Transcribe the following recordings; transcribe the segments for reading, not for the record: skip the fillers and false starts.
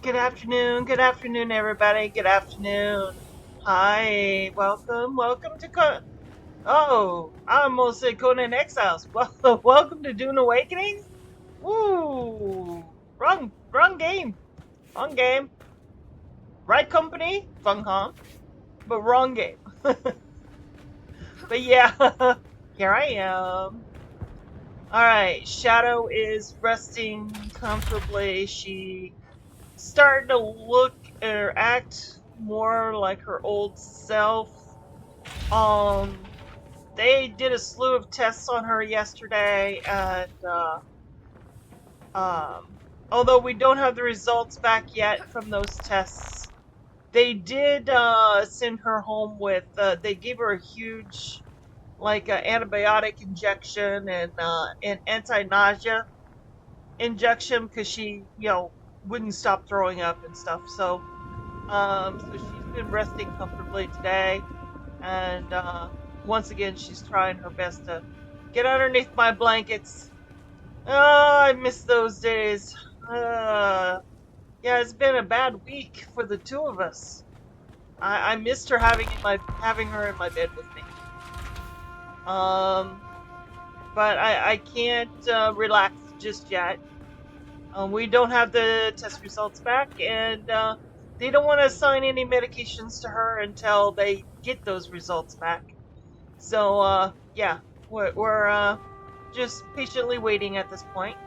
Good afternoon, everybody. Good afternoon. Hi, welcome to Oh, I almost said Conan Exiles. Well, welcome to Dune Awakening. Woo, wrong game, wrong game. Right company, fun con, but wrong game. But yeah, here I am. All right, Shadow is resting comfortably. She starting to look or act more like her old self. Um, they did a slew of tests on her yesterday, and although we don't have the results back yet from those tests, they did send her home with. They gave her a huge, like, antibiotic injection and an anti-nausea injection because she, wouldn't stop throwing up and stuff. So she's been resting comfortably today, and once again, she's trying her best to get underneath my blankets. Oh, I miss those days. Uh, yeah, it's been a bad week for the two of us. I missed her having her in my bed with me. Um, but I can't relax just yet. We don't have the test results back, and they don't want to assign any medications to her until they get those results back. So, yeah, we're just patiently waiting at this point.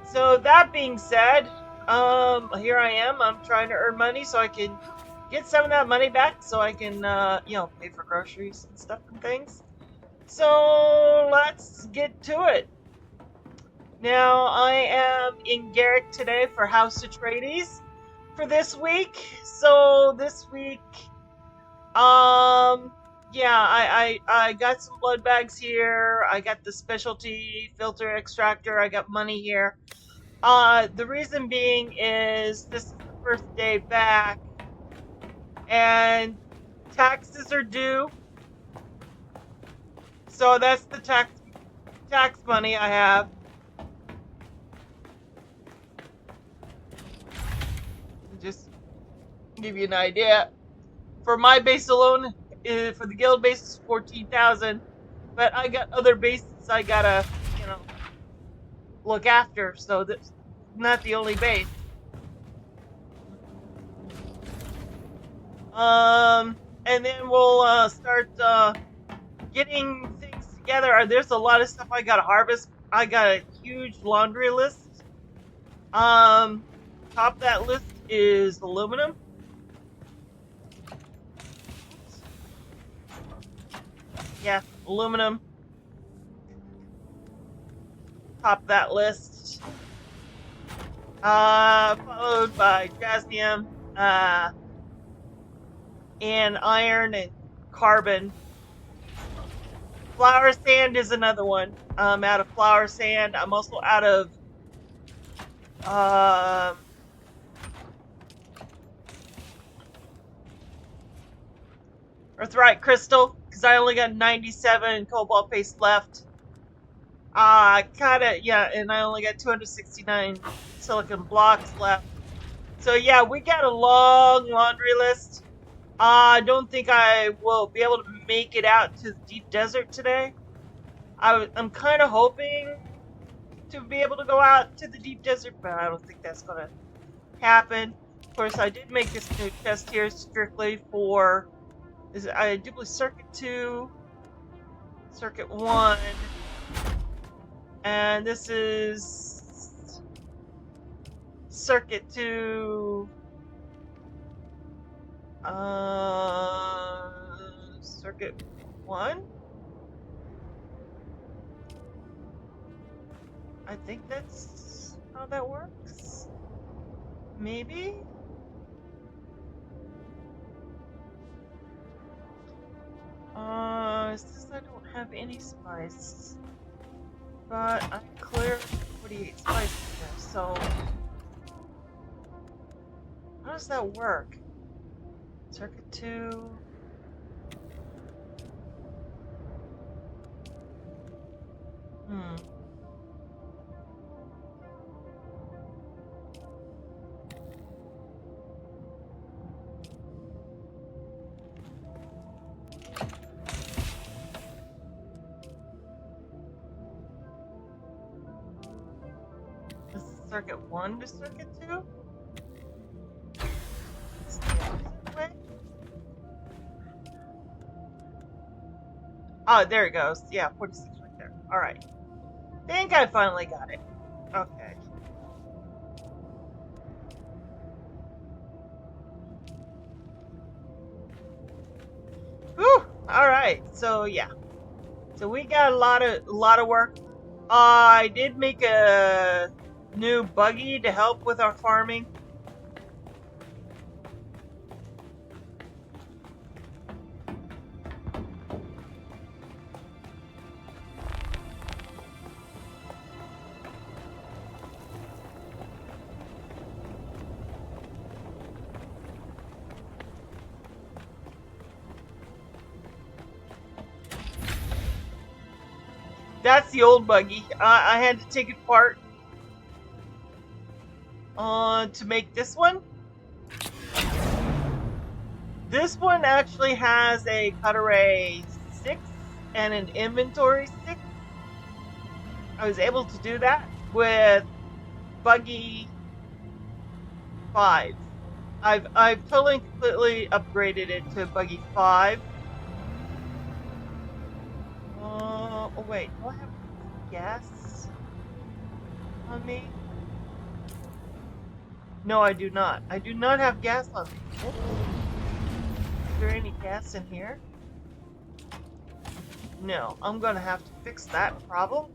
So that being said, here I am. I'm trying to earn money so I can get some of that money back, so I can, pay for groceries and stuff and things. So let's get to it. Now, I am in Garrick today for House Atreides for this week. So this week, yeah, I got some blood bags here. I got the specialty filter extractor. I got money here. The reason being is this is the first day back, and taxes are due. So that's the tax money I have. Just give you an idea. For my base alone, for the guild base is 14,000, but I got other bases I gotta, look after. So that's not the only base. And then we'll start getting things together. There's a lot of stuff I gotta harvest. I got a huge laundry list. Top of that list is aluminum. Yeah, aluminum. Top of that list. Followed by jasmium, and iron and carbon. Flower sand is another one. I'm out of flower sand. I'm also out of earthite crystal because I only got 97 cobalt paste left. Yeah, and I only got 269 silicon blocks left. So yeah, we got a long laundry list. I don't think I will be able to make it out to the deep desert today. I'm kind of hoping to be able to go out to the deep desert, but I don't think that's gonna happen. Of course, I did make this new chest here strictly for I duplicate circuit 2, circuit 1, and this is circuit 2, circuit 1. I think that's how that works. Maybe? It says I don't have any spice. But I cleared 48 spice here, so how does that work? Circuit 2. Hmm. circuit 1 to circuit 2? It's the opposite way? Oh, there it goes. Yeah, 46 right there. Alright. Think I finally got it. Okay. Whew! Alright, so yeah. So we got a lot of work. I did make a new buggy to help with our farming. That's the old buggy. I had to take it apart to make this one. This one actually has a cut array 6 and an inventory 6. I was able to do that with buggy 5. I've totally and completely upgraded it to buggy 5. Oh wait, do I have gas on me? No, I do not. I do not have gas on me. Oops. Is there any gas in here? No, I'm gonna have to fix that problem.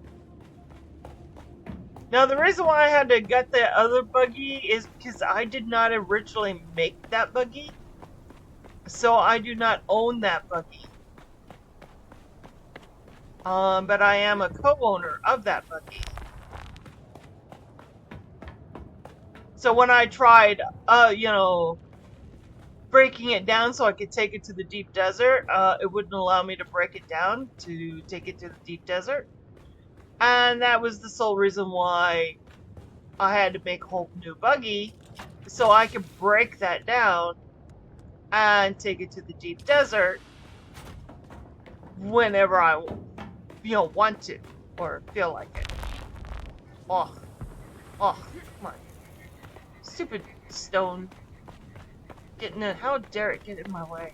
Now, the reason why I had to gut the other buggy is because I did not originally make that buggy. So I do not own that buggy. But I am a co-owner of that buggy. So when I tried, breaking it down so I could take it to the deep desert, it wouldn't allow me to break it down to take it to the deep desert. And that was the sole reason why I had to make a whole new buggy, so I could break that down and take it to the deep desert whenever I, want to or feel like it. Oh, come on. Stupid stone. Getting in. How dare it get in my way?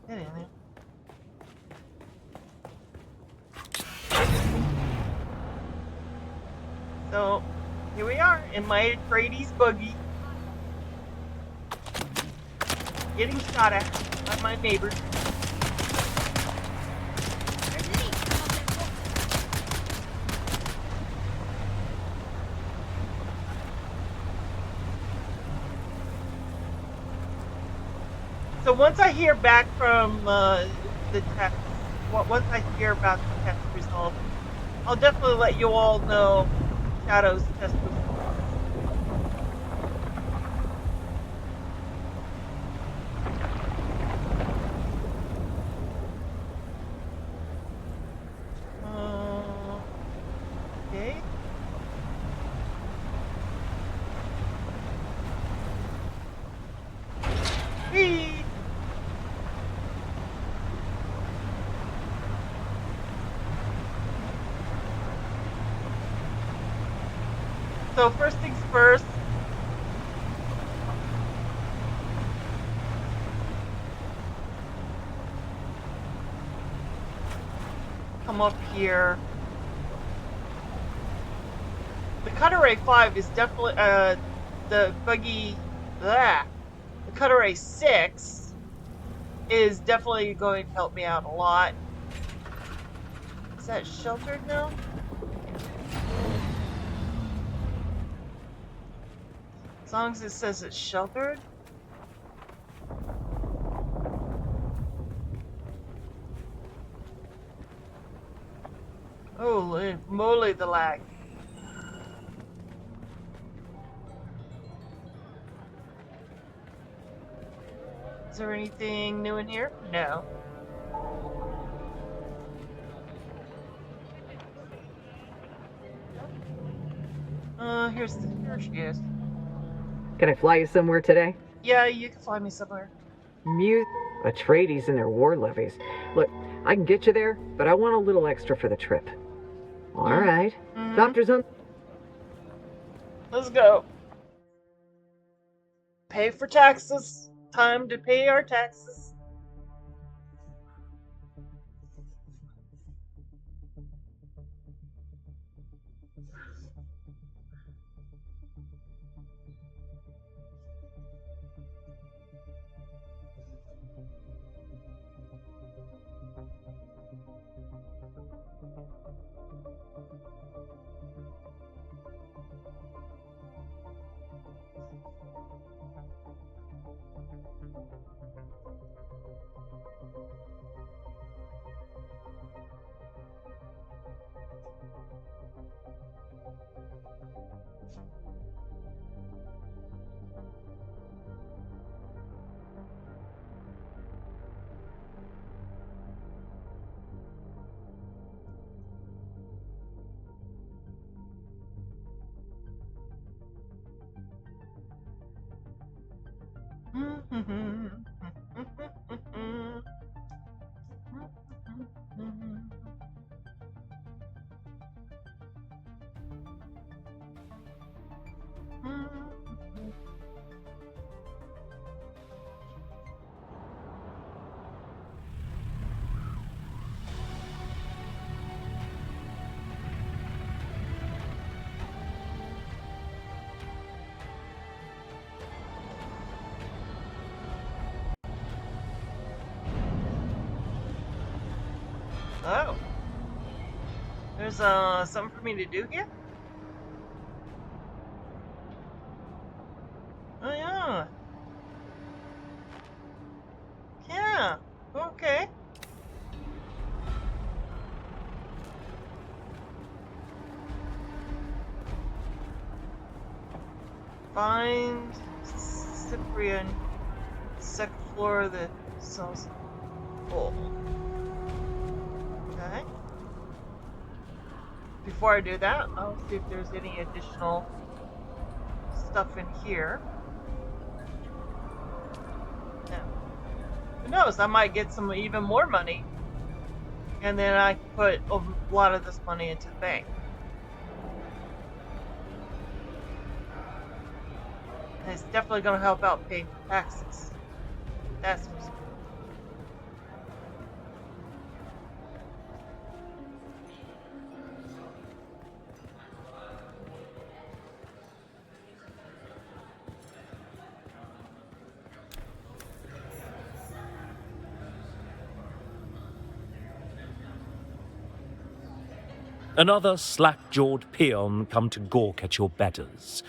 Get in there. So, here we are in my Atreides buggy. Getting shot at by my neighbors. So once I hear back from the test, once I hear about the test results, I'll definitely let you all know Shadow's test results. Okay. Whee! So first things first, come up here. The cut array 5 is definitely the buggy. The cut array 6 is definitely going to help me out a lot. Is that sheltered now? As long as it says it's sheltered. Holy moly, the lag. Is there anything new in here? No. Here she is. Can I fly you somewhere today? Yeah, you can fly me somewhere. Music. Atreides and their war levies. Look, I can get you there, but I want a little extra for the trip. All right. Doctor's on... Let's go. Pay for taxes. Time to pay our taxes. Oh. There's something for me to do here? Oh yeah. Yeah. Okay. Find Cyprian, second floor of the cells. Full. Okay. Before I do that, I'll see if there's any additional stuff in here. No. Who knows? I might get some even more money, and then I can put a lot of this money into the bank. And it's definitely going to help out pay for taxes. That's for sure. Another slack-jawed peon come to gawk at your betters.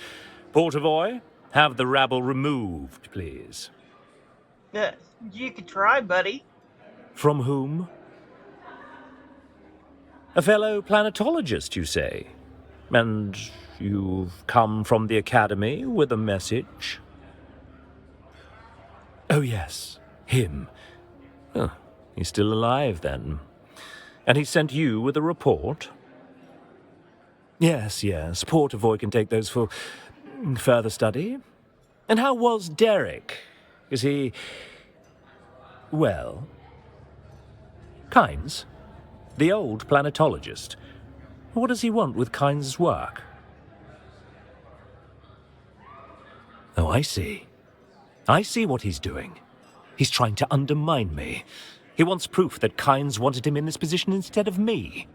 Portavoy, have the rabble removed, please. You could try, buddy. From whom? A fellow planetologist, you say? And you've come from the Academy with a message? Oh yes, him. Oh, he's still alive, then. And he sent you with a report? Yes, Portavoy can take those for further study. And how was Garrick? Is he... well? Kynes? The old planetologist. What does he want with Kynes' work? Oh, I see. I see what he's doing. He's trying to undermine me. He wants proof that Kynes wanted him in this position instead of me.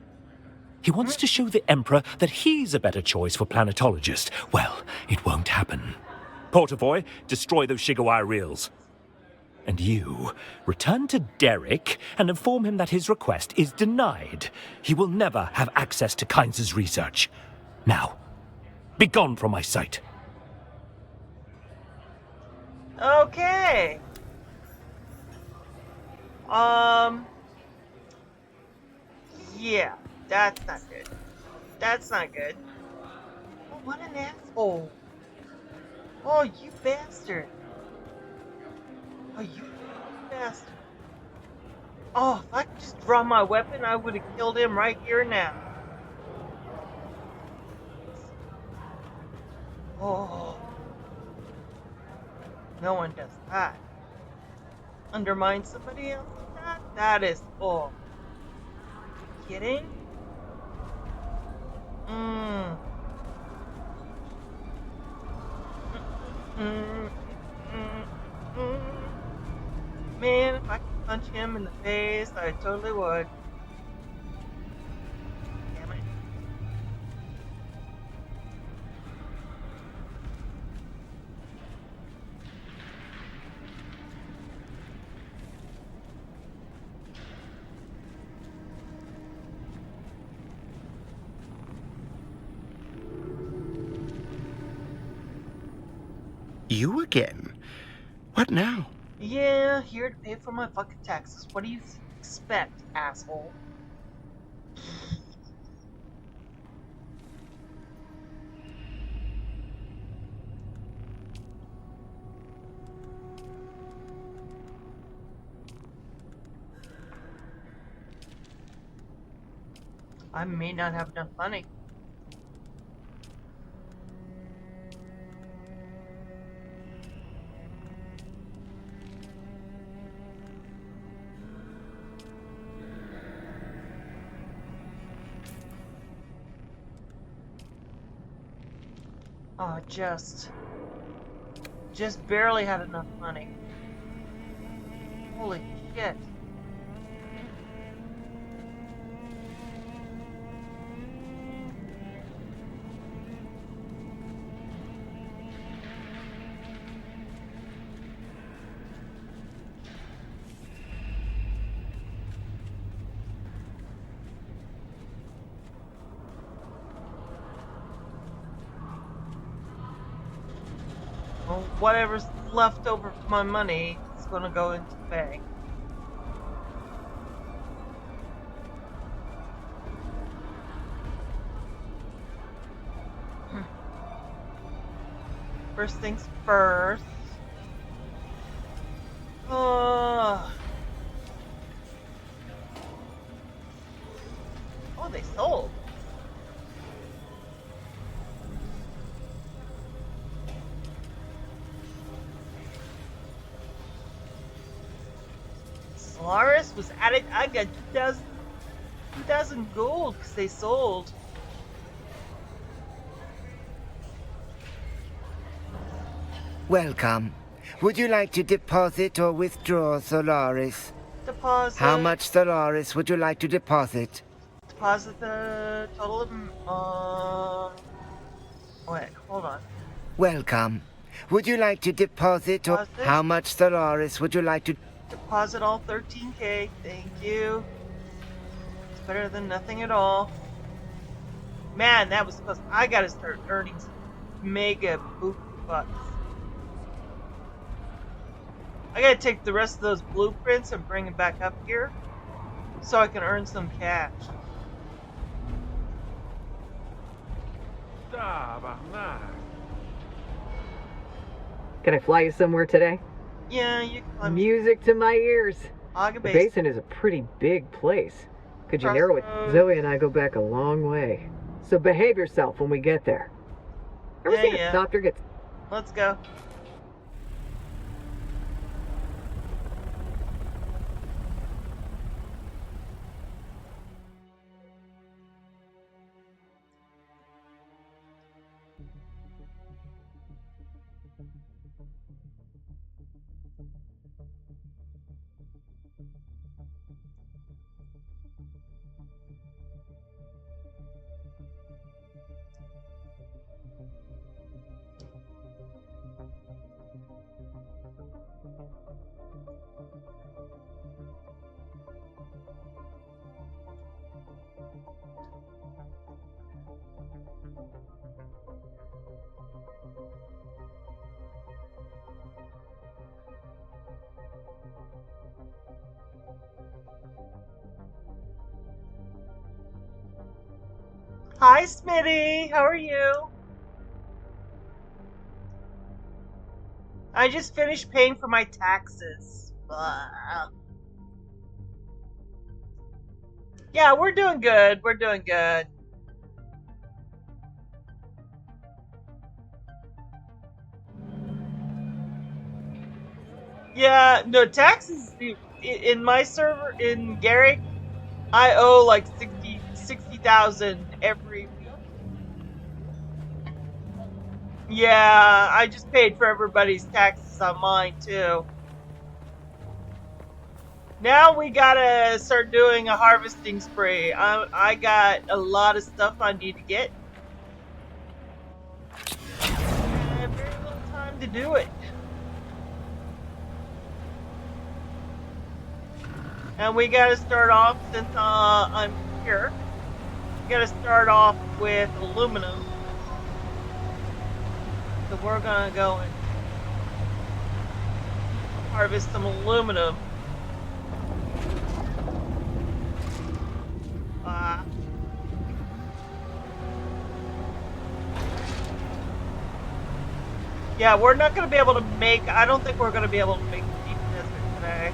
He wants to show the Emperor that he's a better choice for planetologist. Well, it won't happen. Portavoy, destroy those Shigawire reels. And you, return to Garrick and inform him that his request is denied. He will never have access to Kynes' research. Now, be gone from my sight. Okay. Yeah, that's not good. That's not good. Oh, what an asshole. Oh, you bastard. Oh, you bastard. Oh, if I could just draw my weapon, I would have killed him right here now. Oh. No one does that. undermine somebody else like that? That is, oh. You kidding? Mm. Mm, mm, mm. Man, if I could punch him in the face, I totally would. Damn it. You again? What now? Yeah, here to pay for my fucking taxes. What do you expect, asshole? I may not have enough money. Oh, just barely had enough money. Holy shit. Well, whatever's left over for my money is gonna go into the bank. First things first. Oh, they sold. Solaris was added. I got 2,000 gold because they sold. Welcome. Would you like to deposit or withdraw Solaris? Deposit. How much Solaris would you like to deposit? Deposit the total of. Wait, hold on. Welcome. Would you like to deposit or Deposit. how much Solaris would you like to Deposit all 13K. Thank you. It's better than nothing at all. Man, that was supposed. I gotta start earning some mega boot bucks. I gotta take the rest of those blueprints and bring them back up here so I can earn some cash. Can I fly you somewhere today? Yeah, you can climb. Music to my ears. Aga The Basin. basin is a pretty big place. Could you narrow it? Crossroads. Zoe and I go back a long way. So behave yourself when we get there. Ever seen Yeah. a doctor get... Let's go. Hi, Smitty. How are you? I just finished paying for my taxes. Blah. Yeah, we're doing good. We're doing good. Yeah, no taxes in my server in Garrick. I owe like 60,000 every week. Yeah, I just paid for everybody's taxes on mine too. Now we gotta start doing a harvesting spree. I got a lot of stuff I need to get. And very little time to do it. And we gotta start off, since I'm here, we gotta start off with aluminum. So we're gonna go and harvest some aluminum. Yeah, we're not gonna be able to make, I don't think we're gonna be able to make the deep desert today.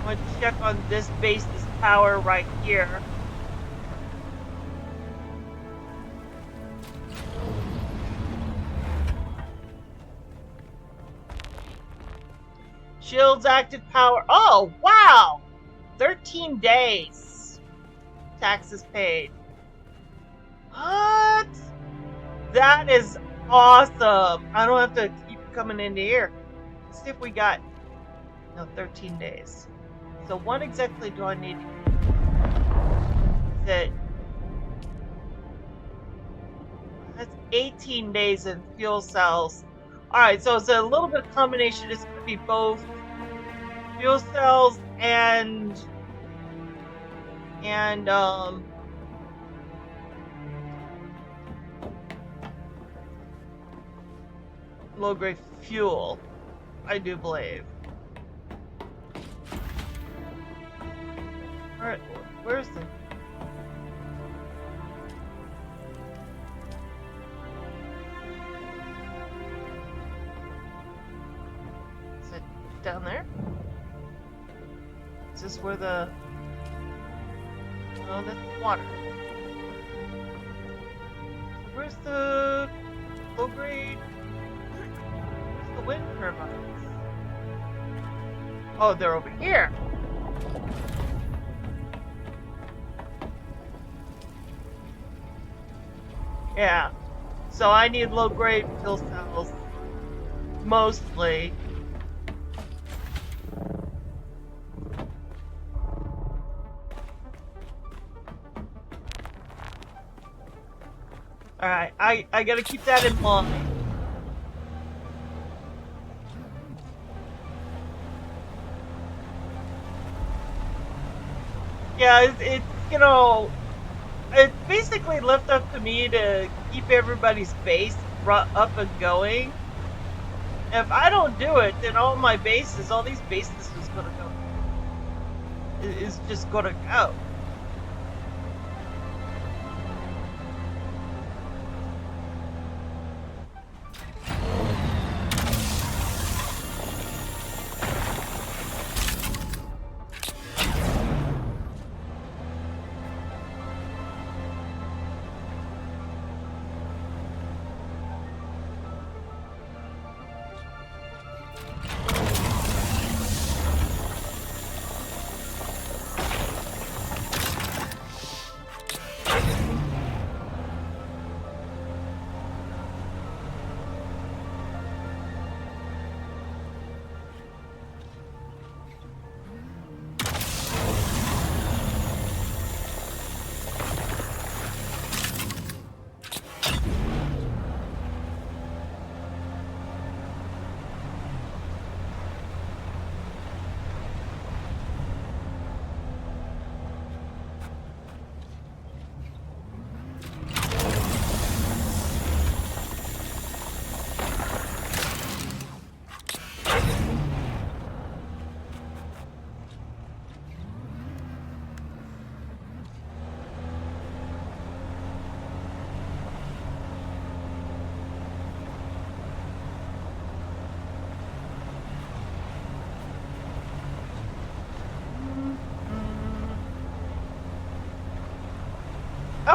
I'm gonna check on this base's power right here. Shield's active power. Oh, wow! 13 days. Taxes paid. What? That is awesome. I don't have to keep coming into here. Let's see if we got... No, 13 days. So what exactly do I need? Is it... That's 18 days in fuel cells. Alright, so it's a little bit of combination. It's going to be both fuel cells and low-grade fuel, I do believe. Alright, where's the... Is it down there? Is this where the... Oh, that's water. Where's the low-grade... Where's the wind turbines? Oh, they're over here. Yeah. So I need low-grade fuel cells. Mostly. Alright, I gotta keep that in mind. Yeah, it's you know, it's basically left up to me to keep everybody's base up and going. If I don't do it, then all these bases is gonna go. Is just gonna go.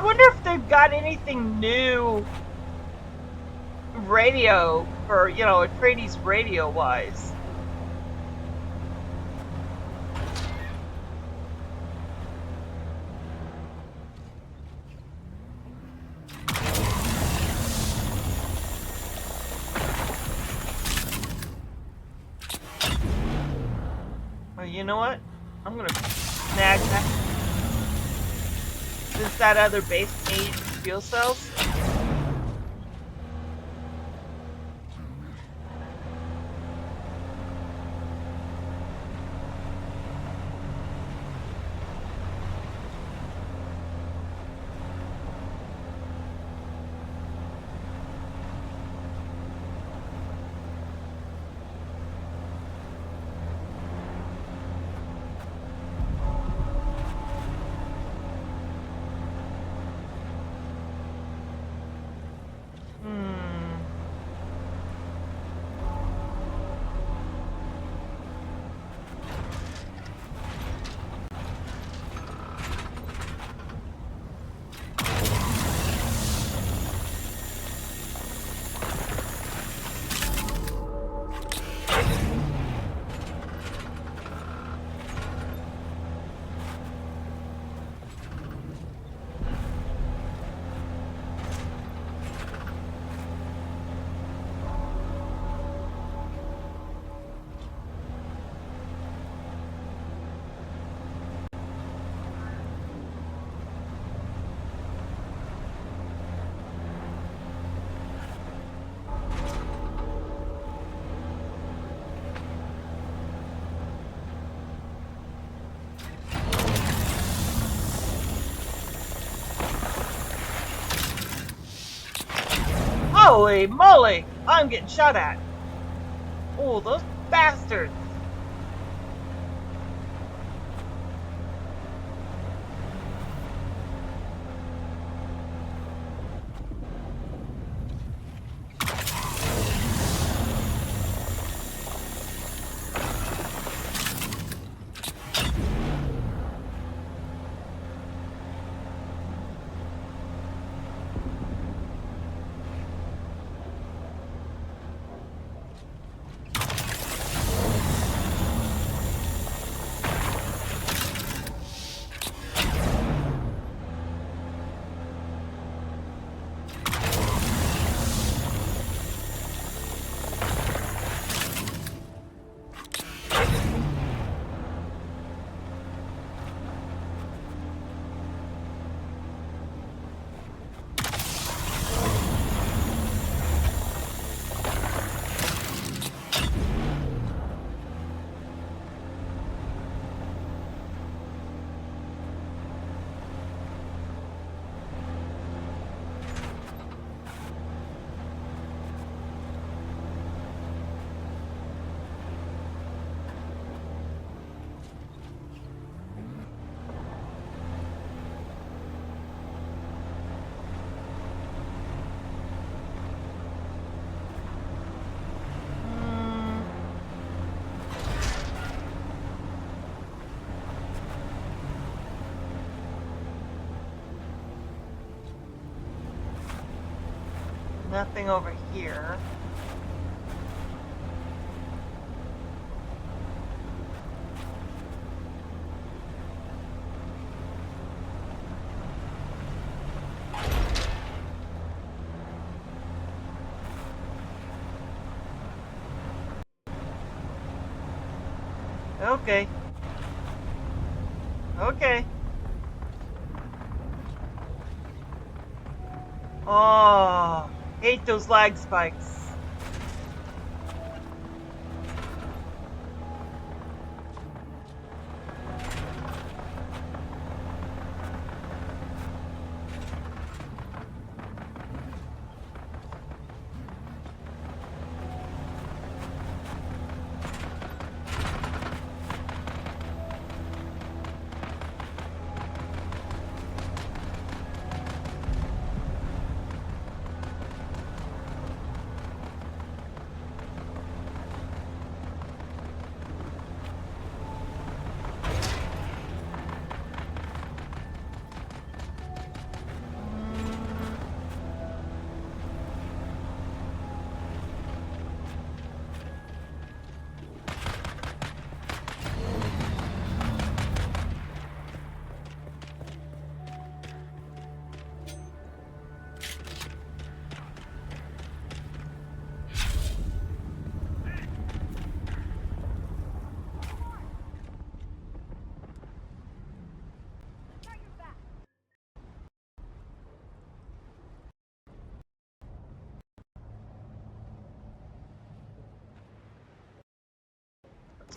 wonder if they've got anything new radio for, Atreides radio wise. Well, you know what? I'm gonna snag that. Since that other base needs fuel cells. Holy moly! I'm getting shot at. Oh, those bastards! Nothing over here. Okay. Okay. Oh, hate those lag spikes.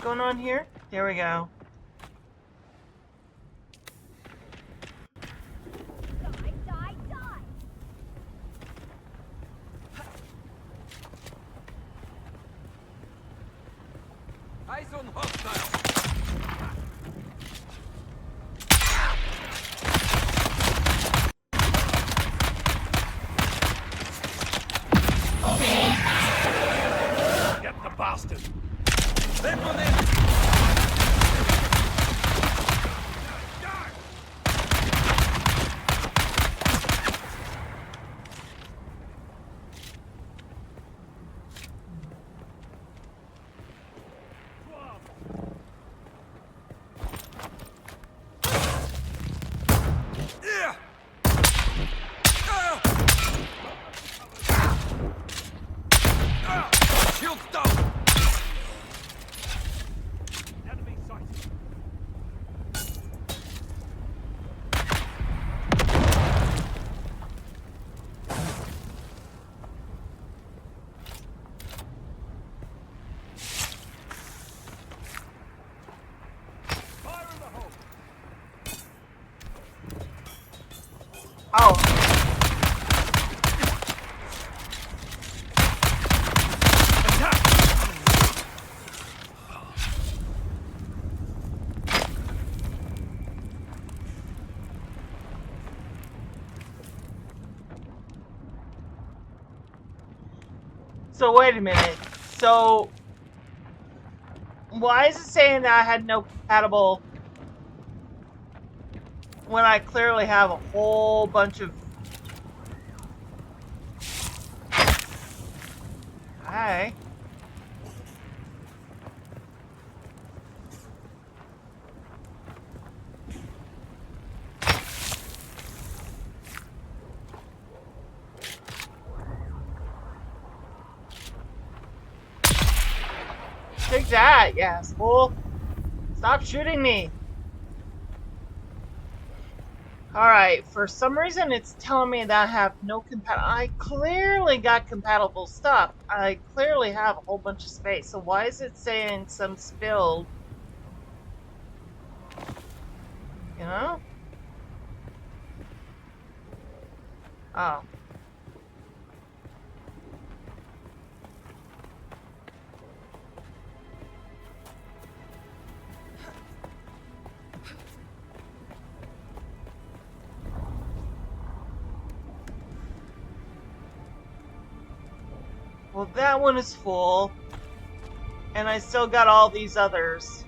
going on here? There we go. Eyes on hostile. Get the bastard! Them on them! Shield down! Enemy sighted! Fire in the hole! Oh. So wait a minute. So why is it saying that I had no compatible when I clearly have a whole bunch of... Hi. Take that, you asshole. Stop shooting me. Alright, for some reason it's telling me that I have no I clearly got compatible stuff. I clearly have a whole bunch of space. So why is it saying some spilled? You know? Oh. Well, that one is full, and I still got all these others.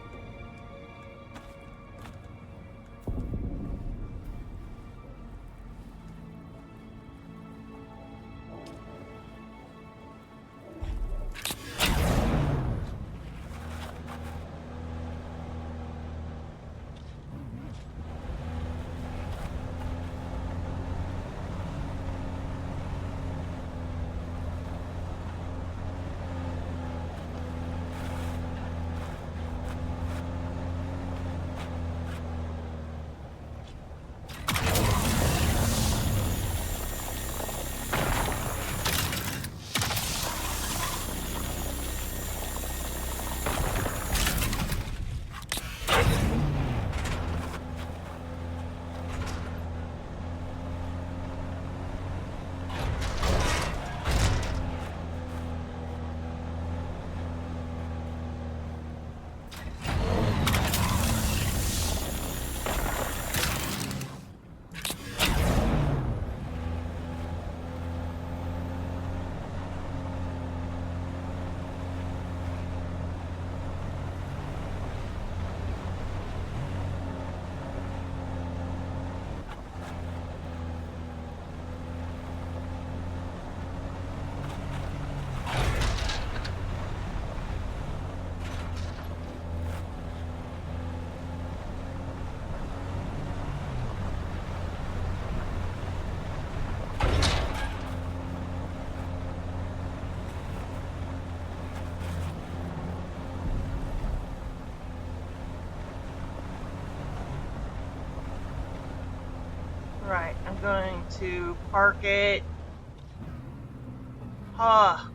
Right, I'm going to park it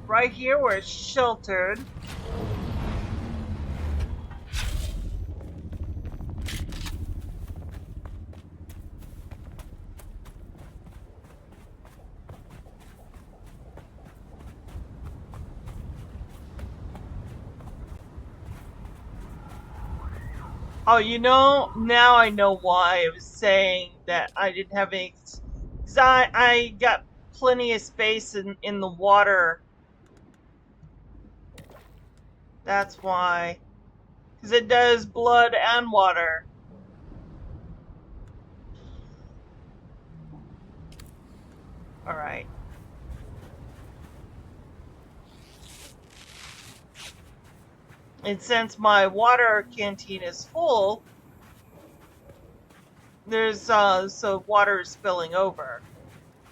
right here where it's sheltered. Oh, you know, now I know why I was saying that I didn't have any. Because I got plenty of space in the water. That's why. Because it does blood and water. Alright. And since my water canteen is full, there's, so water is spilling over.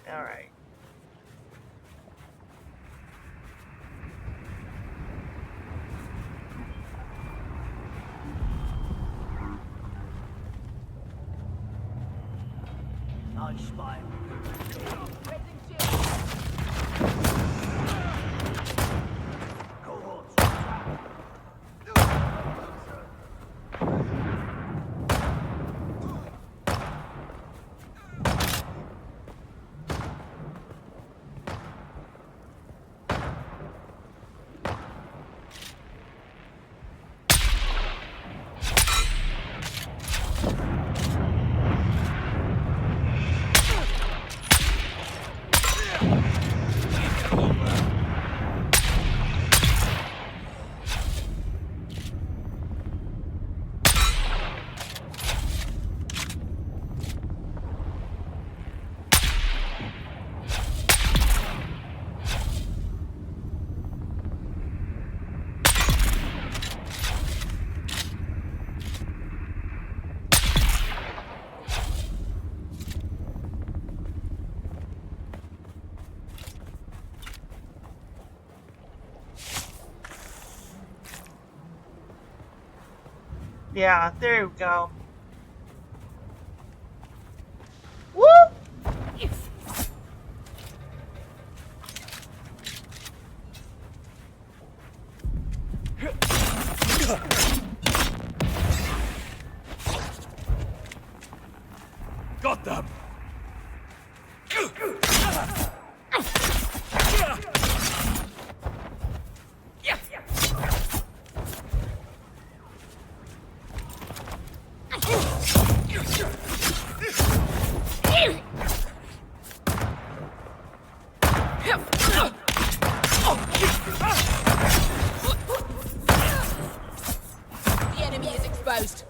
Alright. Yeah, there we go. Woo! Got them! The enemy is exposed.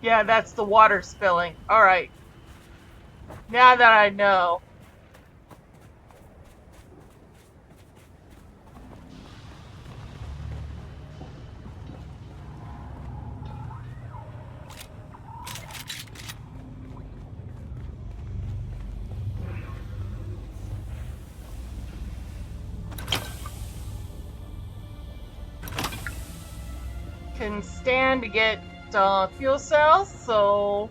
Yeah, that's the water spilling. Alright. Now that I know. Can stand to get fuel cells, so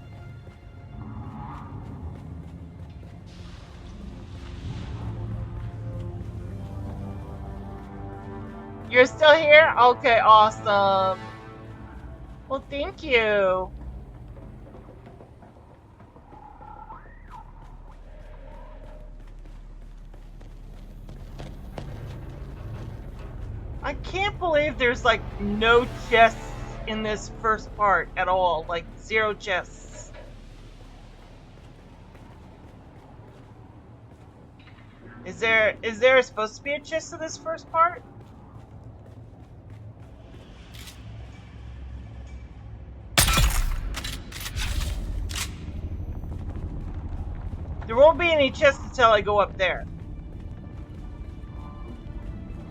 you're still here? Okay, awesome. Well, thank you. I can't believe there's like no chests in this first part at all, like 0 chests. Is there supposed to be a chest in this first part? won't be any chests until I go up there.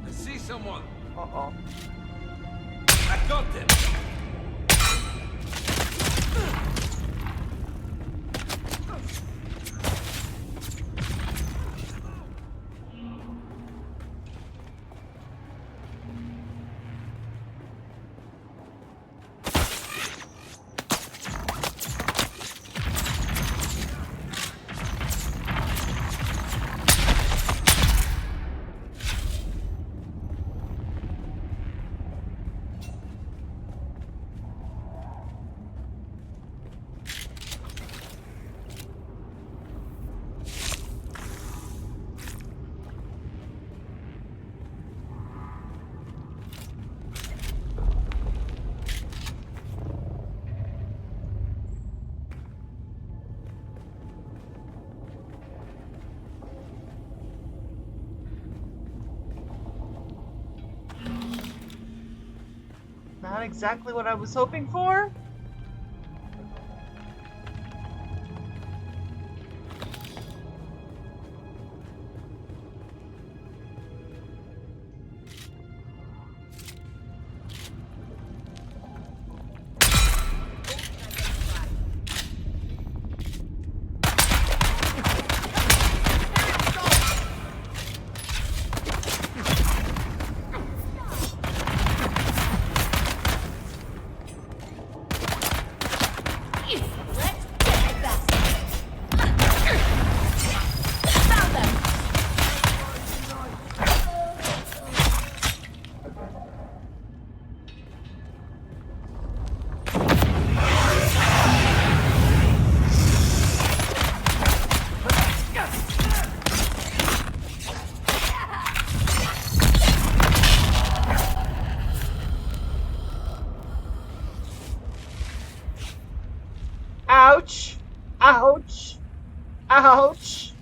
I see someone. Uh-oh. I got them. Not exactly what I was hoping for. Ouch! Ouch! Ouch!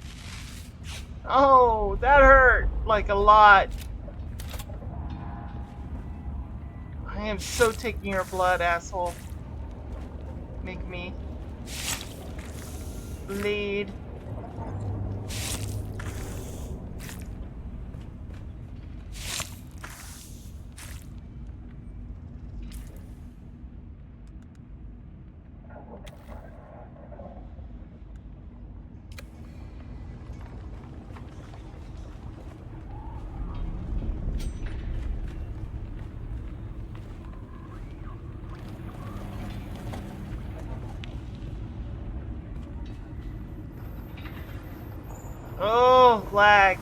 Oh, that hurt like a lot. I am so taking your blood, asshole. Make me bleed. Oh, lag.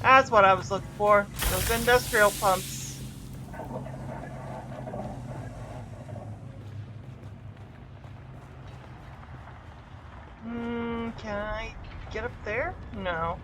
That's what I was looking for. Those industrial pumps. Can I get up there? No.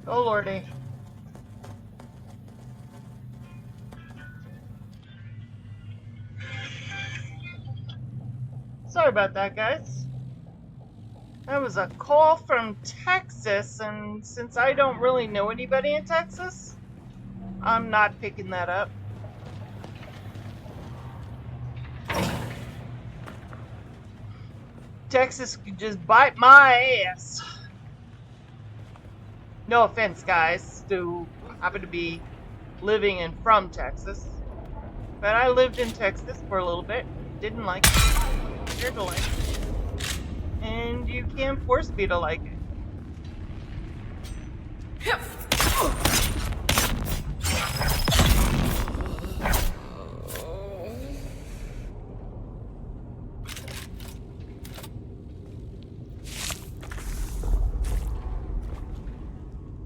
Oh lordy. Sorry about that, guys. That was a call from Texas, and since I don't really know anybody in Texas, I'm not picking that up. Texas could just bite my ass. No offense, guys, who happen to be living and from Texas. But I lived in Texas for a little bit. Didn't like it. Scared to like it. And you can't force me to like it.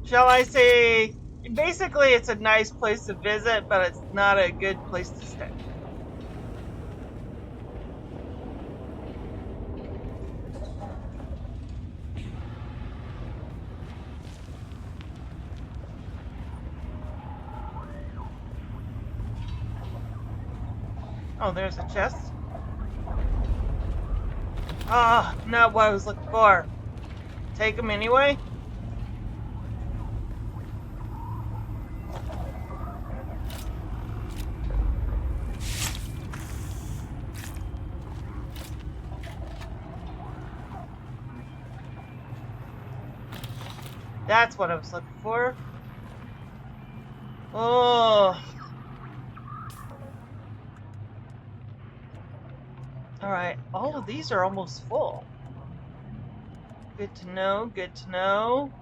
Shall I say, basically it's a nice place to visit, but it's not a good place to stay. Oh, there's a chest. Ah, not what I was looking for. Take them anyway? That's what I was looking for. Oh. Alright, all of these are almost full. Good to know, good to know.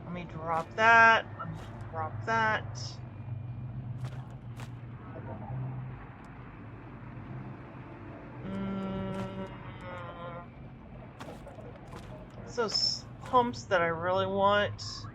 Let me drop that. Let me drop that. It's those pumps that I really want.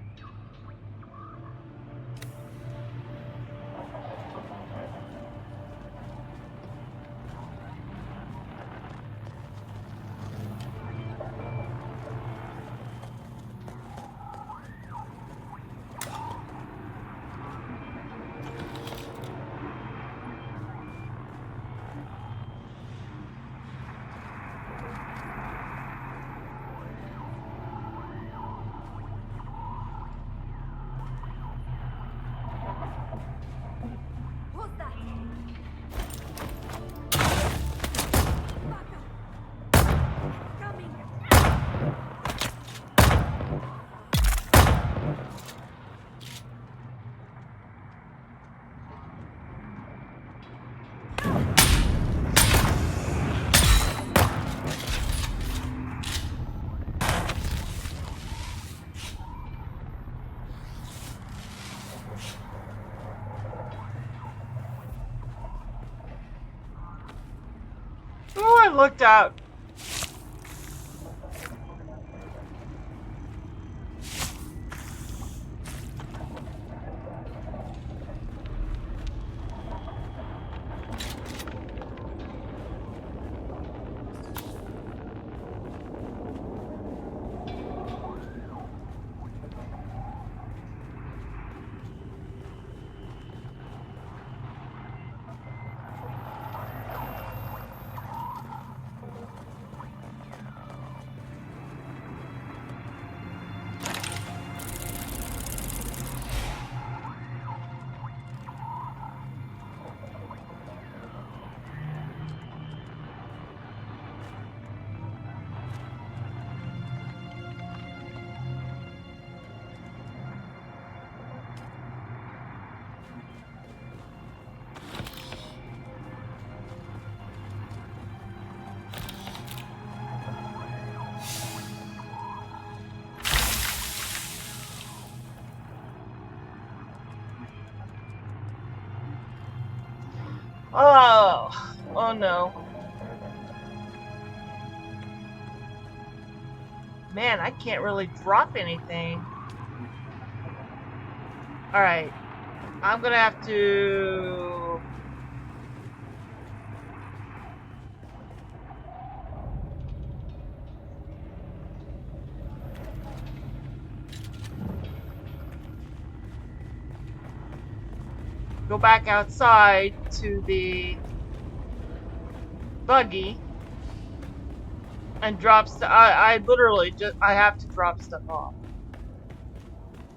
Oh, I looked out. Oh no. Man, I can't really drop anything. Alright. I'm gonna have to... go back outside to the buggy and drop stuff. I literally just, I have to drop stuff off.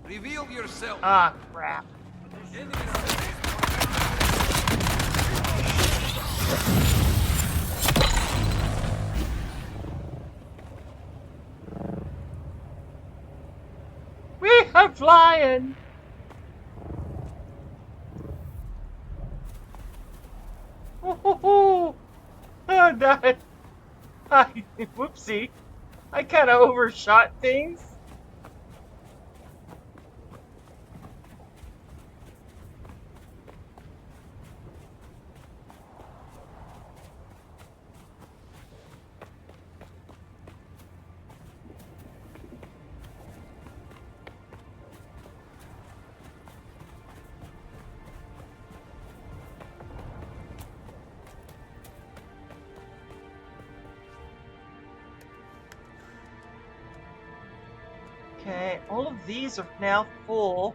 Reveal yourself. Ah, crap. I'm flying. Oh, that. Whoopsie. I kind of overshot things. Okay, all of these are now full.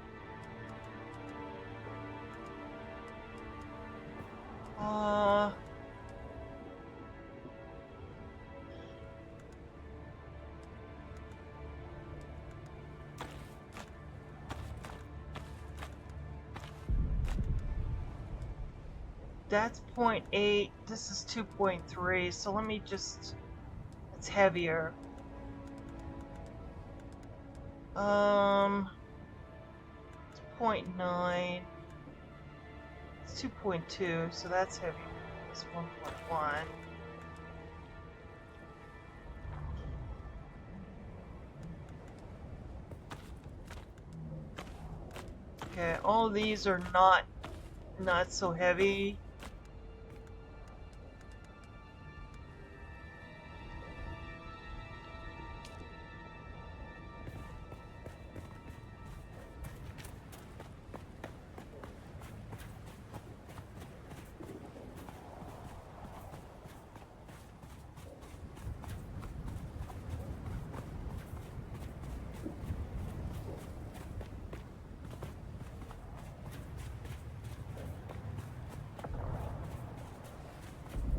That's 0.8. This is 2.3. So let me just. It's heavier. It's 0.9. It's 2.2, so that's heavy. It's 1.1. Okay, all of these are not so heavy.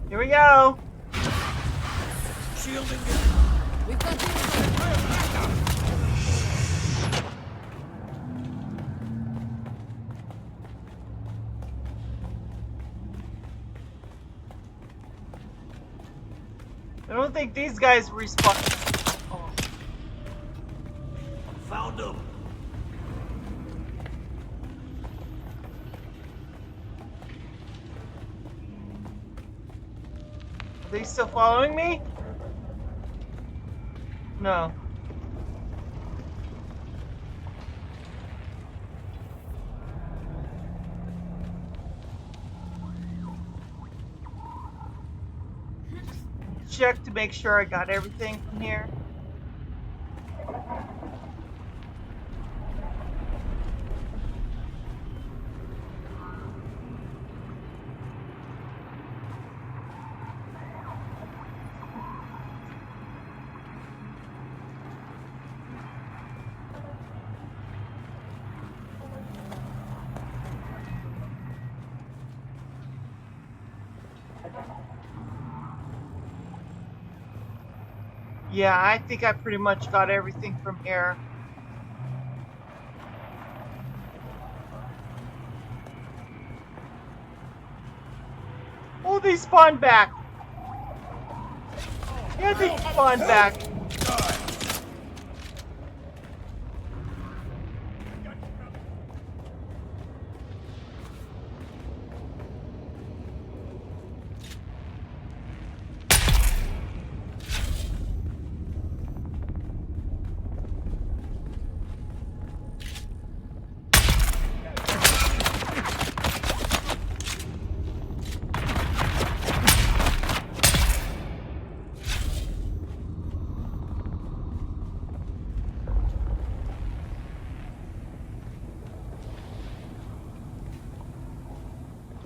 Here we go. Shielding. We've got you. I don't think these guys respawn. Oh. Found him. Are they still following me? No. Check to make sure I got everything from here. Yeah, I think I pretty much got everything from here. Oh, they spawned back. Yeah, they spawned back.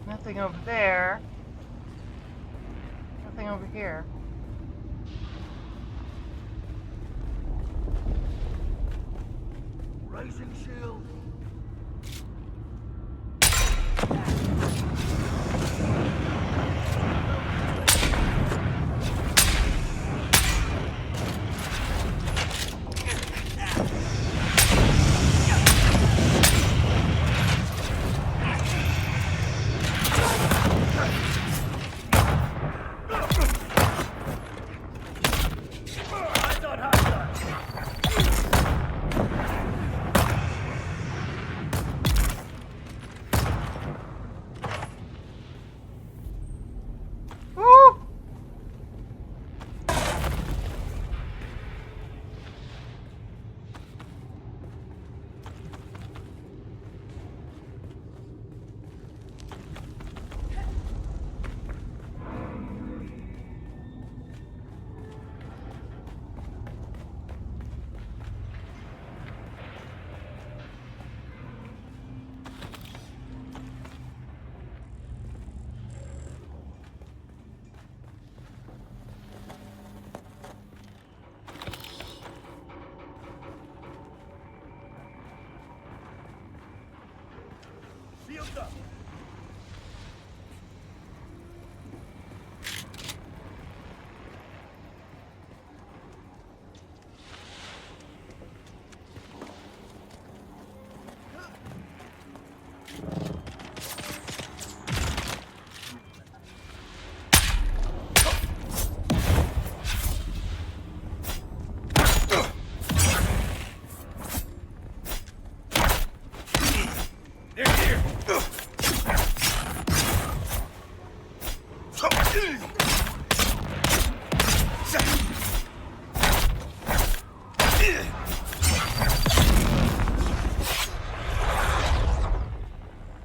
Nothing over there. Nothing over here. Raising shield.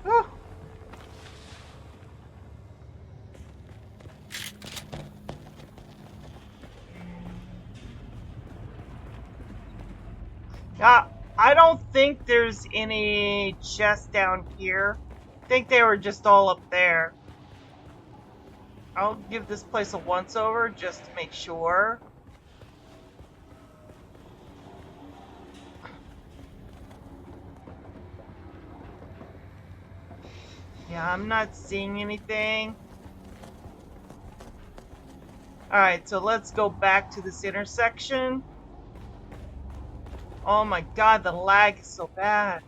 Whew. I don't think there's any chests down here. I think they were just all up there. I'll give this place a once over just to make sure. Yeah, I'm not seeing anything. Alright, so let's go back to this intersection. Oh my god, the lag is so bad.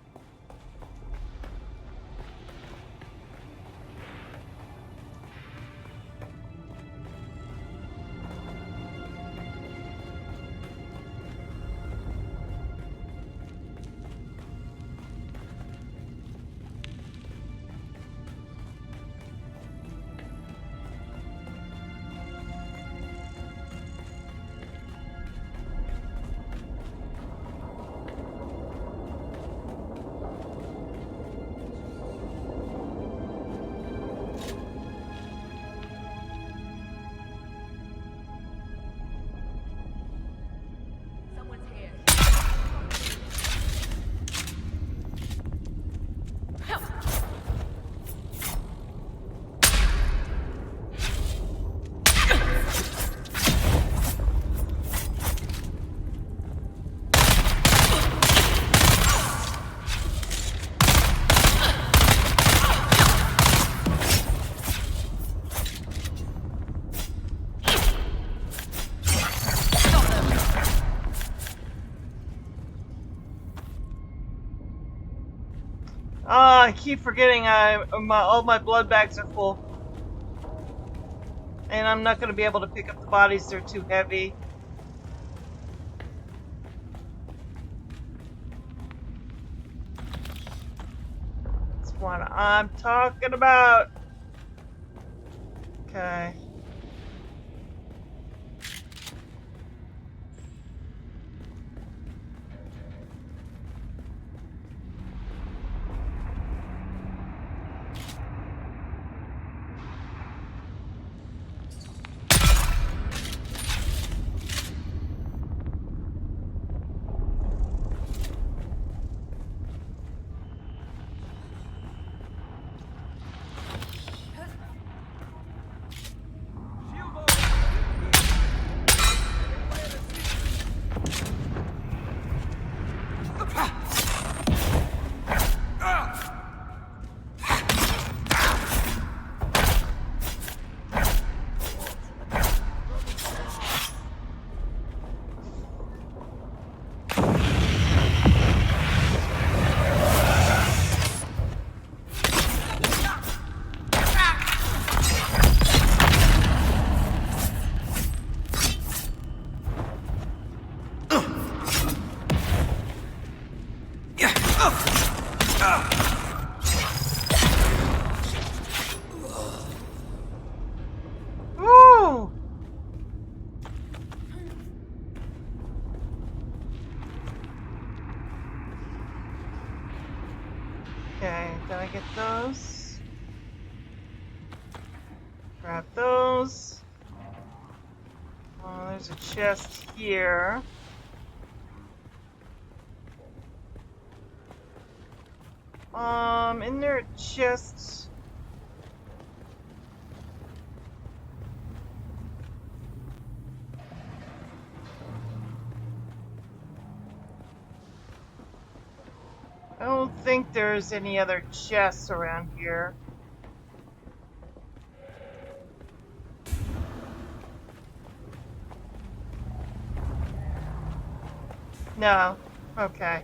Someone's here. I keep forgetting all my blood bags are full. And I'm not going to be able to pick up the bodies, they're too heavy. That's what I'm talking about. Okay. Woo! Okay, did I get those? Grab those. Oh, there's a chest here. In there a chest. I don't think there's any other chests around here. No. Okay.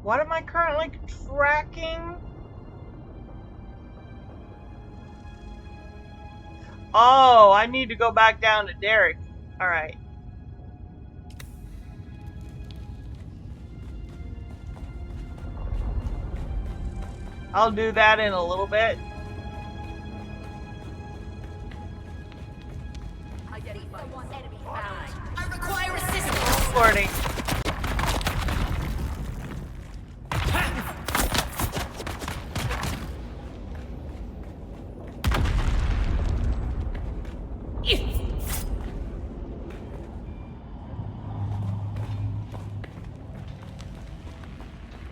What am I currently tracking? Oh, I need to go back down to Garrick. Alright. I'll do that in a little bit. Enemy found. I require assistance. Lordy.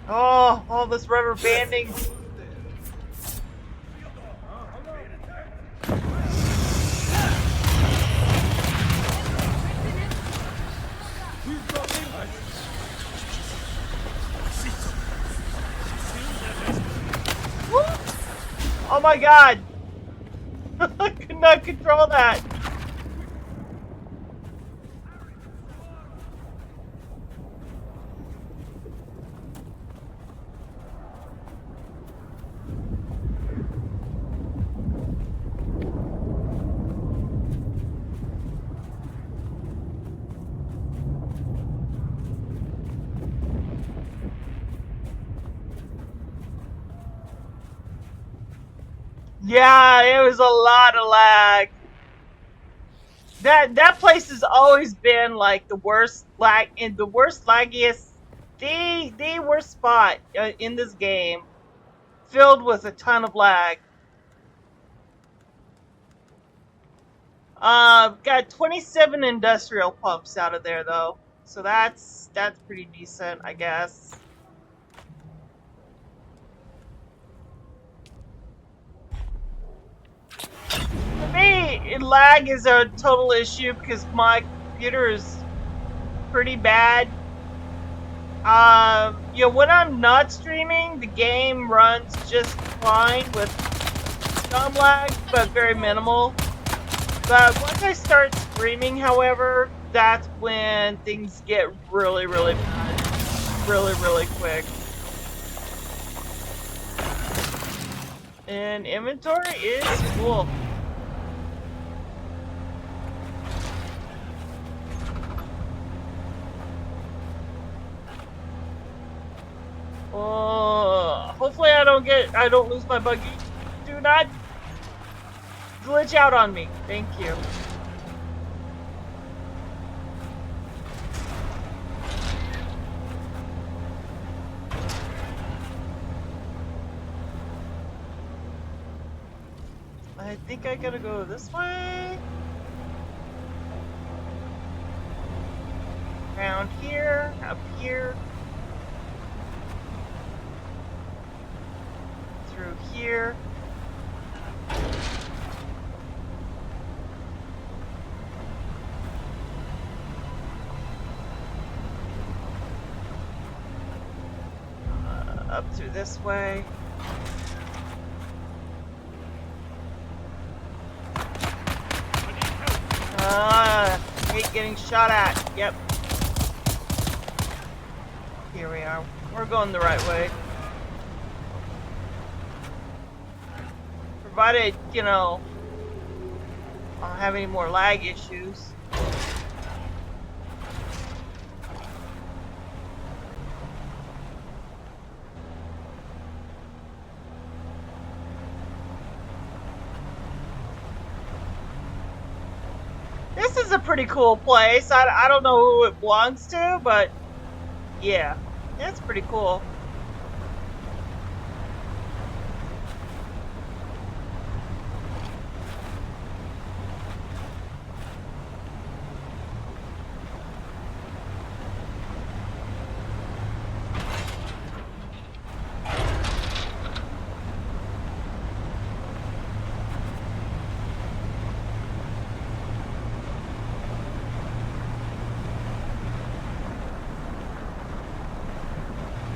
Oh, all this rubber banding. Oh my god! I could not control that. Yeah, it was a lot of lag. That place has always been like the worst lag and the worst laggiest, the worst spot in this game, filled with a ton of lag. Got 27 industrial pumps out of there though, so that's pretty decent, I guess. For me, lag is a total issue because my computer is pretty bad. You know, when I'm not streaming, the game runs just fine with some lag, but very minimal. But once I start streaming, however, that's when things get really, really bad. Really, really quick. And inventory is full. Hopefully I don't lose my buggy. Do not glitch out on me. Thank you. I think I gotta go this way. Around here, up here. Through here. Up through this way. Hate getting shot at. Yep. Here we are. We're going the right way. Provided, you know, I don't have any more lag issues. This is a pretty cool place. I don't know who it belongs to, but yeah, it's pretty cool.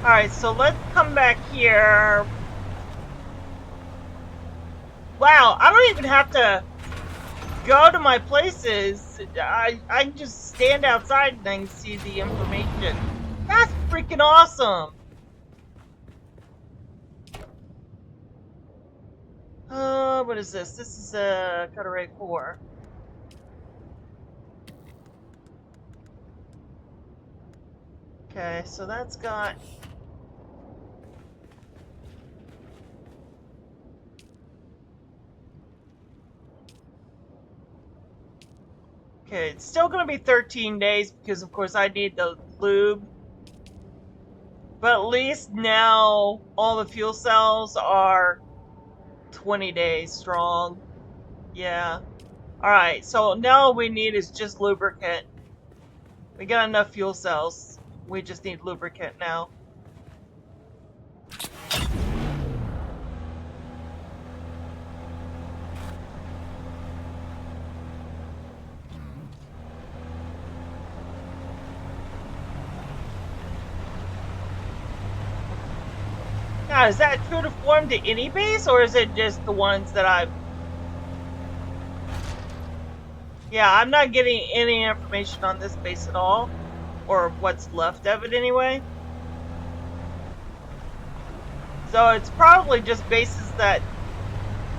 Alright, so let's come back here. Wow, I don't even have to go to my places. I can just stand outside and then see the information. That's freaking awesome. What is this? This is a cut array 4. Okay, so that's got... Okay, it's still gonna be 13 days because, of course, I need the lube. But at least now all the fuel cells are 20 days strong. Yeah. Alright, so now all we need is just lubricant. We got enough fuel cells. We just need lubricant now. Now, is that true to form to any base, or is it just the ones that I've... Yeah, I'm not getting any information on this base at all. Or what's left of it, anyway. So it's probably just bases that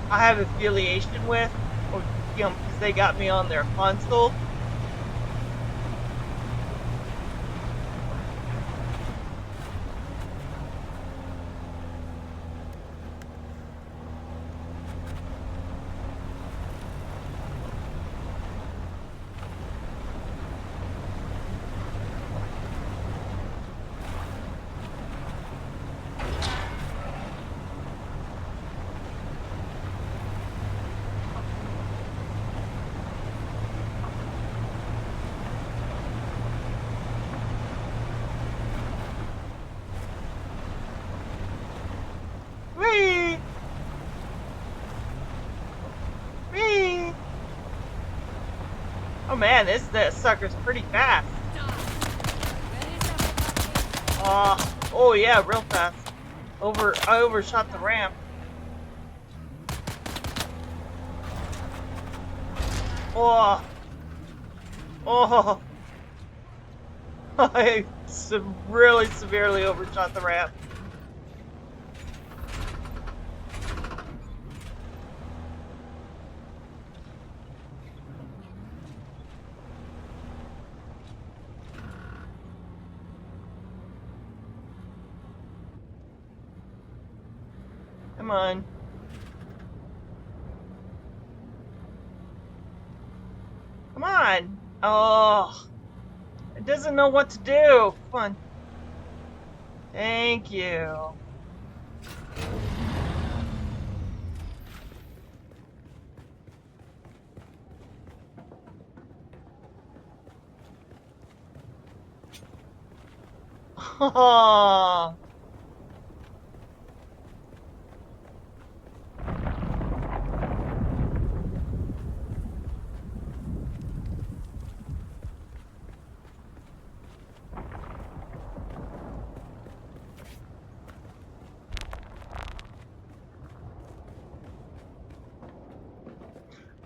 I have affiliation with, or, you know, because they got me on their console. Whee! Whee! Oh man, this sucker's pretty fast. Oh yeah, real fast. I overshot the ramp. Oh. I really severely overshot the ramp. Come on. Come on. Oh. It doesn't know what to do. Come on. Thank you. Oh.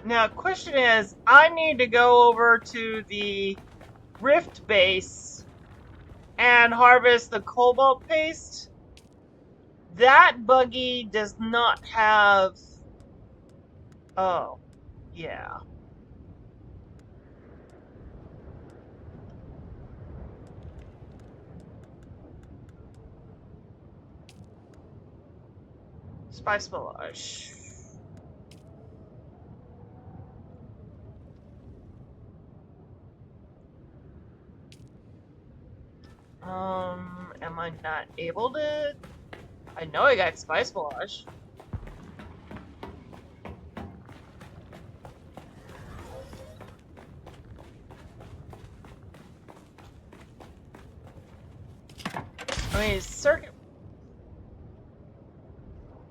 Now, question is, I need to go over to the Rift base and harvest the cobalt paste. That buggy does not have... Oh, yeah. Spice Melange. Am I not able to? I know I got Spice Melange. I mean, circuit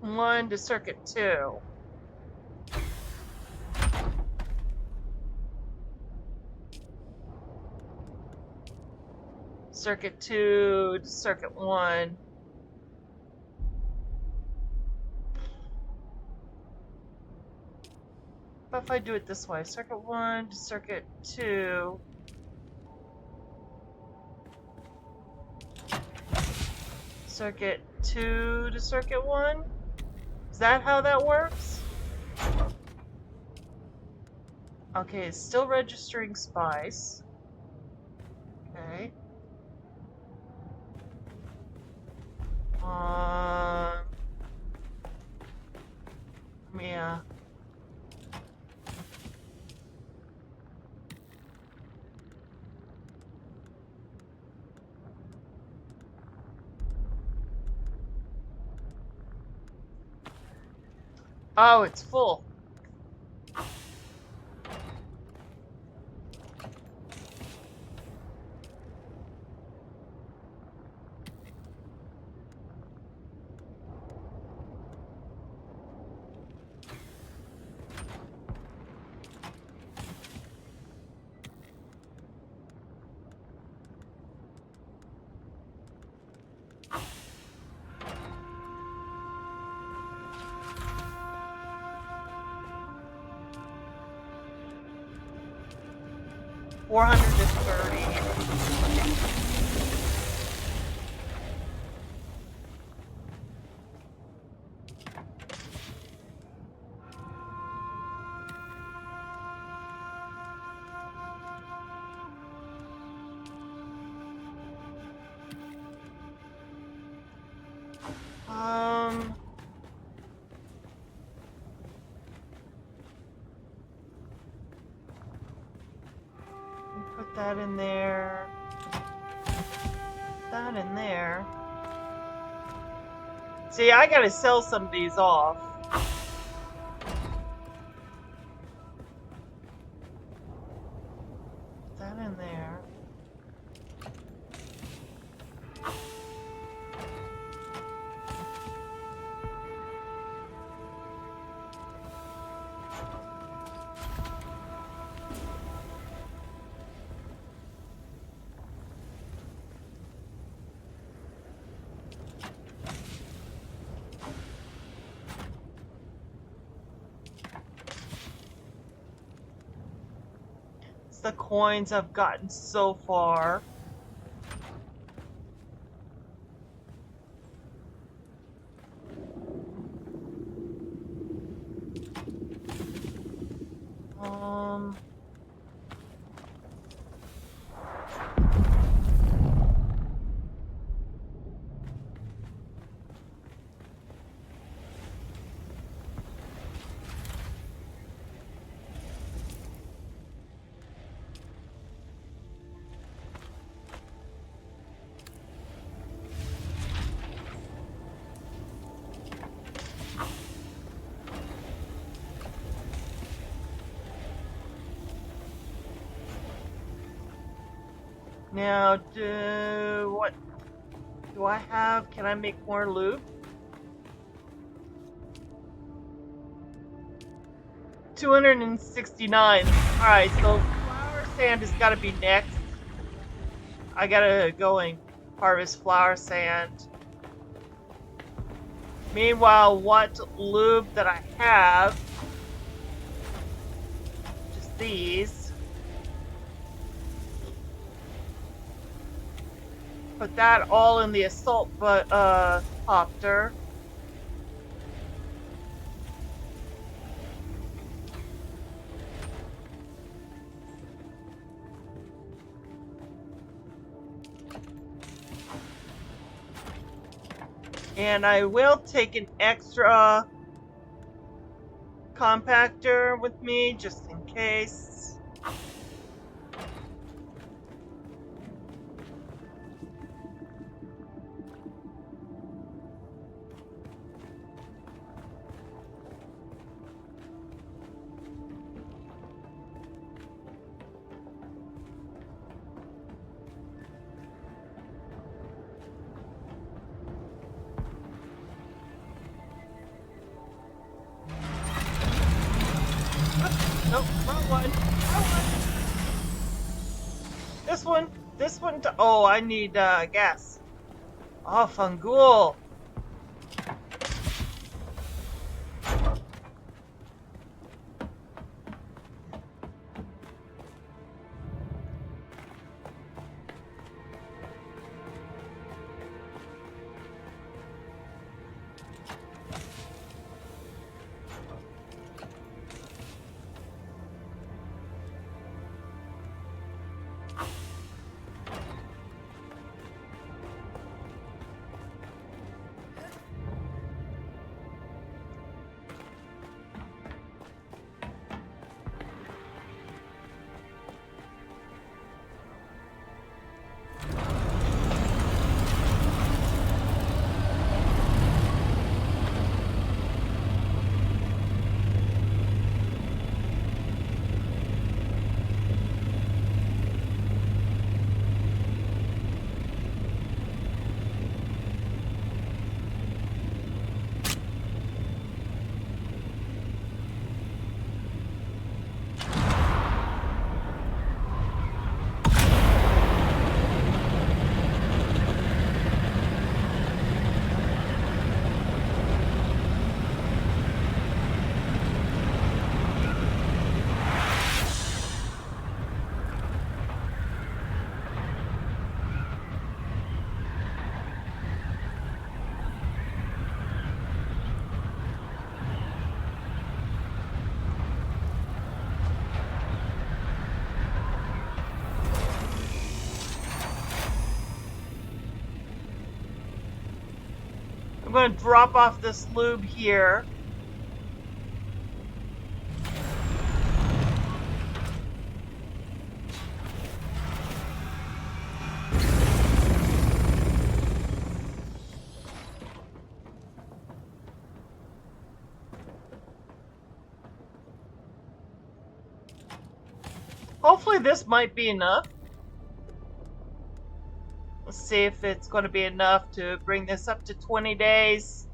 1 to circuit 2. Circuit 2 to circuit 1. What if I do it this way? Circuit 1 to circuit 2. Circuit 2 to circuit 1? Is that how that works? Okay, it's still registering spice. Okay. Yeah. Oh, it's full. $430. Put that in there. That in there. See, I gotta sell some of these off. That in there. It's the coins I've gotten so far. Now, what do I have? Can I make more loot? 269. Alright, so flower sand has got to be next. I gotta go and harvest flower sand. Meanwhile, what lube that I have, just these. Put that all in the assault copter. And I will take an extra compactor with me just in case. Nope, wrong one. Wrong one. This one. Oh, I need gas. Oh, Fungul. going to drop off this lube here. Hopefully this might be enough. Let's see if it's going to be enough to bring this up to 20 days.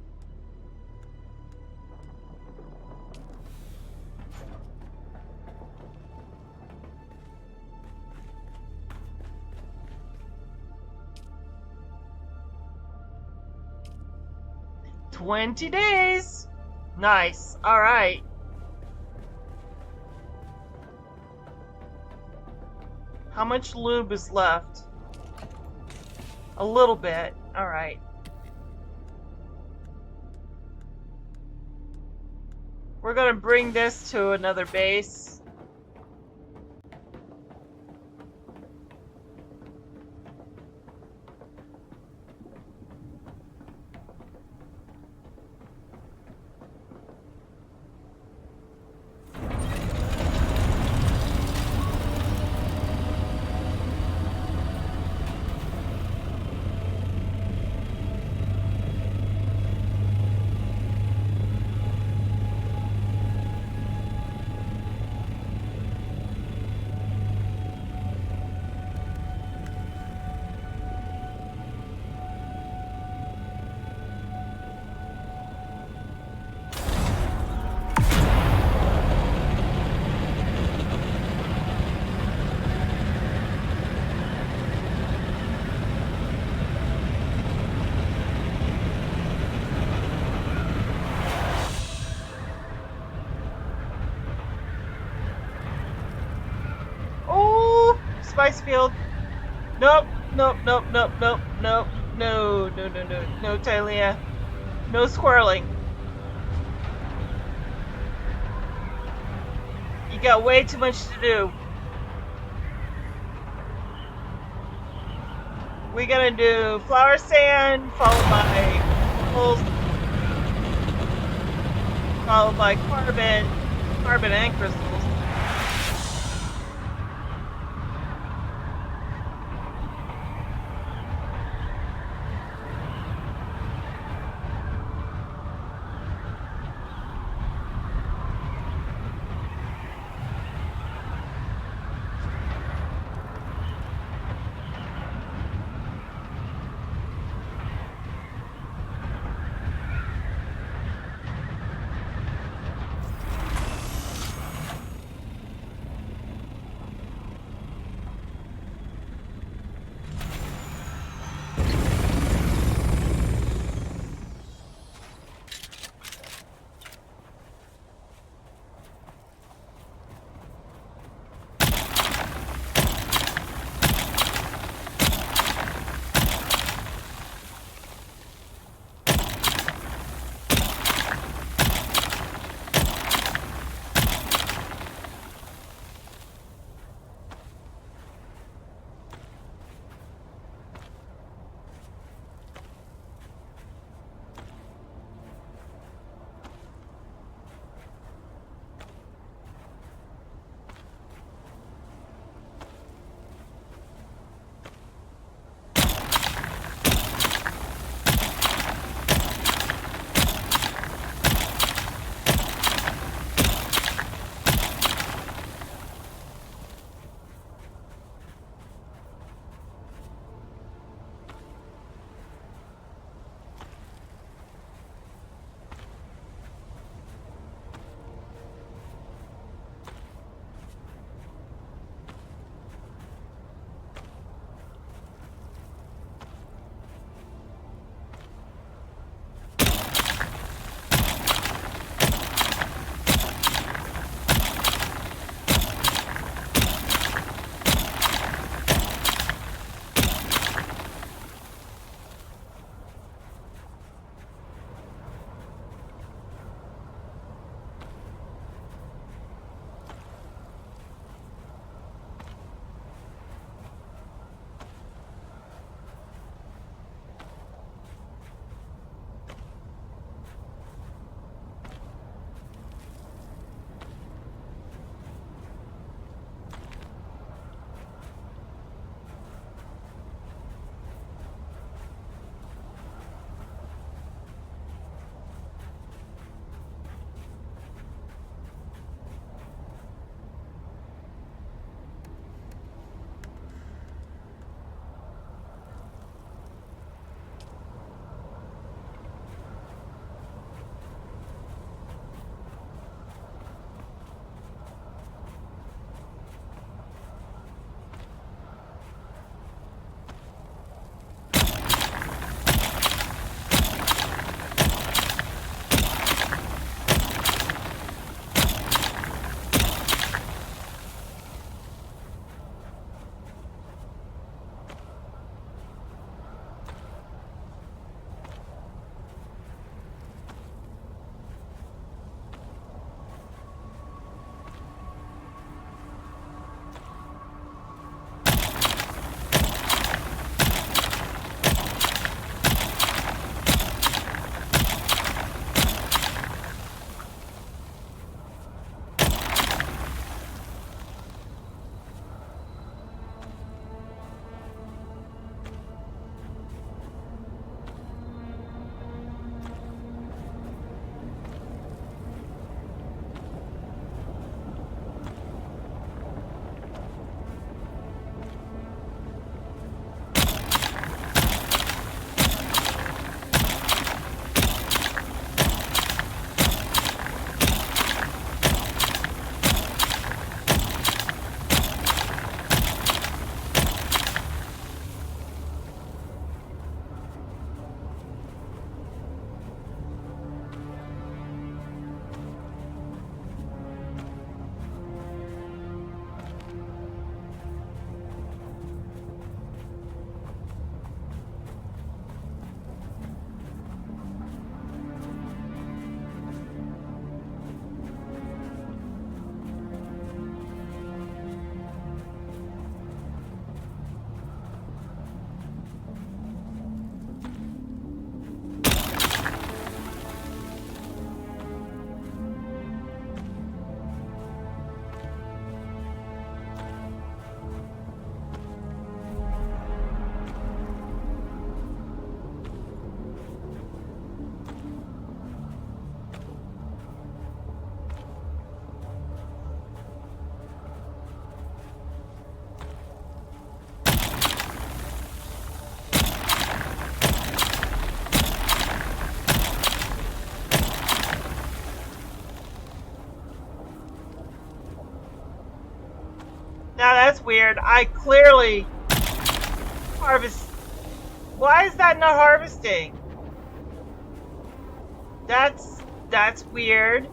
$20 days. Nice. All right. How much lube is left? A little bit. All right. We're going to bring this to another base. Spice field. Nope, nope, nope, nope, nope, nope, no, no, no, no, no, Tylia. No squirreling. You got way too much to do. We gotta do flower sand, followed by holes, followed by carbon and crystals. weird. I clearly harvest. Why is that not harvesting? That's weird.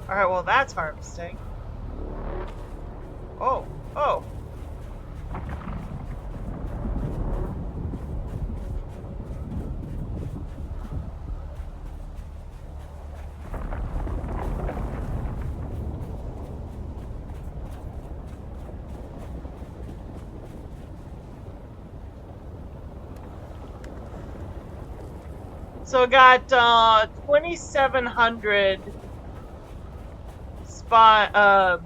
Alright, well that's harvesting. Oh, oh. So I got 2,700 flower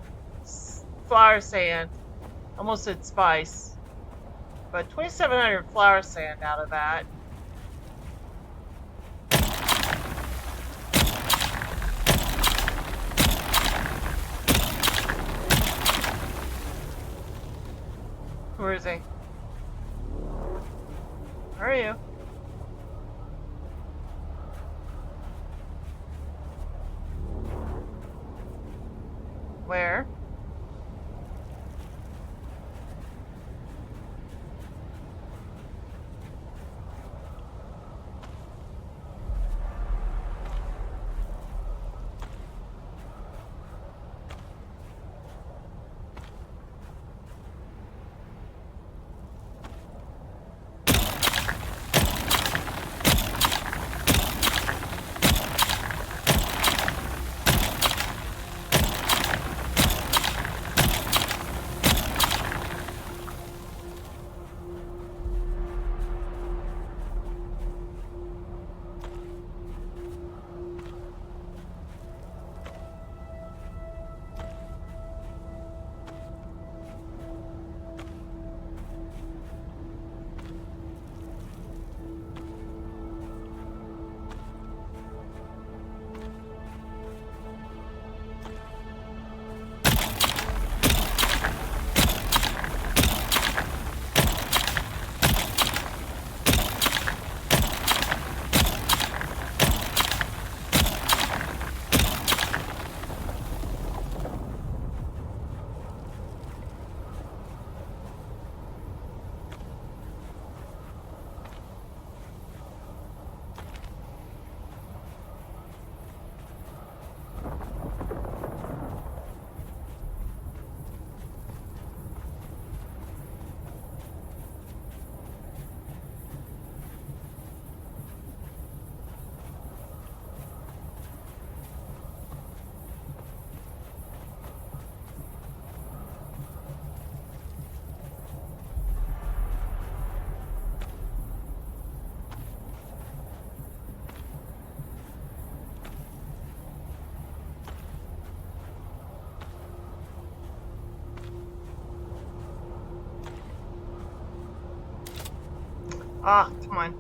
sand. Almost said spice. But 2,700 flower sand out of that. Where is he? Where are you? Where? Ah, come on.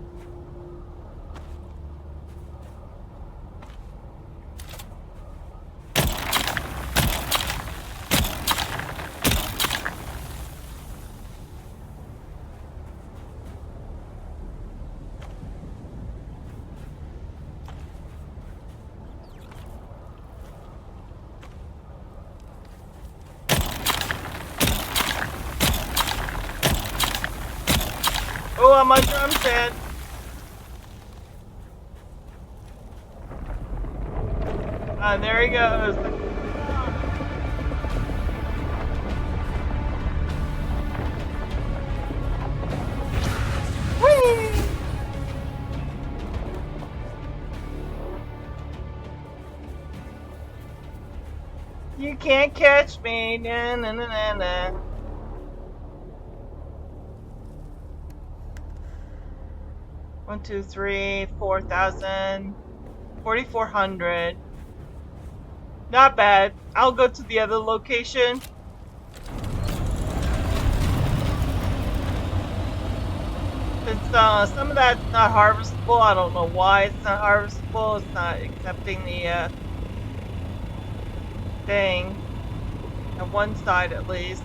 Oh, I'm on drum set. And there he goes. Whee! You can't catch me. Na, na, na, na, na. One, two, three, 4,000, 4,400. Not bad. I'll go to the other location. Since some of that's not harvestable, I don't know why it's not harvestable. It's not accepting the thing on one side at least.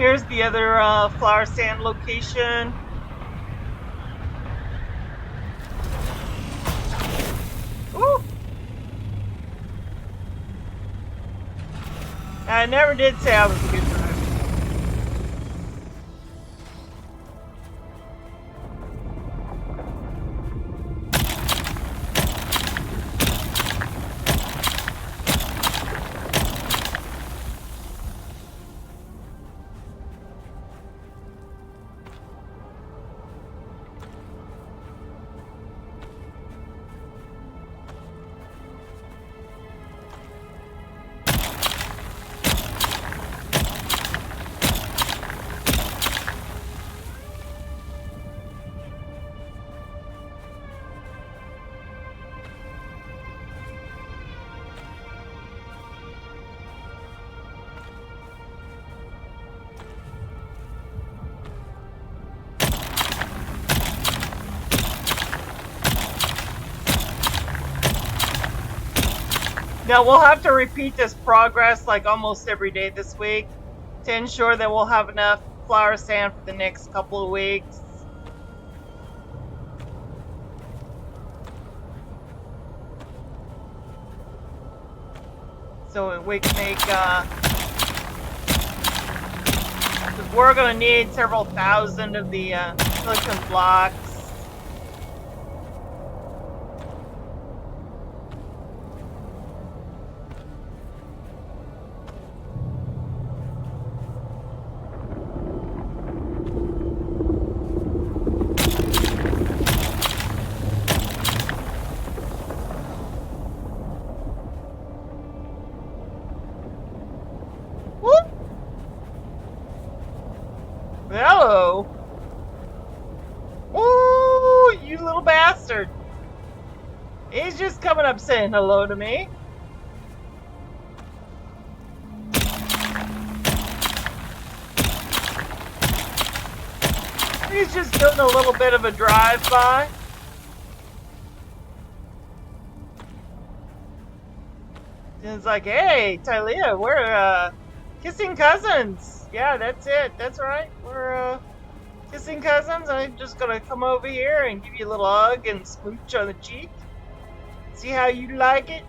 Here's the other flower sand location. Ooh! I never did say I was a good driver. Now we'll have to repeat this progress like almost every day this week to ensure that we'll have enough flower sand for the next couple of weeks. So we can make, because we're going to need several thousand of the silicon blocks. Hello. Ooh, you little bastard. He's just coming up saying hello to me. He's just doing a little bit of a drive-by. It's like, hey, Tylia, we're kissing cousins. Yeah, that's it. That's right. We're kissing cousins. I'm just gonna come over here and give you a little hug and smooch on the cheek. See how you like it?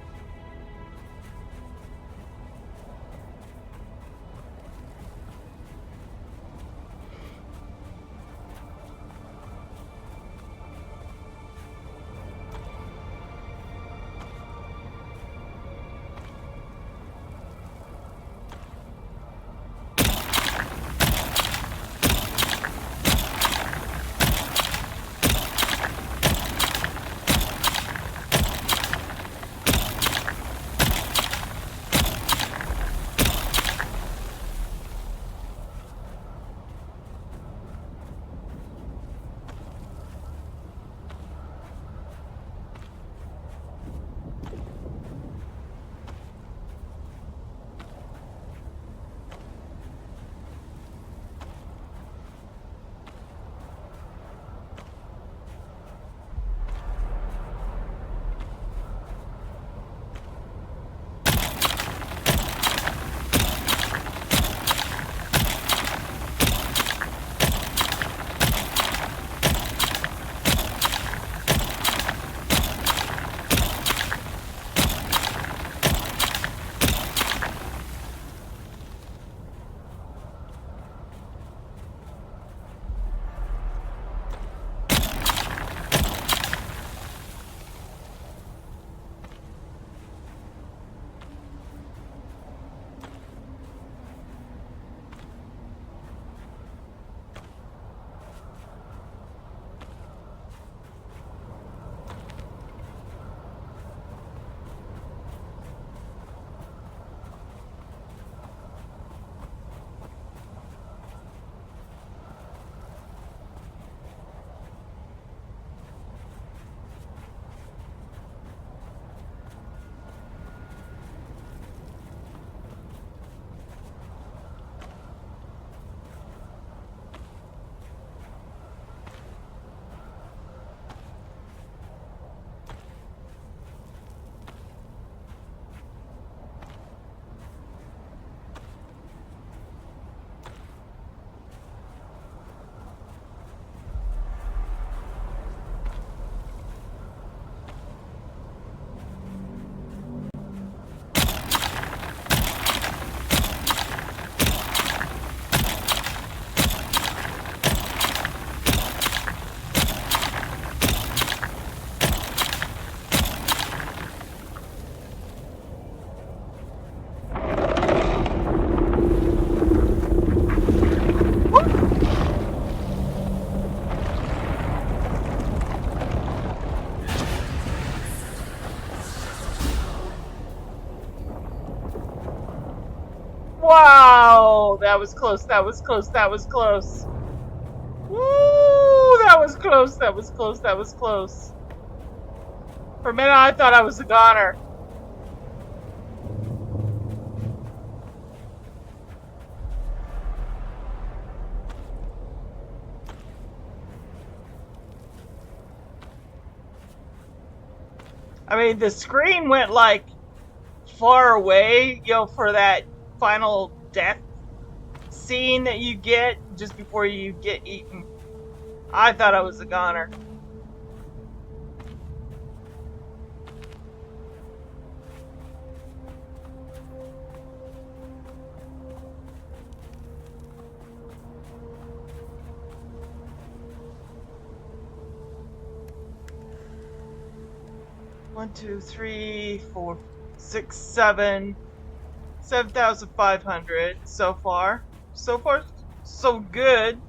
Wow, that was close. That was close. That was close. Woo! That was close. That was close. That was close. For a minute, I thought I was a goner. I mean, the screen went like far away, for that final death scene that you get just before you get eaten. I thought I was a goner. One, two, three, four, six, 7,500 so far. So far, so good.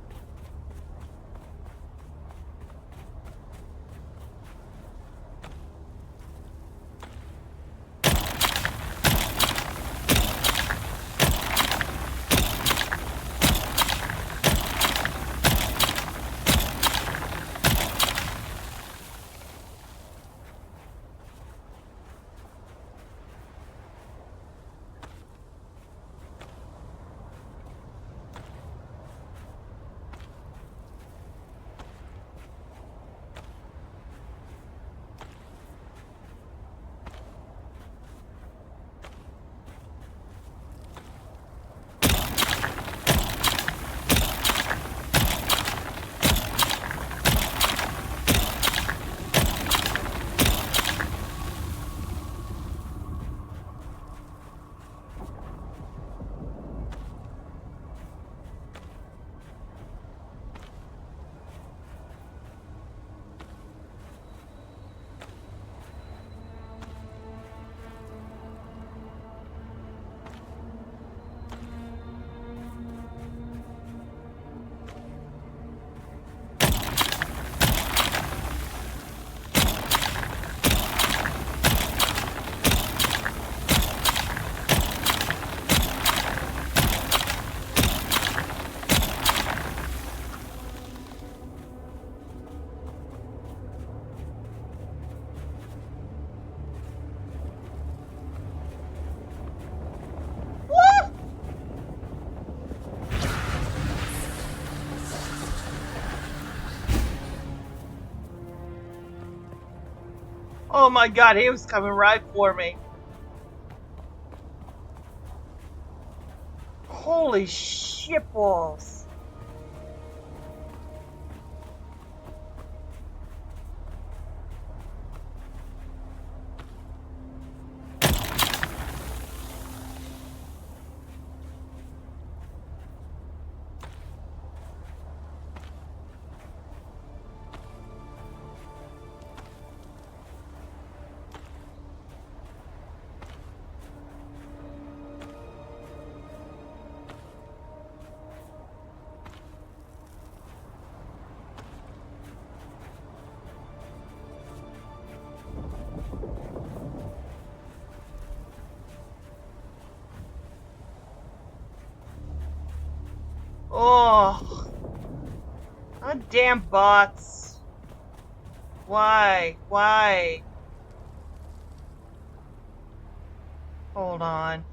Oh my god, he was coming right for me. Holy shit balls. Oh, god damn bots. Why? Why? Hold on.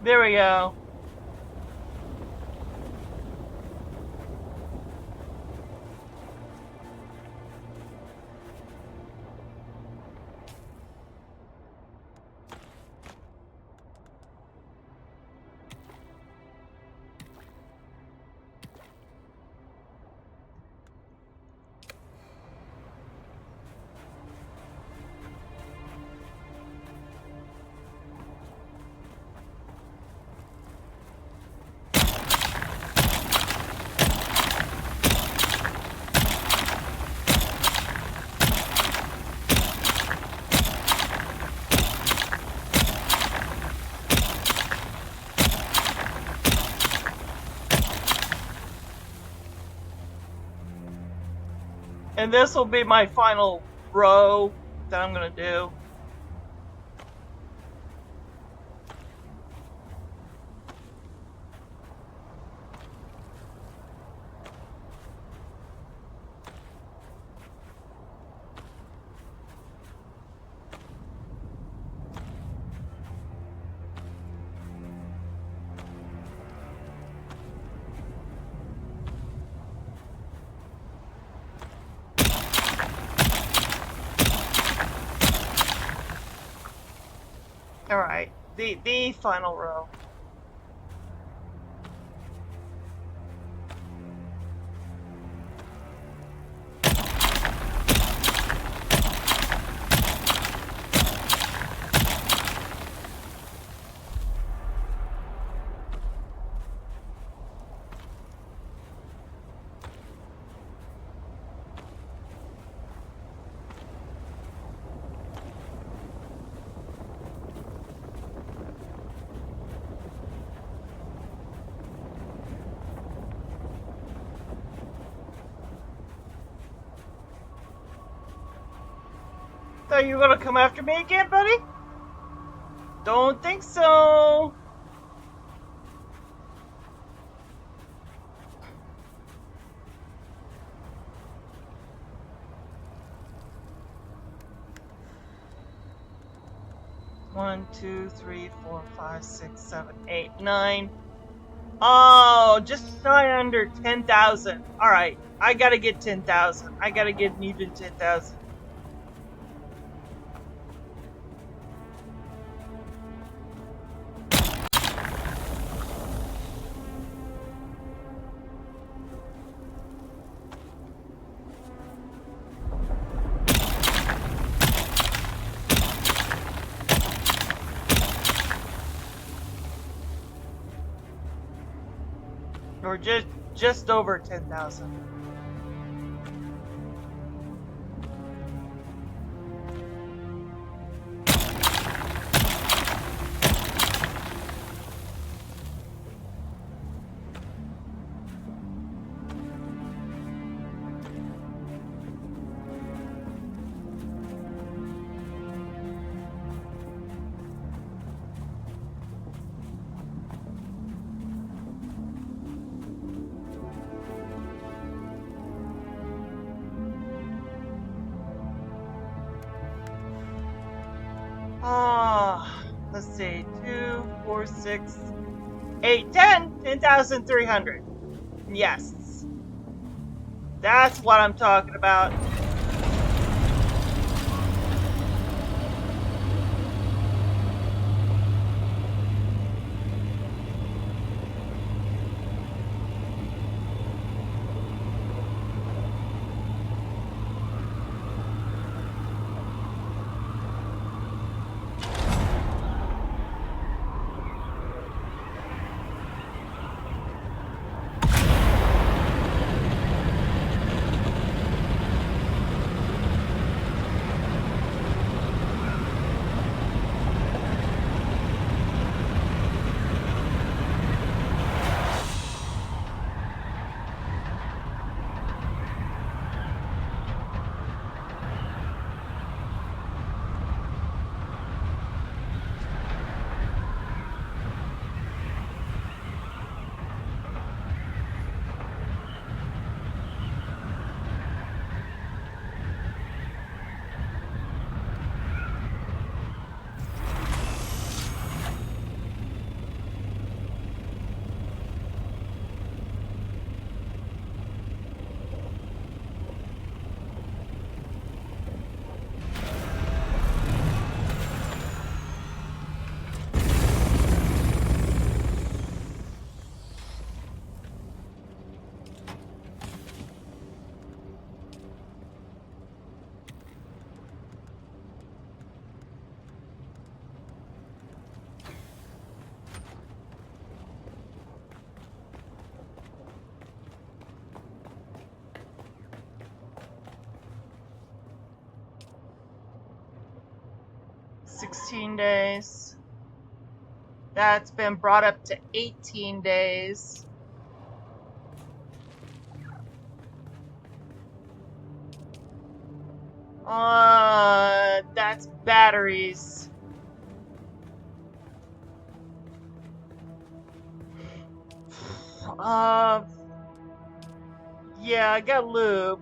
There we go. And this will be my final row that I'm gonna do. All right, the final row. Thought you were gonna come after me again, buddy? Don't think so. One, two, three, 4, 5, 6, 7, 8, 9. Oh, just shy under 10,000. All right, I gotta get 10,000. I gotta get an even 10,000. Or just over 10,000. Let's see, 2, 4, 6, 8, 10, 10,300. Yes. That's what I'm talking about. $16. That's been brought up to 18 days. That's batteries. Yeah, I got lube.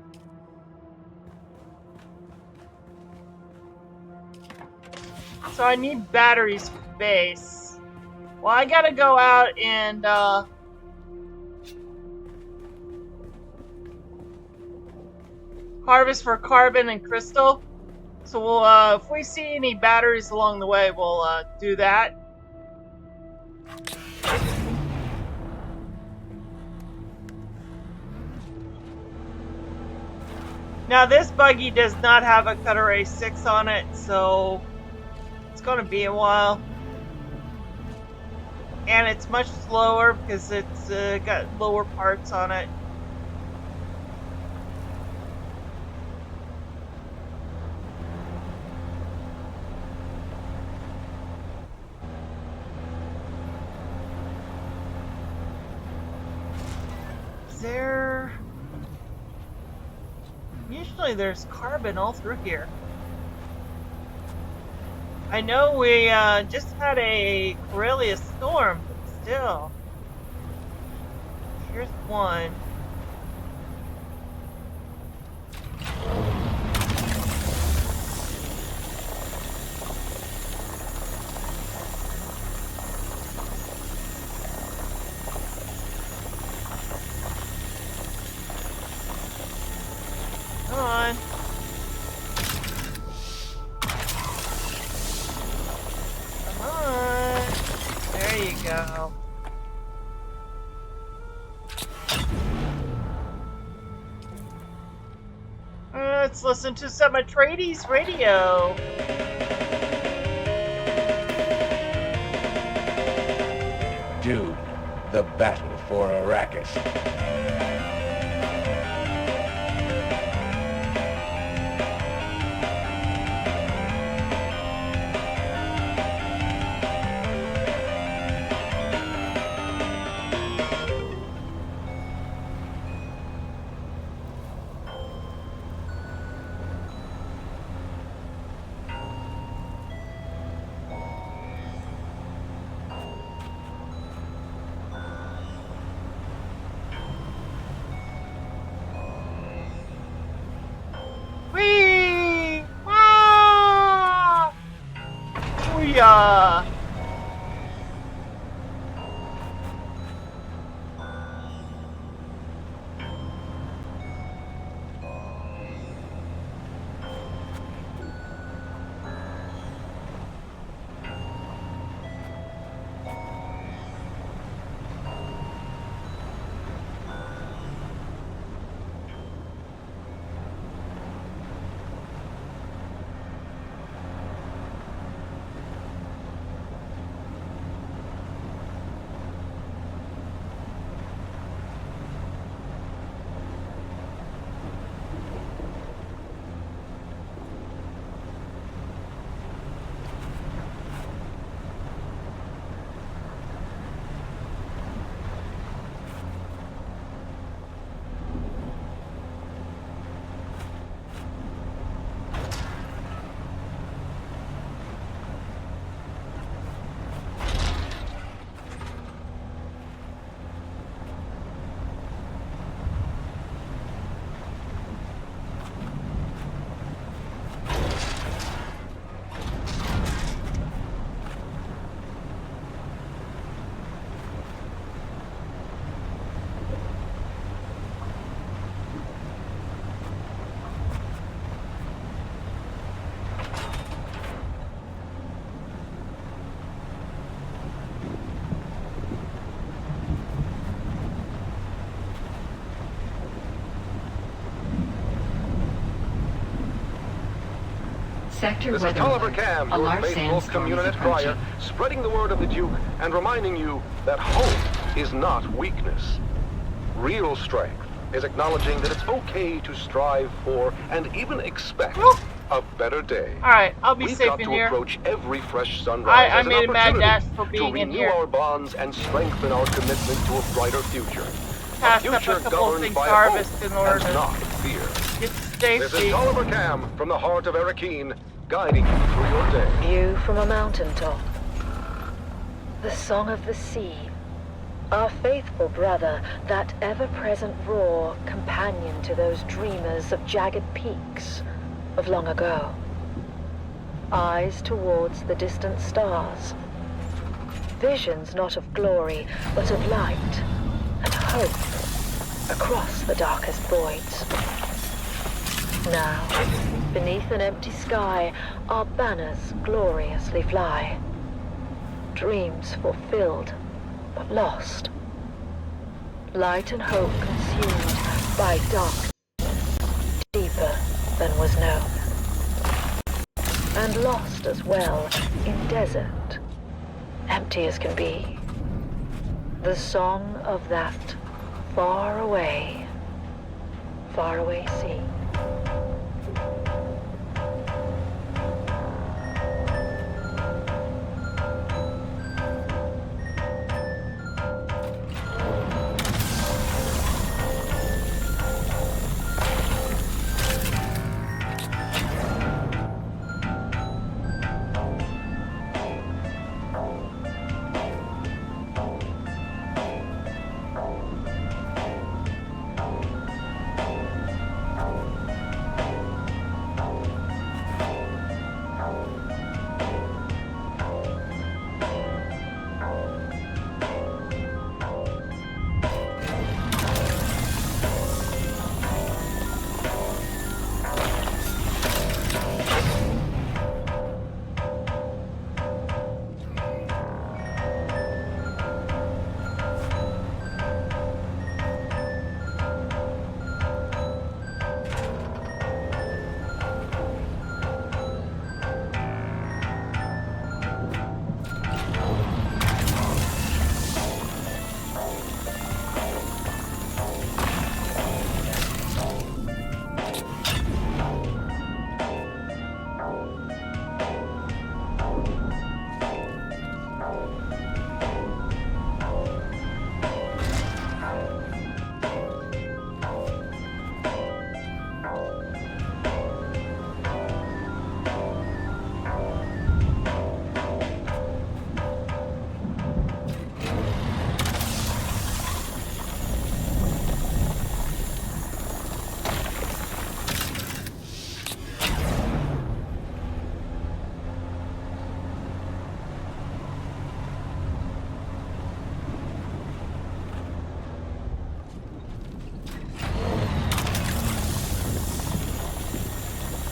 So I need batteries for base. Well, I gotta go out and, harvest for carbon and crystal. So we'll, if we see any batteries along the way, we'll, do that. Now this buggy does not have a Cutter A6 on it, so it's gonna be a while. And it's much slower because it's got lower parts on it. Usually there's carbon all through here. I know we just had a Corellia storm, but still. Here's one. Come on. Come on. There you go. Let's listen to some Atreides radio. Dune, the battle for Arrakis. Booyah! Sector This is weather Tolliver alert. Cam, A your large faithful sandstorm is community crier, approaching. spreading the word of the Duke and reminding you that hope is not weakness. Real strength is acknowledging that it's okay to strive for and even expect a better day. Alright, I'll be We've safe got in to here. approach every fresh sunrise I as an made a mad dash opportunity for being to in renew here. our bonds and strengthen our commitment to a brighter future. Passed A up a future couple of governed things by to harvest hope in order and to not fear. Get to This safety. is Tolliver Cam from the heart of Erekine, guiding you through your day. View from a mountaintop. The song of the sea. Our faithful brother, that ever-present roar, companion to those dreamers of jagged peaks of long ago. Eyes towards the distant stars. Visions not of glory, but of light and hope across the darkest voids. Now, beneath an empty sky, our banners gloriously fly. Dreams fulfilled, but lost. Light and hope consumed by dark, deeper than was known. And lost as well in desert, empty as can be. The song of that far away sea.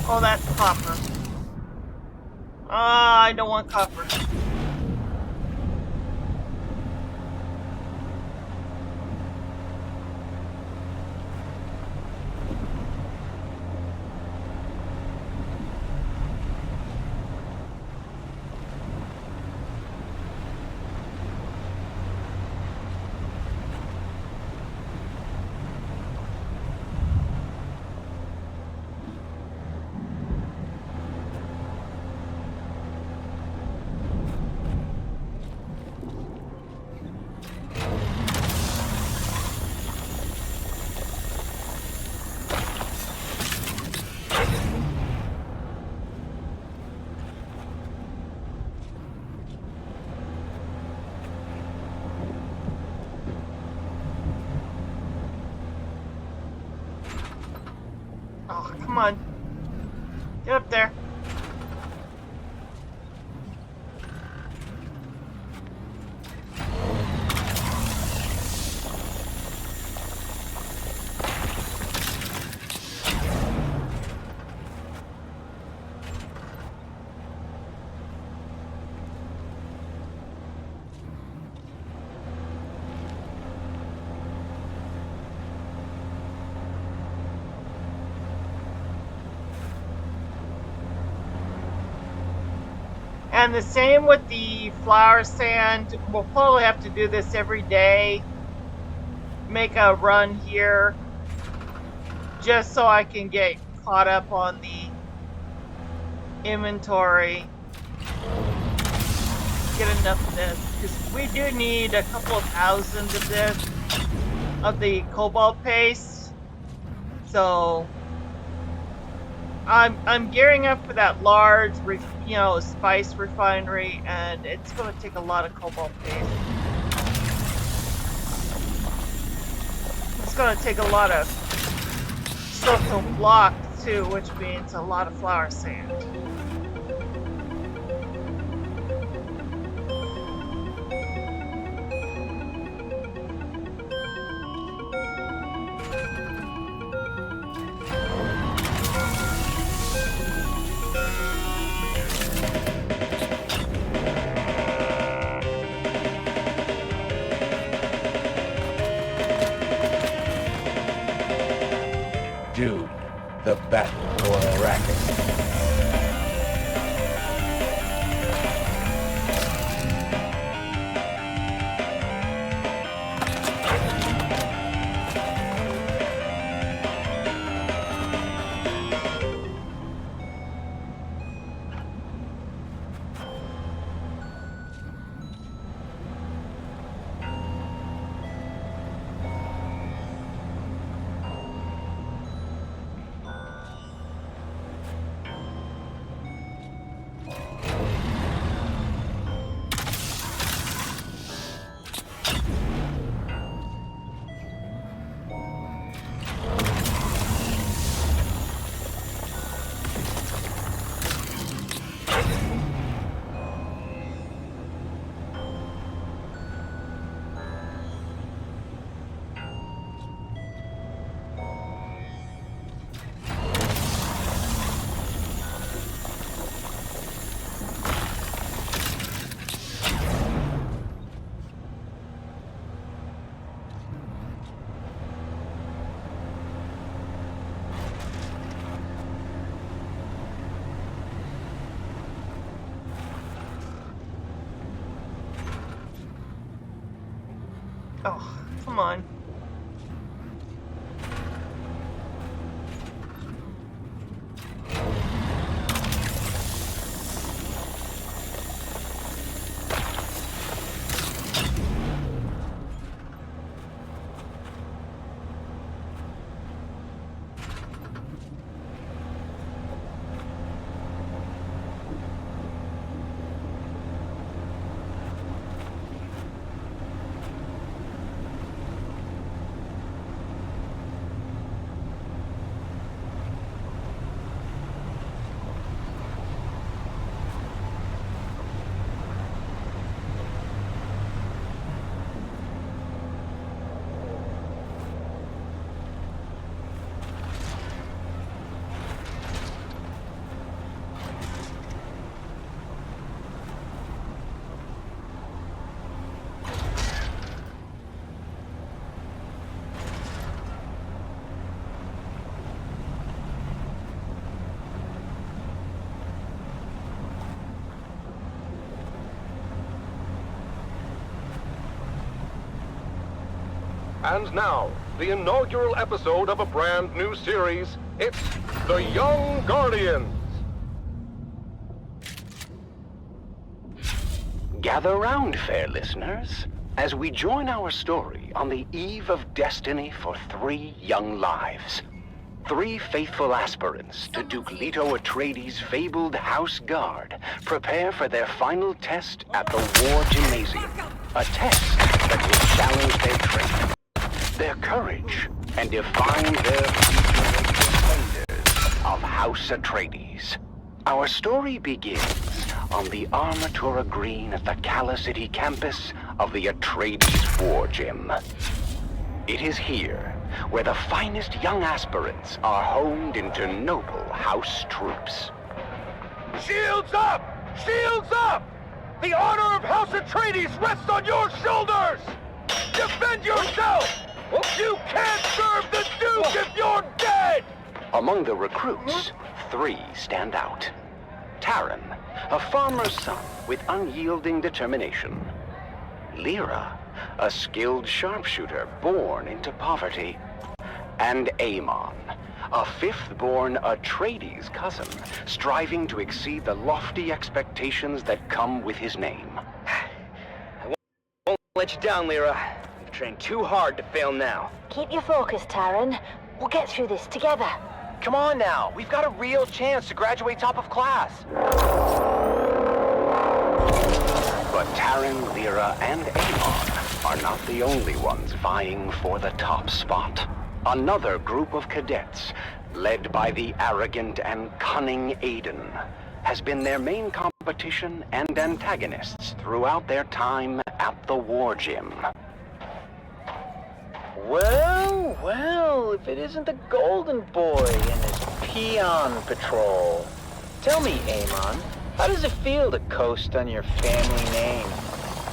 Oh, that's copper. Ah, I don't want copper. Oh, come on. Get up there. And the same with the flower sand. We'll probably have to do this every day. Make a run here. Just so I can get caught up on the inventory. Get enough of this. Because we do need a couple of thousand of this. Of the cobalt paste. So I'm gearing up for that large, spice refinery, and it's going to take a lot of cobalt paste. It's going to take a lot of silicone blocks too, which means a lot of flour sand. Dune, the battle for Arrakis. Oh, come on. And now, the inaugural episode of a brand new series. It's The Young Guardians. Gather round, fair listeners, as we join our story on the eve of destiny for 3 young lives. 3 faithful aspirants to Duke Leto Atreides' fabled House Guard prepare for their final test at the War Gymnasium. A test that will challenge their training, their courage, and define their future as defenders of House Atreides. Our story begins on the Armatura Green at the Cala City campus of the Atreides War Gym. It is here where the finest young aspirants are honed into noble House troops. Shields up! Shields up! The honor of House Atreides rests on your shoulders! Defend yourself! You can't serve the Duke if you're dead! Among the recruits, 3 stand out. Taran, a farmer's son with unyielding determination. Lyra, a skilled sharpshooter born into poverty. And Amon, a 5th-born Atreides cousin, striving to exceed the lofty expectations that come with his name. I won't let you down, Lyra. You've trained too hard to fail now. Keep your focus, Taran. We'll get through this together. Come on now, we've got a real chance to graduate top of class. But Taryn, Lyra, and Amon are not the only ones vying for the top spot. Another group of cadets, led by the arrogant and cunning Aiden, has been their main competition and antagonists throughout their time at the war gym. Well, well, if it isn't the Golden Boy and his peon patrol. Tell me, Amon, how does it feel to coast on your family name?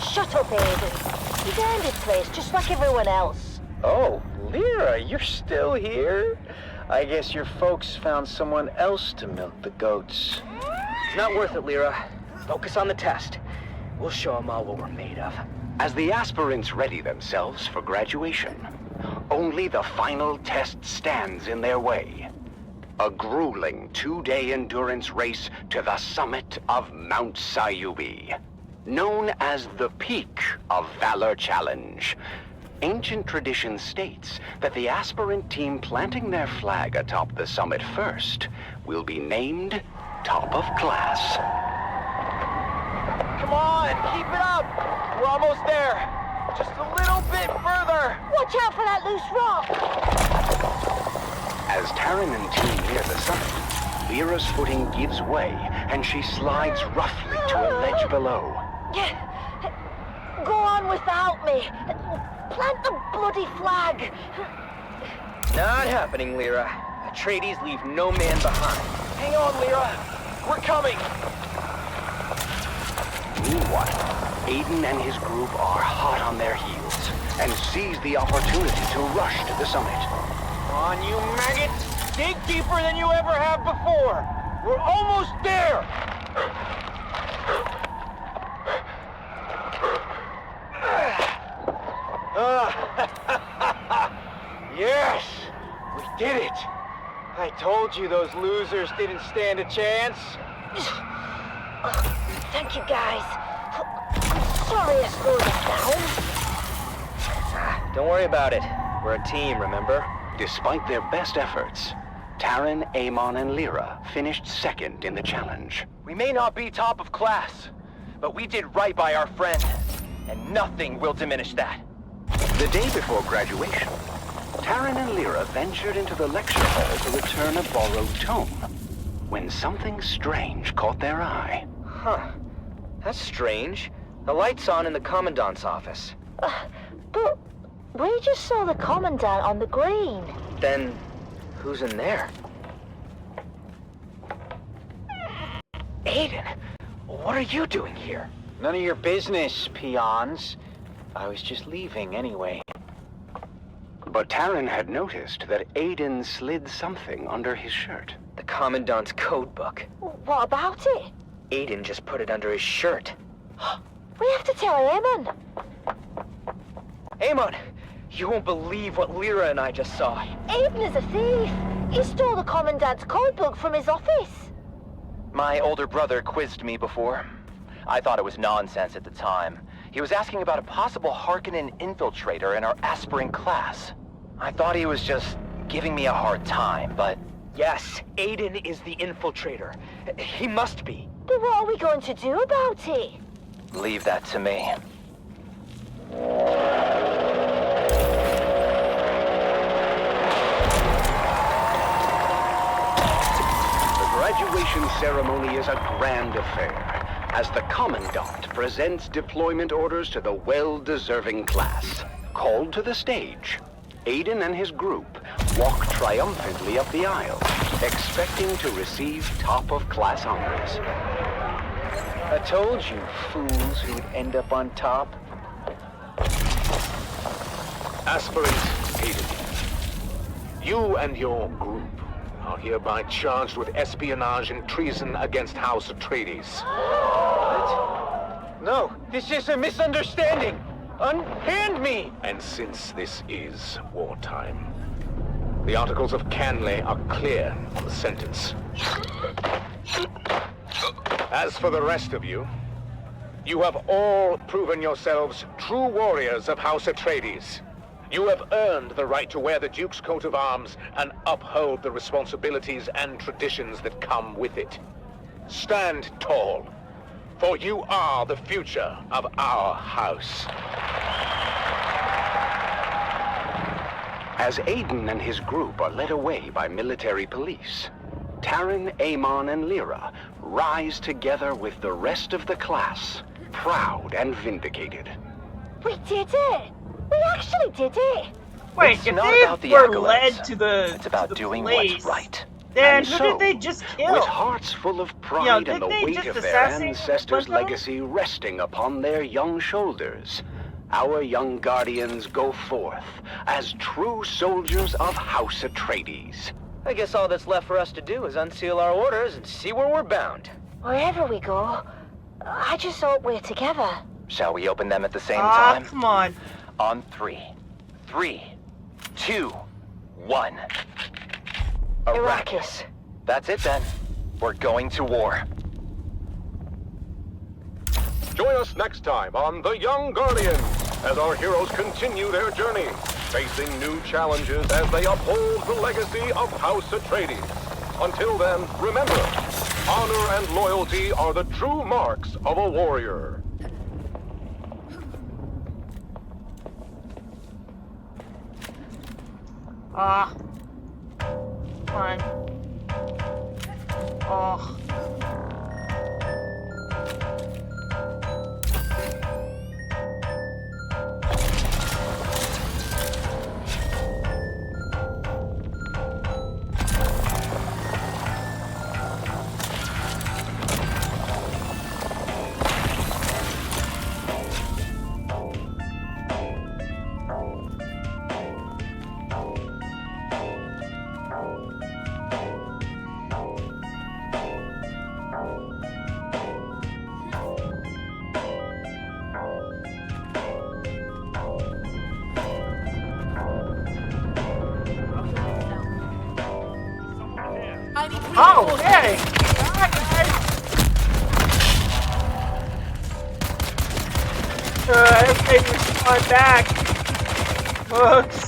Shut up, Aiden. He's earned his place just like everyone else. Oh, Lyra, you're still here? I guess your folks found someone else to milk the goats. It's not worth it, Lyra. Focus on the test. We'll show them all what we're made of. As the aspirants ready themselves for graduation, only the final test stands in their way. A grueling 2-day endurance race to the summit of Mount Sayubi, known as the Peak of Valor Challenge. Ancient tradition states that the aspirant team planting their flag atop the summit first will be named top of class. Come on, keep it up! We're almost there! Just a little bit further! Watch out for that loose rock! As Taryn and team near the summit, Lyra's footing gives way and she slides roughly to a ledge below. Go on without me. Plant the bloody flag. Not happening, Lyra. Atreides leave no man behind. Hang on, Lyra! We're coming! Meanwhile, Aiden and his group are hot on their heels and seize the opportunity to rush to the summit. Come on, you maggots! Dig deeper than you ever have before! We're almost there! Yes! We did it! I told you those losers didn't stand a chance. Thank you, guys. I'm sorry I slowed us down. Don't worry about it. We're a team, remember? Despite their best efforts, Taryn, Amon, and Lyra finished second in the challenge. We may not be top of class, but we did right by our friend, and nothing will diminish that. The day before graduation, Taryn and Lyra ventured into the lecture hall to return a borrowed tome, when something strange caught their eye. Huh. That's strange. The light's on in the Commandant's office. But we just saw the Commandant on the green. Then, who's in there? Aiden, what are you doing here? None of your business, peons. I was just leaving anyway. But Taryn had noticed that Aiden slid something under his shirt. The Commandant's code book. What about it? Aiden just put it under his shirt. We have to tell Amon. Amon, you won't believe what Lyra and I just saw. Aiden is a thief. He stole the Commandant's code book from his office. My older brother quizzed me before. I thought it was nonsense at the time. He was asking about a possible Harkonnen infiltrator in our aspirant class. I thought he was just giving me a hard time, but... Yes, Aiden is the infiltrator. He must be. But what are we going to do about it? Leave that to me. The graduation ceremony is a grand affair, as the Commandant presents deployment orders to the well-deserving class. Called to the stage, Aiden and his group walk triumphantly up the aisle, expecting to receive top-of-class honors. I told you, fools, who'd end up on top. Aspirant Aiden, you and your group are hereby charged with espionage and treason against House Atreides. What? No, this is a misunderstanding. Unhand me! And since this is wartime, the Articles of Canley are clear on the sentence. As for the rest of you, you have all proven yourselves true warriors of House Atreides. You have earned the right to wear the Duke's coat of arms and uphold the responsibilities and traditions that come with it. Stand tall, for you are the future of our house. As Aiden and his group are led away by military police, Taryn, Amon, and Lyra rise together with the rest of the class, proud and vindicated. We did it! We actually did it! Wait, It's if not they about the were accolades. led to the It's about to the doing place, what's right. then And who so, did they just kill? With hearts full of pride Yeah, and didn't the they weight just of their assassinate ancestors' one of them? legacy resting upon their young shoulders, our young guardians go forth as true soldiers of House Atreides. I guess all that's left for us to do is unseal our orders and see where we're bound. Wherever we go, I just hope we're together. Shall we open them at the same Ah, time? come on. On 3. 3, 2, 1. Arrakis. That's it then. We're going to war. Join us next time on The Young Guardians as our heroes continue their journey, facing new challenges as they uphold the legacy of House Atreides. Until then, remember, honor and loyalty are the true marks of a warrior. Ah. Come on. Oh. Oh, hey! Hi, guys! Everybody respond back, folks.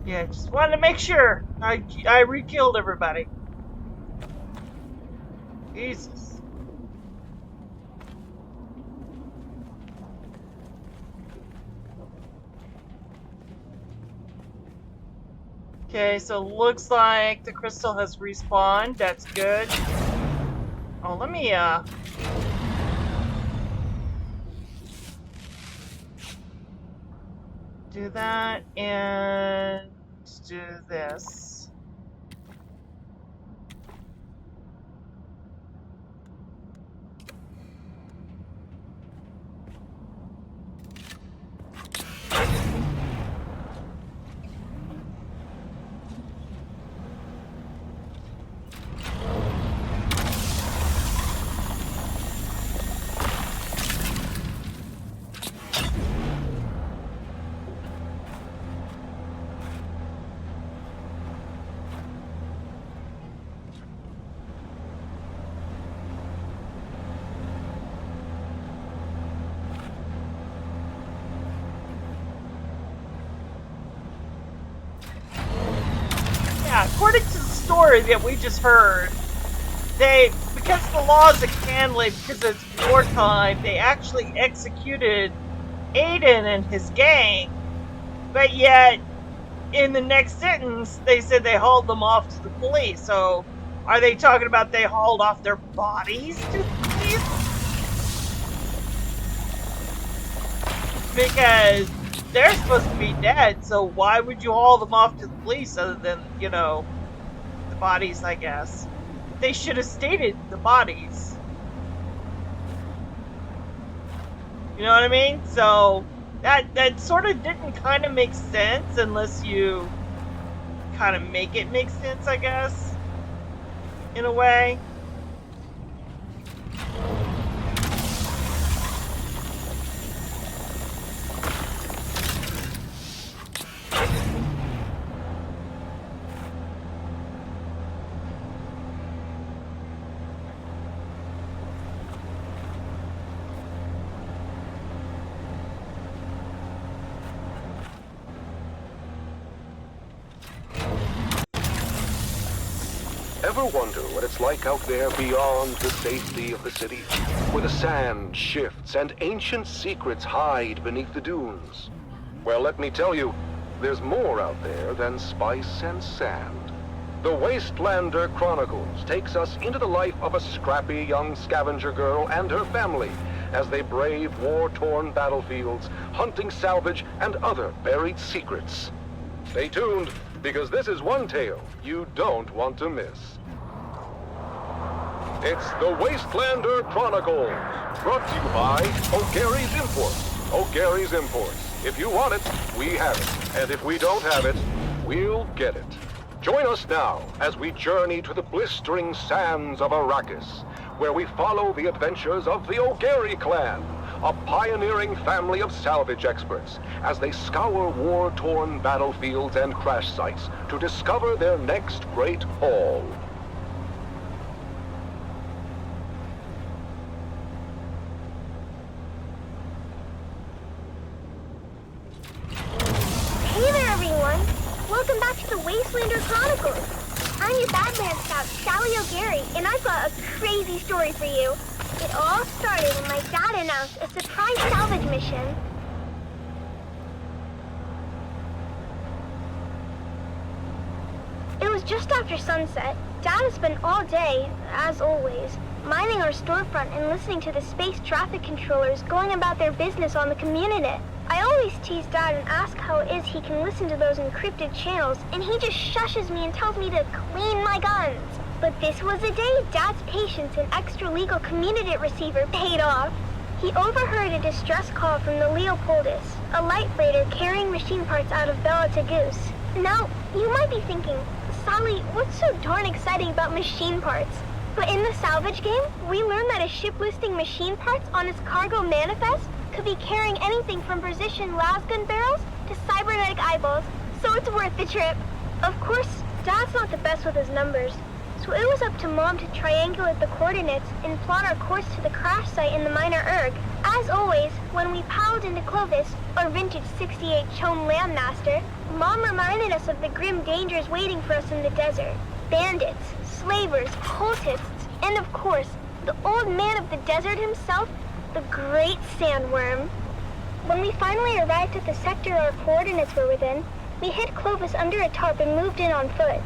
Yeah, just wanted to make sure I re-killed everybody. Jesus. Okay, so looks like the crystal has respawned. That's good. Oh, let me do that and do this. Yeah, according to the story that we just heard, because the laws of Canley, because it's wartime, they actually executed Aiden and his gang, but yet, in the next sentence, they said they hauled them off to the police. So, are they talking about they hauled off their bodies to the police? Because they're supposed to be dead, so why would you haul them off to the police other than, you know, the bodies, I guess? They should have stated the bodies. You know what I mean? So that sort of didn't kind of make sense unless you kind of make it make sense, I guess, in a way. Ever wonder what it's like out there beyond the safety of the city? Where the sand shifts and ancient secrets hide beneath the dunes? Well, let me tell you, there's more out there than spice and sand. The Wastelander Chronicles takes us into the life of a scrappy young scavenger girl and her family as they brave war-torn battlefields, hunting salvage and other buried secrets. Stay tuned, because this is one tale you don't want to miss. It's the Wastelander Chronicles, brought to you by O'Gary's Imports. O'Gary's Imports. If you want it, we have it. And if we don't have it, we'll get it. Join us now as we journey to the blistering sands of Arrakis, where we follow the adventures of the O'Gary clan, a pioneering family of salvage experts, as they scour war-torn battlefields and crash sites to discover their next great haul. Hey there, everyone! Welcome back to the Wastelander Chronicles. I'm your Batman scout, Sally O'Gary, and I've got a crazy story for you. It all started when my dad announced a surprise salvage mission. It was just after sunset. Dad had spent all day, as always, minding our storefront and listening to the space traffic controllers going about their business on the community. I always tease Dad and ask how it is he can listen to those encrypted channels, and he just shushes me and tells me to clean my guns. But this was the day Dad's patience and extra-legal community receiver paid off. He overheard a distress call from the Leopoldus, a light freighter carrying machine parts out of Bella to Goose. Now, you might be thinking, Sally, what's so darn exciting about machine parts? But in the salvage game, we learned that a ship listing machine parts on its cargo manifest could be carrying anything from precision lasgun barrels to cybernetic eyeballs, so it's worth the trip. Of course, Dad's not the best with his numbers, so it was up to Mom to triangulate the coordinates and plot our course to the crash site in the minor Urg. As always, when we piled into Clovis, our vintage 68 Chone Landmaster, Mom reminded us of the grim dangers waiting for us in the desert. Bandits, slavers, cultists, and of course, the old man of the desert himself, the Great Sandworm. When we finally arrived at the sector our coordinates were within, we hid Clovis under a tarp and moved in on foot.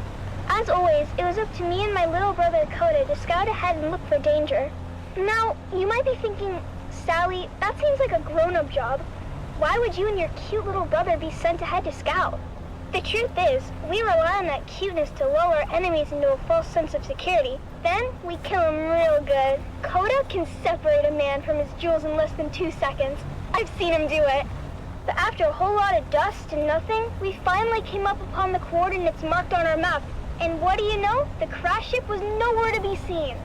As always, it was up to me and my little brother Coda to scout ahead and look for danger. Now, you might be thinking, Sally, that seems like a grown-up job. Why would you and your cute little brother be sent ahead to scout? The truth is, we rely on that cuteness to lull our enemies into a false sense of security. Then, we kill them real good. Coda can separate a man from his jewels in less than 2 seconds. I've seen him do it. But after a whole lot of dust and nothing, we finally came up upon the coordinates marked on our map. And what do you know? The crash ship was nowhere to be seen.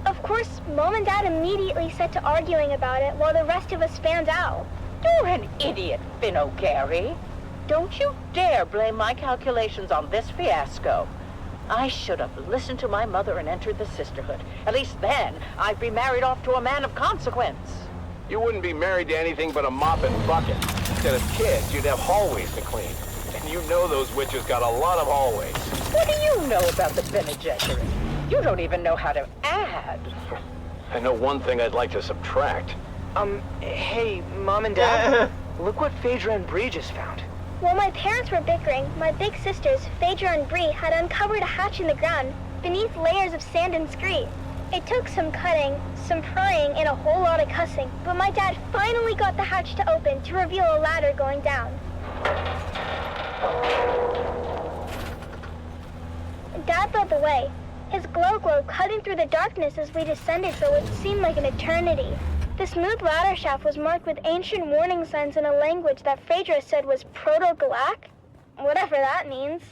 Of course, Mom and Dad immediately set to arguing about it while the rest of us fanned out. You're an idiot, Finn O'Gary. Don't you dare blame my calculations on this fiasco. I should have listened to my mother and entered the sisterhood. At least then, I'd be married off to a man of consequence. You wouldn't be married to anything but a mop and bucket. Instead of kids, you'd have hallways to clean. And you know those witches got a lot of hallways. What do you know about the Bene Gesserit? You don't even know how to add. I know one thing I'd like to subtract. Hey, Mom and Dad, look what Phaedra and Bree just found. While my parents were bickering, my big sisters, Phaedra and Bree, had uncovered a hatch in the ground, beneath layers of sand and scree. It took some cutting, some prying, and a whole lot of cussing, but my dad finally got the hatch to open to reveal a ladder going down. Dad led the way, his glow cutting through the darkness as we descended for what seemed like an eternity. The smooth ladder shaft was marked with ancient warning signs in a language that Phaedra said was Proto-Galactic? Whatever that means.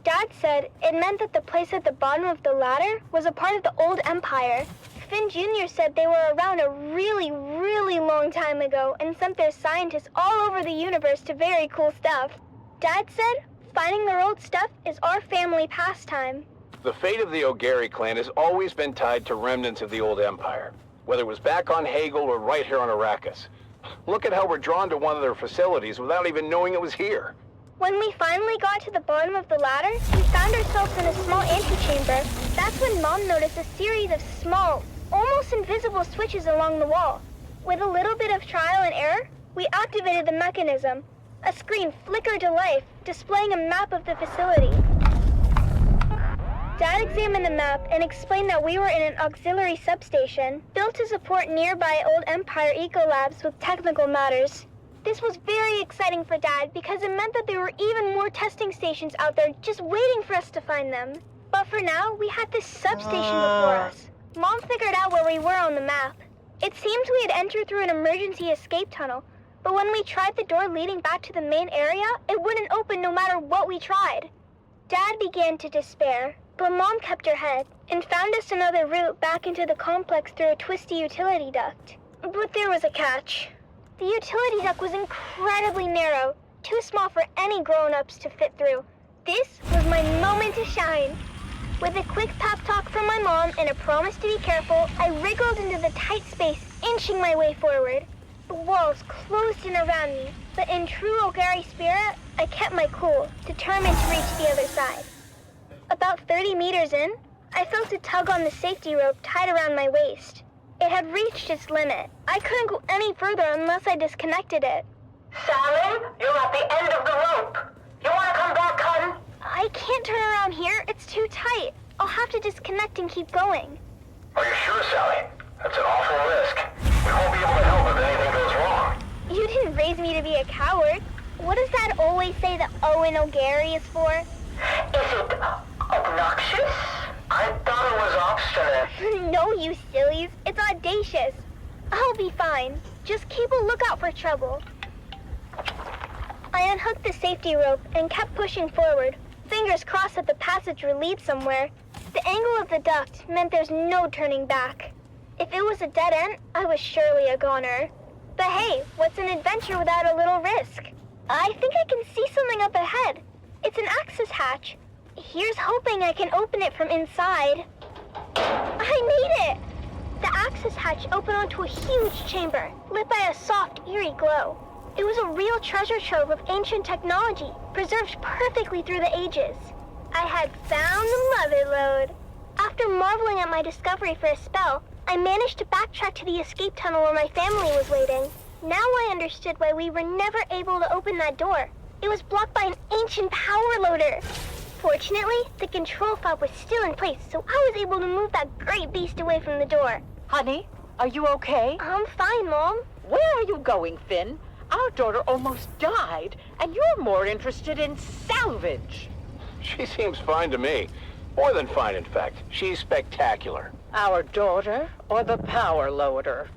Dad said it meant that the place at the bottom of the ladder was a part of the old empire. Finn Jr. said they were around a really, really long time ago and sent their scientists all over the universe to very cool stuff. Dad said finding their old stuff is our family pastime. The fate of the O'Gary clan has always been tied to remnants of the old empire, whether it was back on Hegel or right here on Arrakis. Look at how we're drawn to one of their facilities without even knowing it was here. When we finally got to the bottom of the ladder, we found ourselves in a small antechamber. That's when Mom noticed a series of small, almost invisible switches along the wall. With a little bit of trial and error, we activated the mechanism. A screen flickered to life, displaying a map of the facility. Dad examined the map and explained that we were in an auxiliary substation, built to support nearby Old Empire eco-labs with technical matters. This was very exciting for Dad because it meant that there were even more testing stations out there just waiting for us to find them. But for now, we had this substation before us. Mom figured out where we were on the map. It seemed we had entered through an emergency escape tunnel, but when we tried the door leading back to the main area, it wouldn't open no matter what we tried. Dad began to despair, but Mom kept her head and found us another route back into the complex through a twisty utility duct. But there was a catch. The utility duct was incredibly narrow, too small for any grown-ups to fit through. This was my moment to shine. With a quick pep talk from my mom and a promise to be careful, I wriggled into the tight space, inching my way forward. The walls closed in around me, but in true O'Gary spirit, I kept my cool, determined to reach the other side. About 30 meters in, I felt a tug on the safety rope tied around my waist. It had reached its limit. I couldn't go any further unless I disconnected it. Sally, you're at the end of the rope. You want to come back, hun? I can't turn around here. It's too tight. I'll have to disconnect and keep going. Are you sure, Sally? That's an awful risk. We won't be able to help if anything goes wrong. You didn't raise me to be a coward. What does Dad always say that Owen O'Gary is for? Is it obnoxious? I thought it was obstinate. No, you sillies. It's audacious. I'll be fine. Just keep a lookout for trouble. I unhooked the safety rope and kept pushing forward, fingers crossed that the passage would lead somewhere. The angle of the duct meant there's no turning back. If it was a dead end, I was surely a goner. But hey, what's an adventure without a little risk? I think I can see something up ahead. It's an access hatch. Here's hoping I can open it from inside. I made it! The access hatch opened onto a huge chamber, lit by a soft, eerie glow. It was a real treasure trove of ancient technology, preserved perfectly through the ages. I had found the mother lode. After marveling at my discovery for a spell, I managed to backtrack to the escape tunnel where my family was waiting. Now I understood why we were never able to open that door. It was blocked by an ancient power loader. Fortunately, the control fob was still in place, so I was able to move that great beast away from the door. Honey, are you okay? I'm fine, Mom. Where are you going, Finn? Our daughter almost died, and you're more interested in salvage. She seems fine to me. More than fine, in fact. She's spectacular. Our daughter or the power loader?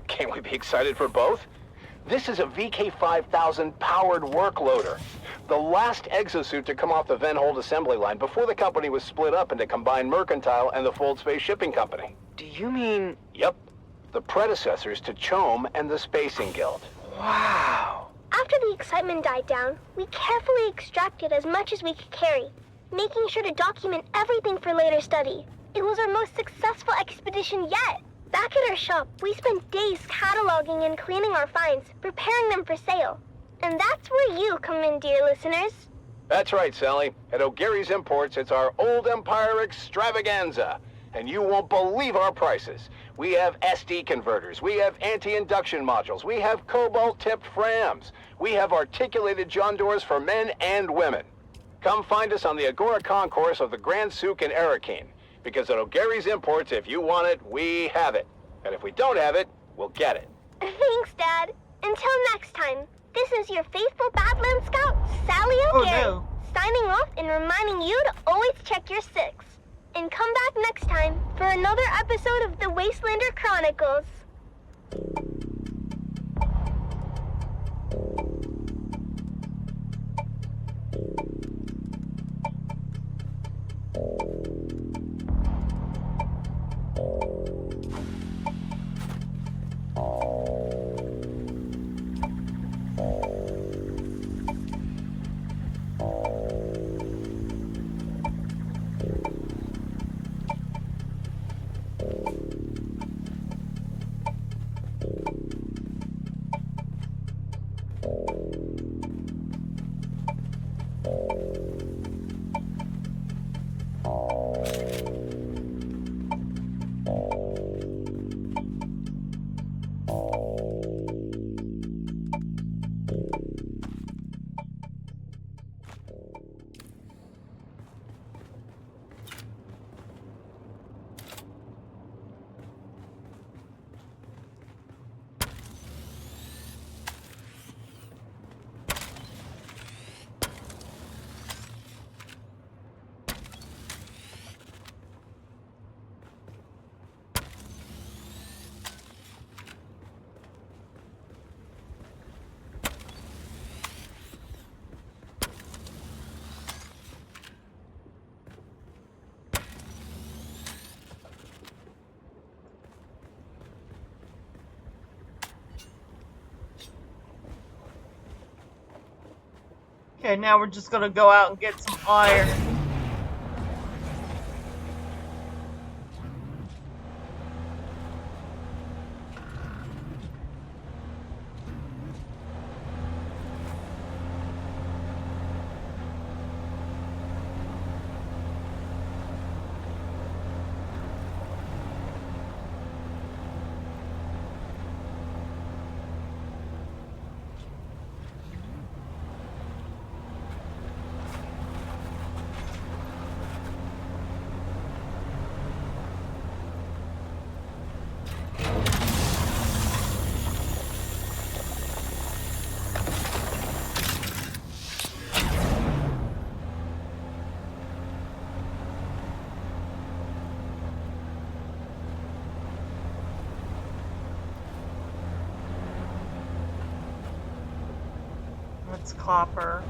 Can't we be excited for both? This is a VK5000 powered work loader. The last exosuit to come off the Venhold assembly line before the company was split up into Combined Mercantile and the Fold Space Shipping Company. Do you mean... Yep. The predecessors to Chom and the Spacing Guild. Wow. After the excitement died down, we carefully extracted as much as we could carry, making sure to document everything for later study. It was our most successful expedition yet. Back at our shop, we spent days cataloging and cleaning our finds, preparing them for sale. And that's where you come in, dear listeners. That's right, Sally. At O'Gary's Imports, it's our Old Empire extravaganza. And you won't believe our prices. We have SD converters, we have anti-induction modules, we have cobalt-tipped frams, we have articulated John doors for men and women. Come find us on the Agora Concourse of the Grand Souk in Arakeen. Because at O'Gary's Imports, if you want it, we have it. And if we don't have it, we'll get it. Thanks, Dad. Until next time, this is your faithful Badland Scout, Sally O'Gary, signing off and reminding you to always check your six. And come back next time for another episode of the Wastelander Chronicles. Okay, now we're just gonna go out and get some iron. That's copper.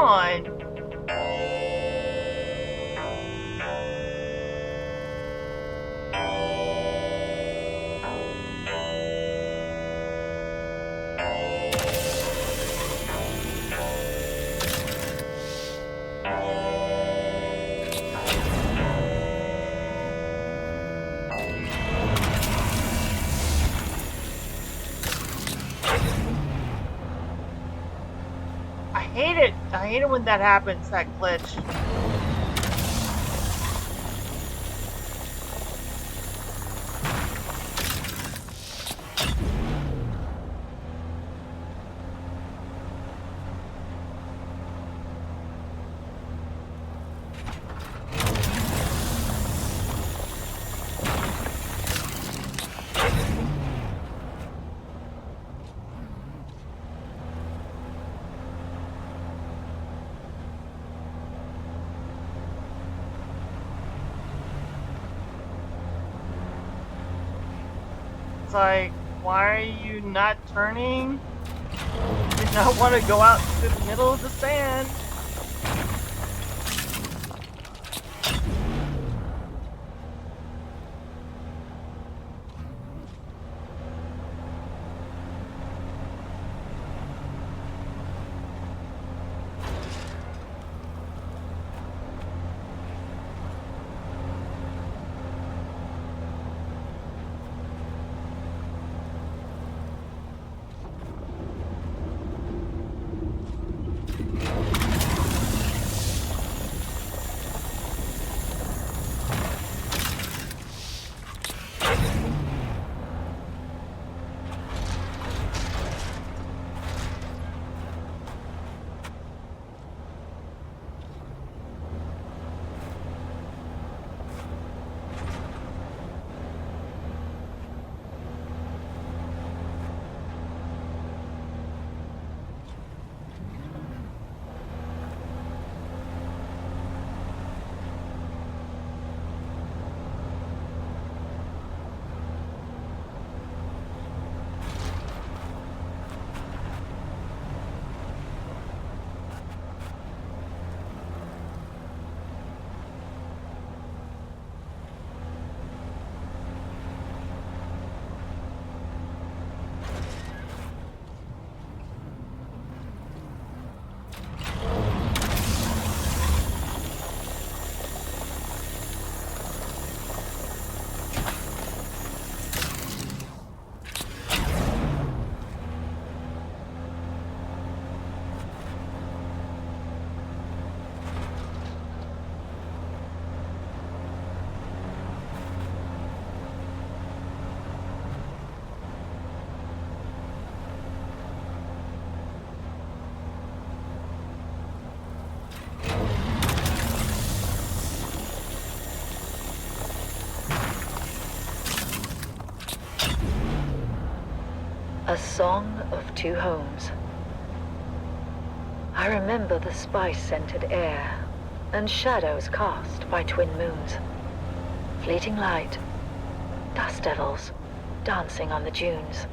on. I hate it when that happens, that glitch. Like, why are you not turning? You did not want to go out to the middle of the sand. A Song of Two Homes. I remember the spice-scented air and shadows cast by twin moons. Fleeting light, dust devils dancing on the dunes.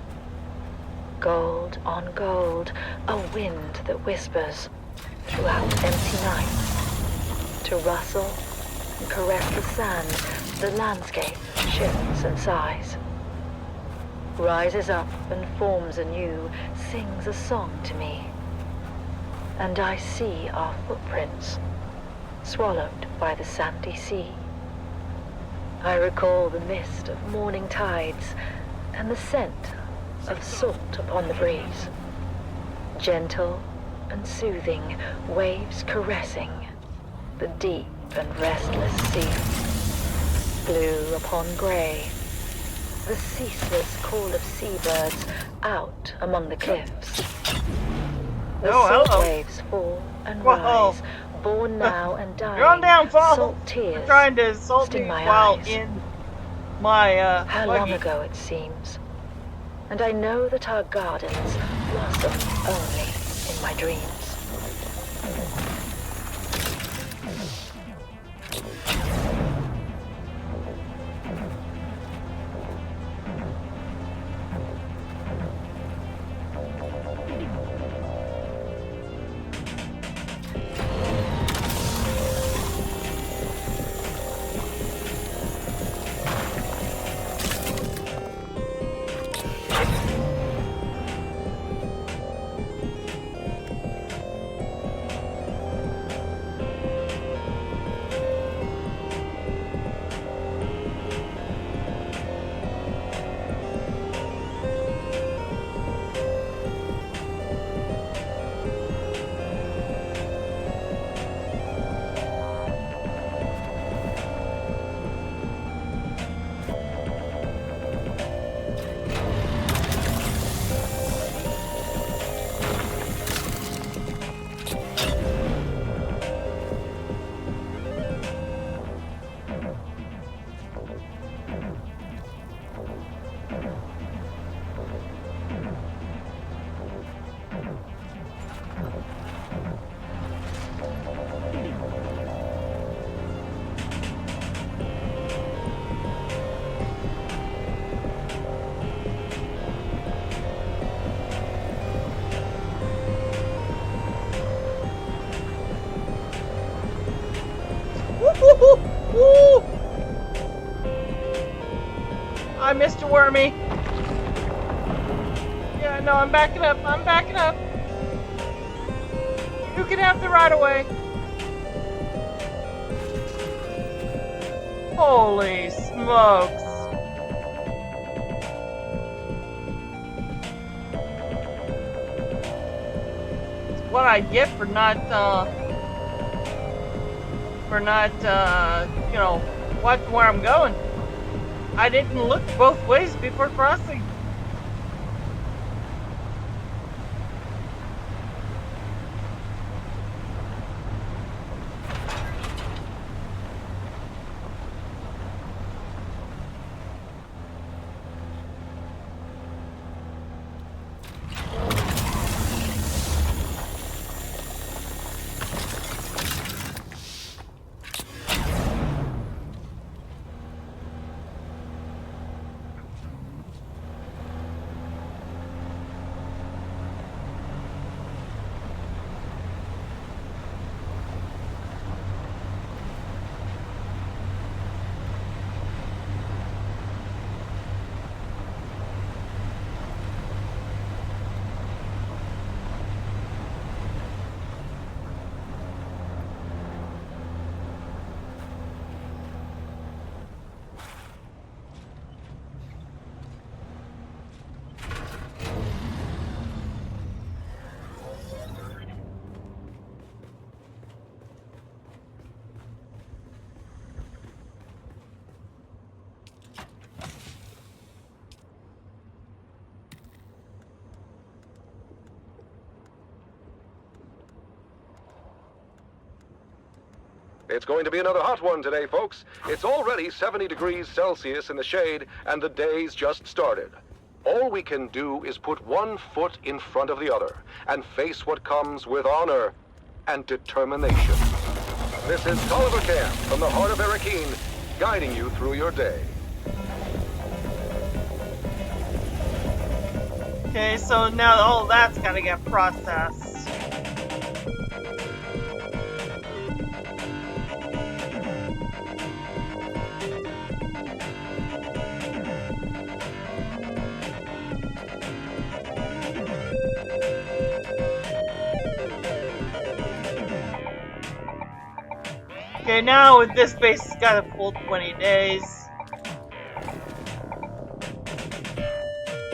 Gold on gold, a wind that whispers throughout empty nights. To rustle and caress the sand, the landscape shifts and sighs. Rises up and forms anew, sings a song to me. And I see our footprints, swallowed by the sandy sea. I recall the mist of morning tides and the scent of salt upon the breeze. Gentle and soothing, waves caressing the deep and restless sea. Blue upon grey, the ceaseless call of seabirds out among the cliffs. The salt waves fall and rise, born now and dying. You're on downfall. Salt tears. You're trying to salt me while eyes. in my How long ago it seems. And I know that our gardens blossom only in my dreams. Wormy. Yeah, no, I'm backing up. I'm backing up. You can have the right of way. Holy smokes. It's what I get for not, you know, watching where I'm going. I didn't look both ways before crossing. It's going to be another hot one today, folks. It's already 70 degrees Celsius in the shade, and the day's just started. All we can do is put one foot in front of the other, and face what comes with honor and determination. This is Tolliver Camp from the heart of Erakeen, guiding you through your day. Okay, so now all that's gotta get processed. Okay, now with this base, it's got a full 20 days.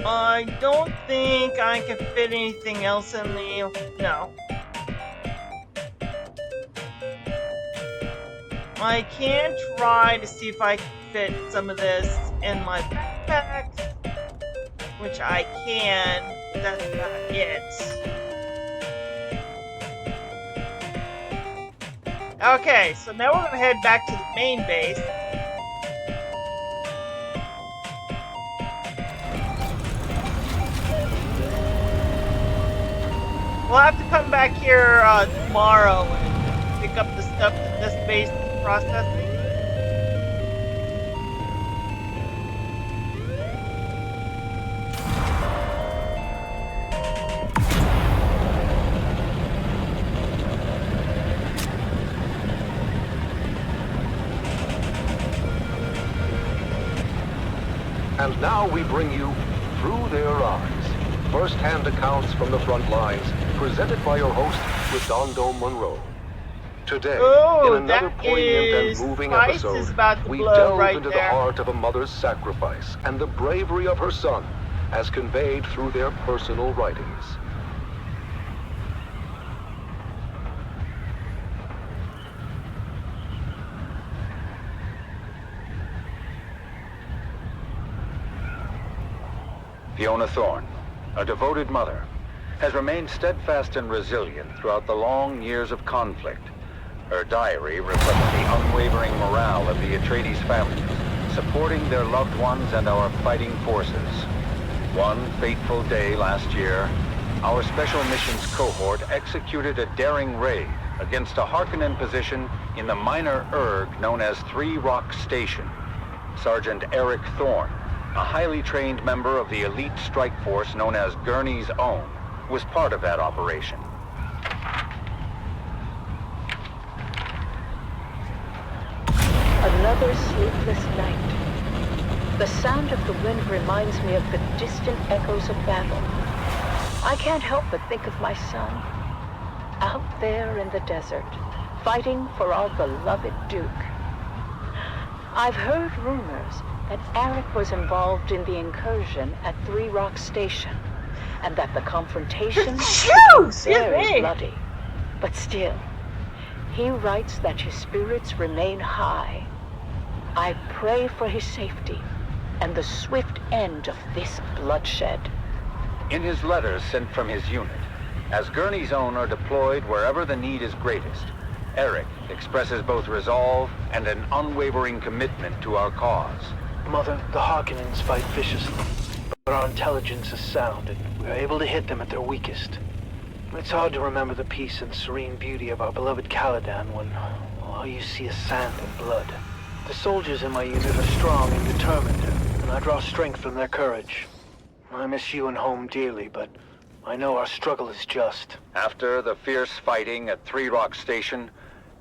I don't think I can fit anything else in the... no. I can try to see if I can fit some of this in my backpack, which I can. That's about it. Okay, so now we're gonna head back to the main base. We'll have to come back here tomorrow and pick up the stuff that this base is processing. And now we bring you Through Their Eyes, first-hand accounts from the front lines, presented by your host, Redondo Monroe. Today, in another poignant and moving episode, we delve into the heart of a mother's sacrifice and the bravery of her son, as conveyed through their personal writings. Fiona Thorne, a devoted mother, has remained steadfast and resilient throughout the long years of conflict. Her diary reflects the unwavering morale of the Atreides family, supporting their loved ones and our fighting forces. One fateful day last year, our Special Missions cohort executed a daring raid against a Harkonnen position in the minor erg known as 3 Rock Station. Sergeant Eric Thorne, a highly trained member of the elite strike force known as Gurney's Own, was part of that operation. Another sleepless night. The sound of the wind reminds me of the distant echoes of battle. I can't help but think of my son, out there in the desert, fighting for our beloved Duke. I've heard rumors that Garrick was involved in the incursion at Three Rock Station, and that the confrontation was very bloody. But still, he writes that his spirits remain high. I pray for his safety and the swift end of this bloodshed. In his letters sent from his unit, as Gurney's own are deployed wherever the need is greatest, Eric expresses both resolve and an unwavering commitment to our cause. Mother, the Harkonnens fight viciously, but our intelligence is sound, and we are able to hit them at their weakest. It's hard to remember the peace and serene beauty of our beloved Caladan when all you see is sand and blood. The soldiers in my unit are strong and determined, and I draw strength from their courage. I miss you and home dearly, but I know our struggle is just. After the fierce fighting at Three Rock Station,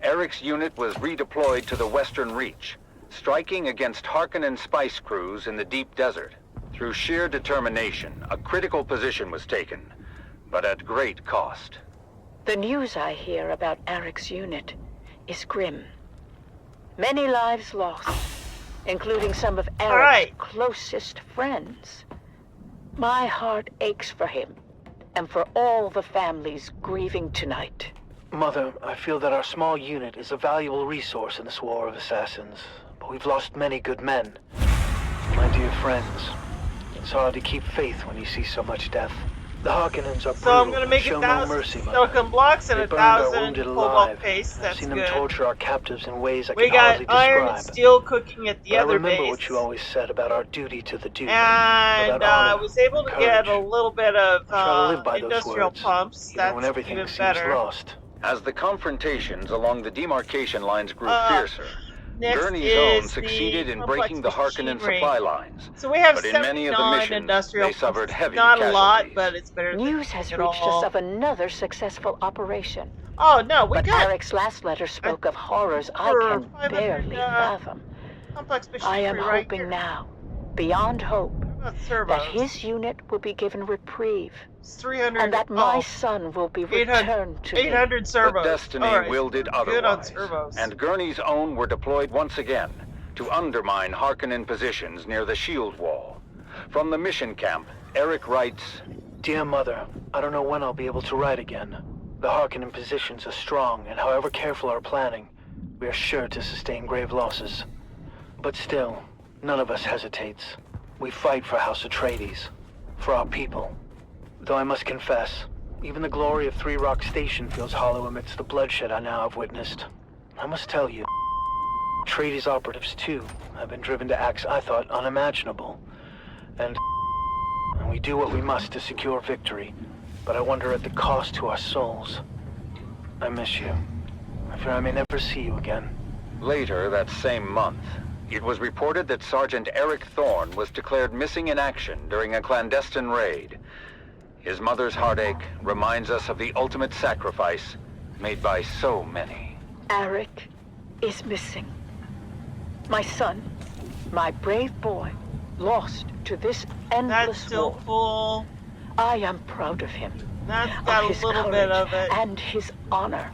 Eric's unit was redeployed to the Western Reach, striking against Harkonnen spice crews in the deep desert. Through sheer determination, a critical position was taken, but at great cost. The news I hear about Eric's unit is grim. Many lives lost, including some of Eric's closest friends. My heart aches for him, and for all the families grieving tonight. Mother, I feel that our small unit is a valuable resource in this war of assassins, but we've lost many good men. My dear friends, it's hard to keep faith when you see so much death. The Harkonnens are brutal. So I'm gonna make show 1,000 no mercy, silicon blocks and They burned our 1,000 wounded cobalt alive. paste. That's I've seen good. them torture our captives in ways I We can hardly got iron and describe. steel cooking at the But other I remember base. what you always said about our duty to the Duke. And about I honor, was able to get a little bit of try to live by those industrial words, pumps. even That's when everything even seems better. lost. As the confrontations along the demarcation lines grew fiercer, Next Gurney's own is succeeded the in complex breaking the Harkonnen machinery. supply lines. So we have But in many of the 79 missions, industrial they suffered pumps. heavy Not a casualties. lot, but it's better than News has it reached all. us of another successful operation. Oh no, we but got Eric's last letter spoke of horrors I for can 500, barely fathom. complex I machinery am right hoping here. now, beyond hope, Servos. that his unit will be given reprieve. It's 300. And that my son will be 800 returned to me. 800 servos. But destiny All right. willed it Good on otherwise, servos. and Gurney's own were deployed once again to undermine Harkonnen positions near the shield wall. From the mission camp, Eric writes, Dear Mother, I don't know when I'll be able to write again. The Harkonnen positions are strong, and however careful our planning, we are sure to sustain grave losses. But still, none of us hesitates. We fight for House Atreides, for our people. Though I must confess, even the glory of Three Rock Station feels hollow amidst the bloodshed I now have witnessed. I must tell you, Atreides operatives too have been driven to acts I thought unimaginable. And we do what we must to secure victory, but I wonder at the cost to our souls. I miss you. I fear I may never see you again. Later that same month, it was reported that Sergeant Eric Thorne was declared missing in action during a clandestine raid. His mother's heartache reminds us of the ultimate sacrifice made by so many. Eric is missing. My son, my brave boy, lost to this endless That's still war. full. I am proud of him. That's got of a his little courage bit of it. and his honor.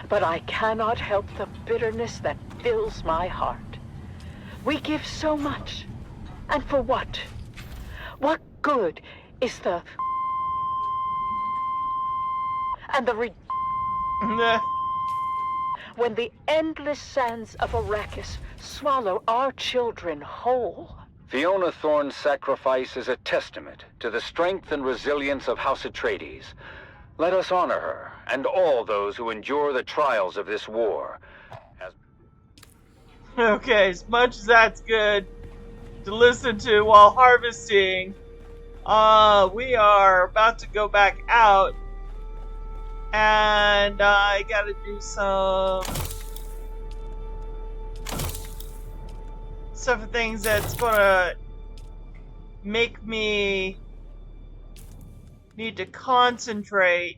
But I cannot help the bitterness that fills my heart. We give so much. And for what? What good is the... and the when the endless sands of Arrakis swallow our children whole? Fiona Thorne's sacrifice is a testament to the strength and resilience of House Atreides. Let us honor her and all those who endure the trials of this war. Okay, as much as that's good to listen to while harvesting, we are about to go back out, and I gotta do some stuff and things that's gonna make me need to concentrate.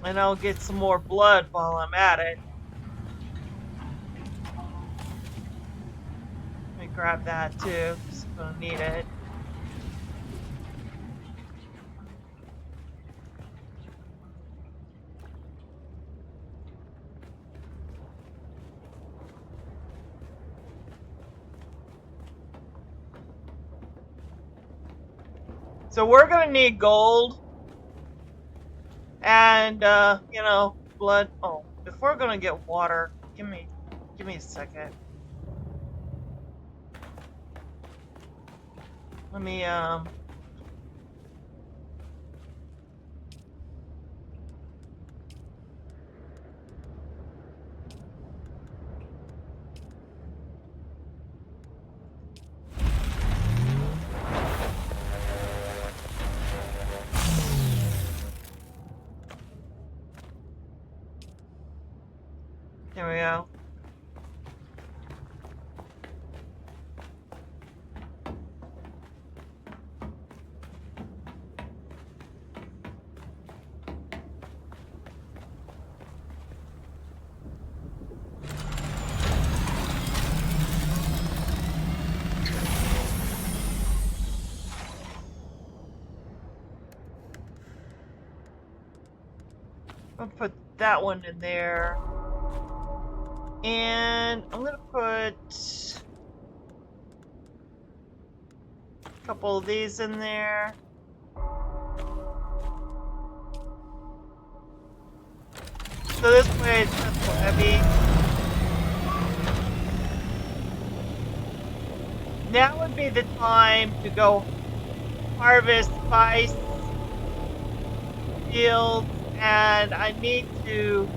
And I'll get some more blood while I'm at it. Let me grab that too, because I'm gonna need it. So we're gonna need gold and you know, blood. Oh, if we're gonna get water, give me a second. Let me there we go. I'll put that one in there. And I'm gonna put a couple of these in there. So this way it's not so heavy. Now would be the time to go harvest spice fields, and I need to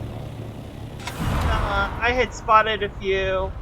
I had spotted a few.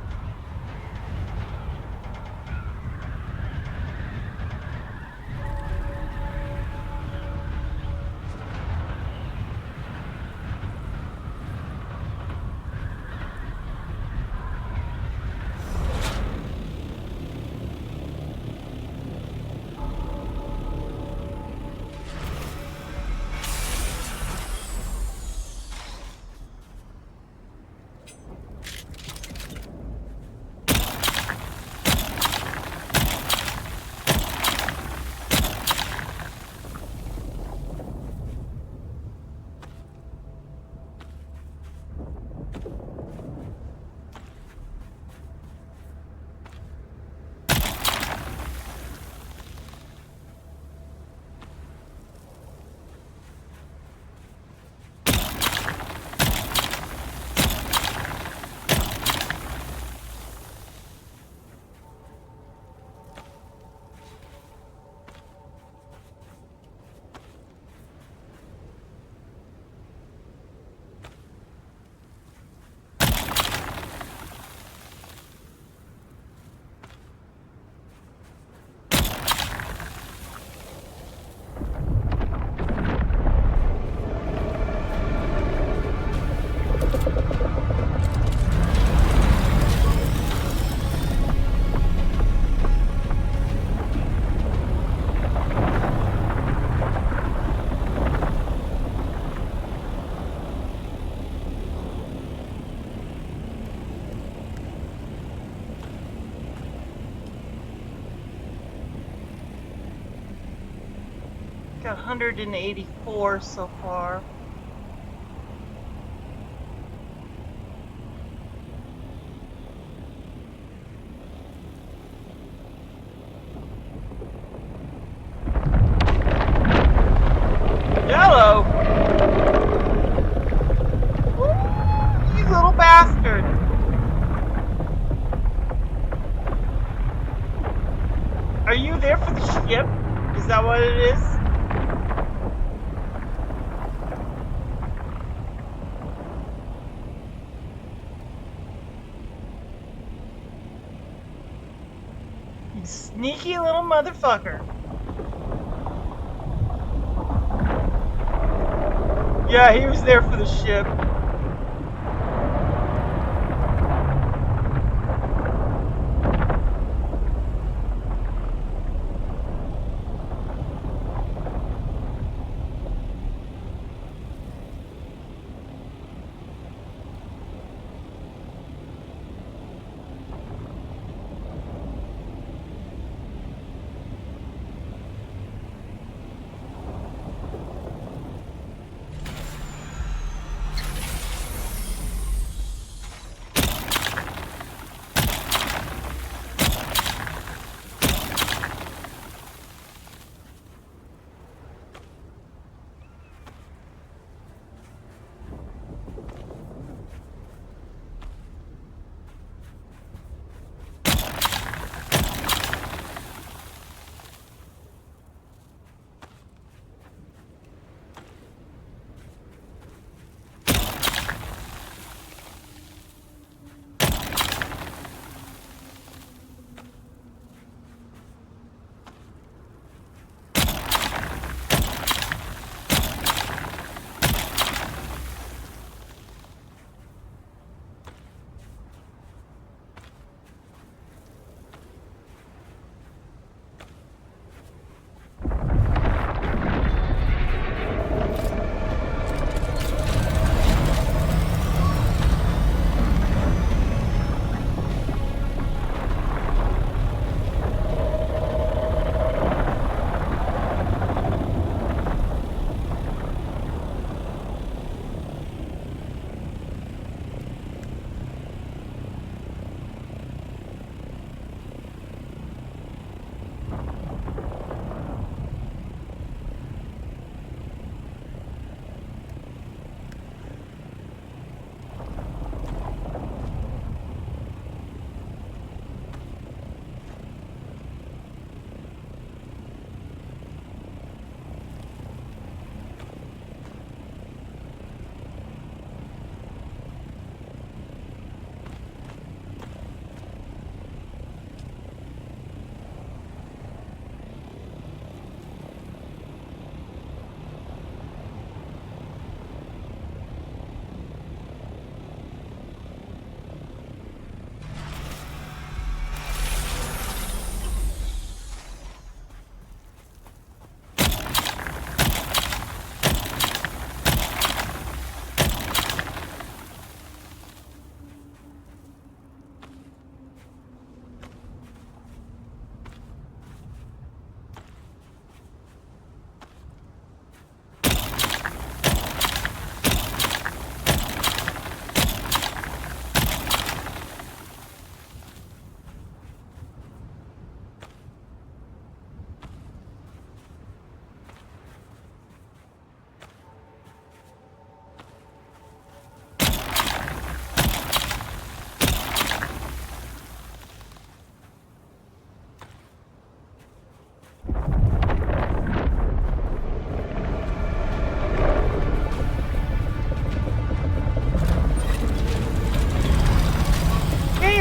Got 184 so far. Yellow! Ooh, you little bastard! Are you there for the ship? Is that what it is? You sneaky little motherfucker. Yeah, he was there for the ship.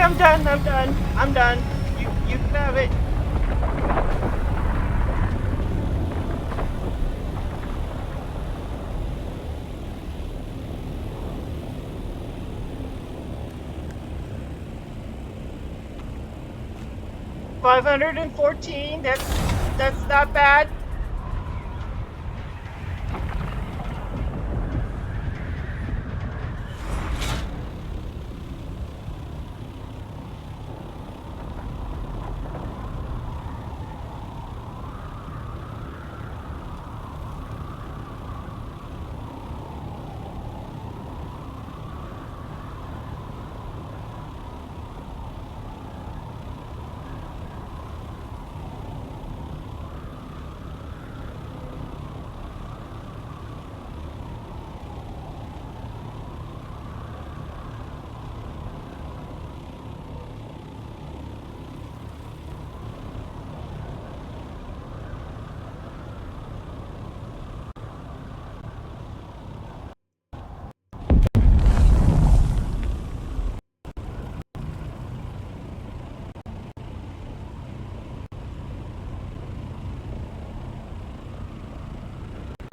I'm done. I'm done. I'm done. You can have it. $514. That's not bad.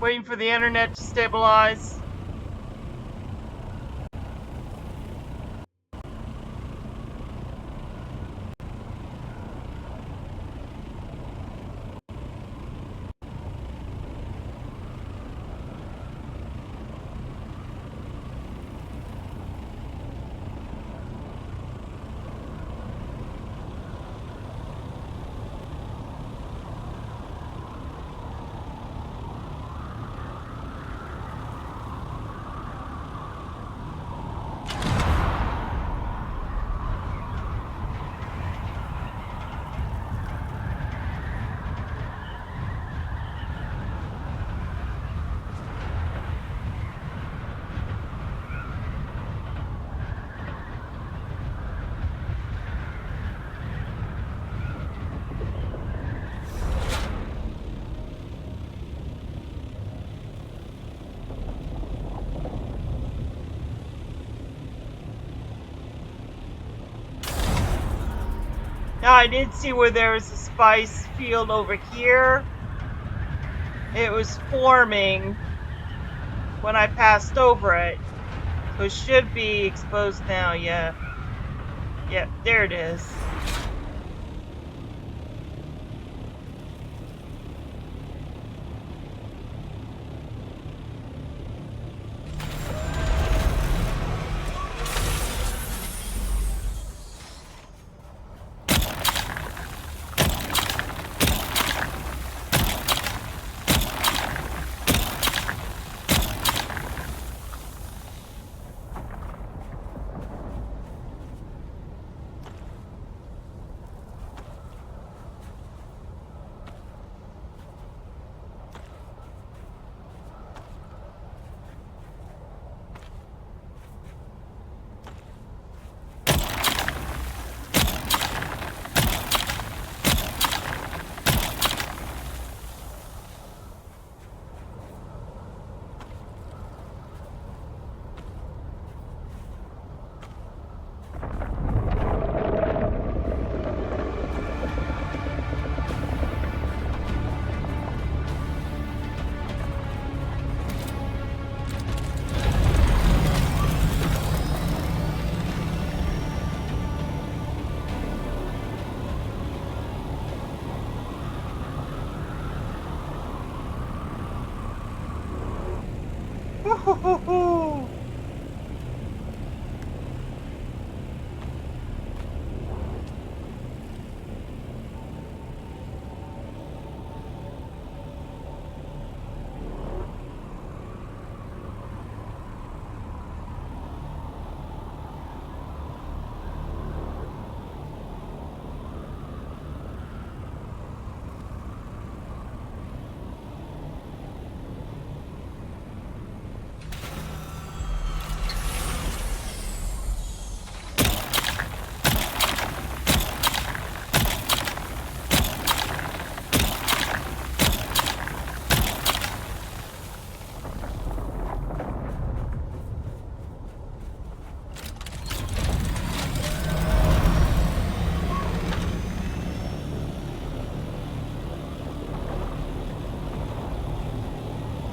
Waiting for the internet to stabilize. Now I did see where there was a spice field over here. It was forming when I passed over it. So it should be exposed now, yeah. Yep, there it is.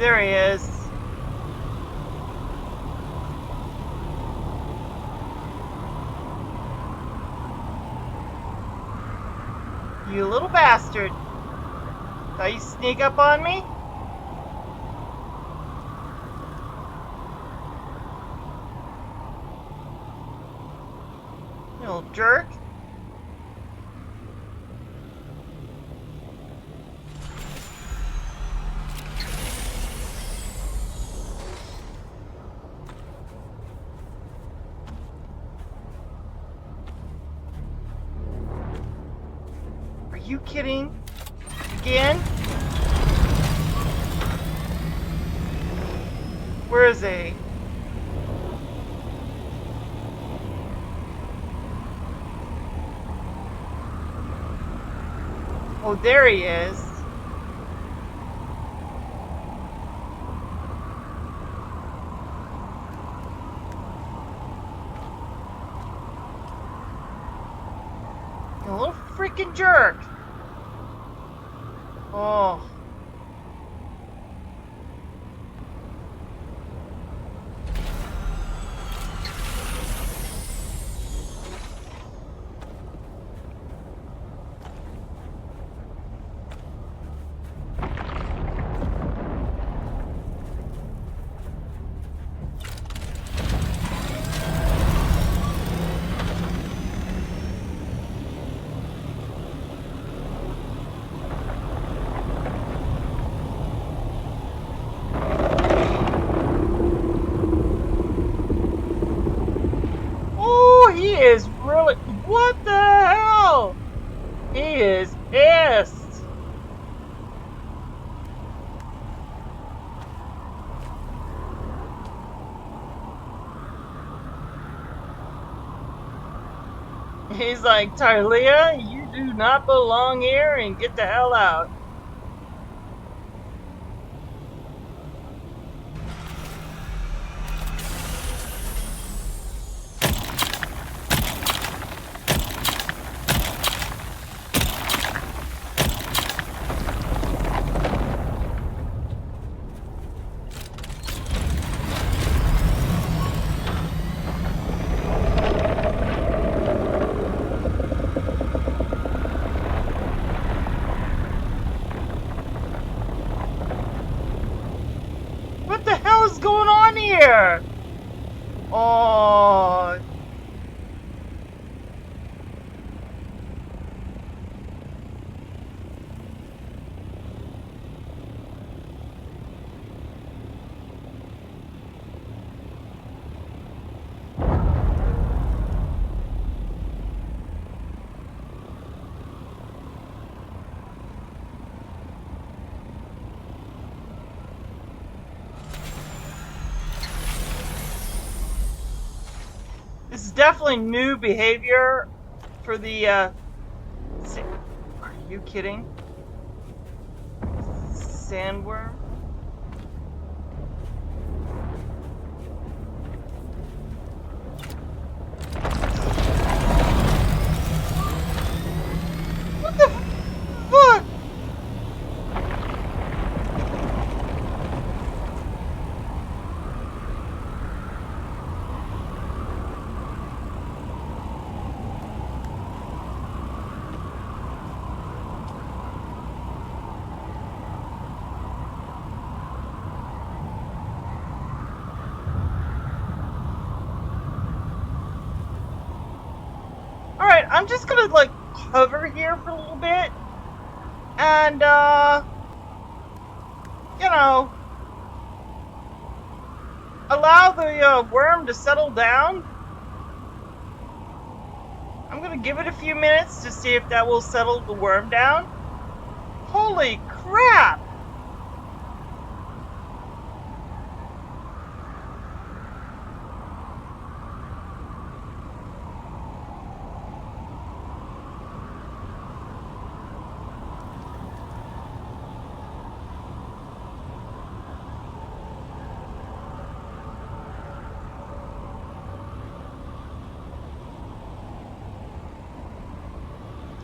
There he is. You little bastard. Thought you'd sneak up on me? You little jerk. Are you kidding? Again? Where is he? Oh, there he is. You little freaking jerk. Oh. He is really... What the hell? He is pissed. He's like, Tylia, you do not belong here and get the hell out. What the hell is going on here? Oh. This is definitely new behavior for the, Are you kidding? Sandworm? What the fuck? Alright, I'm just gonna, like, hover here for a little bit. And, you know, allow the, worm to settle down. I'm gonna give it a few minutes to see if that will settle the worm down. Holy crap!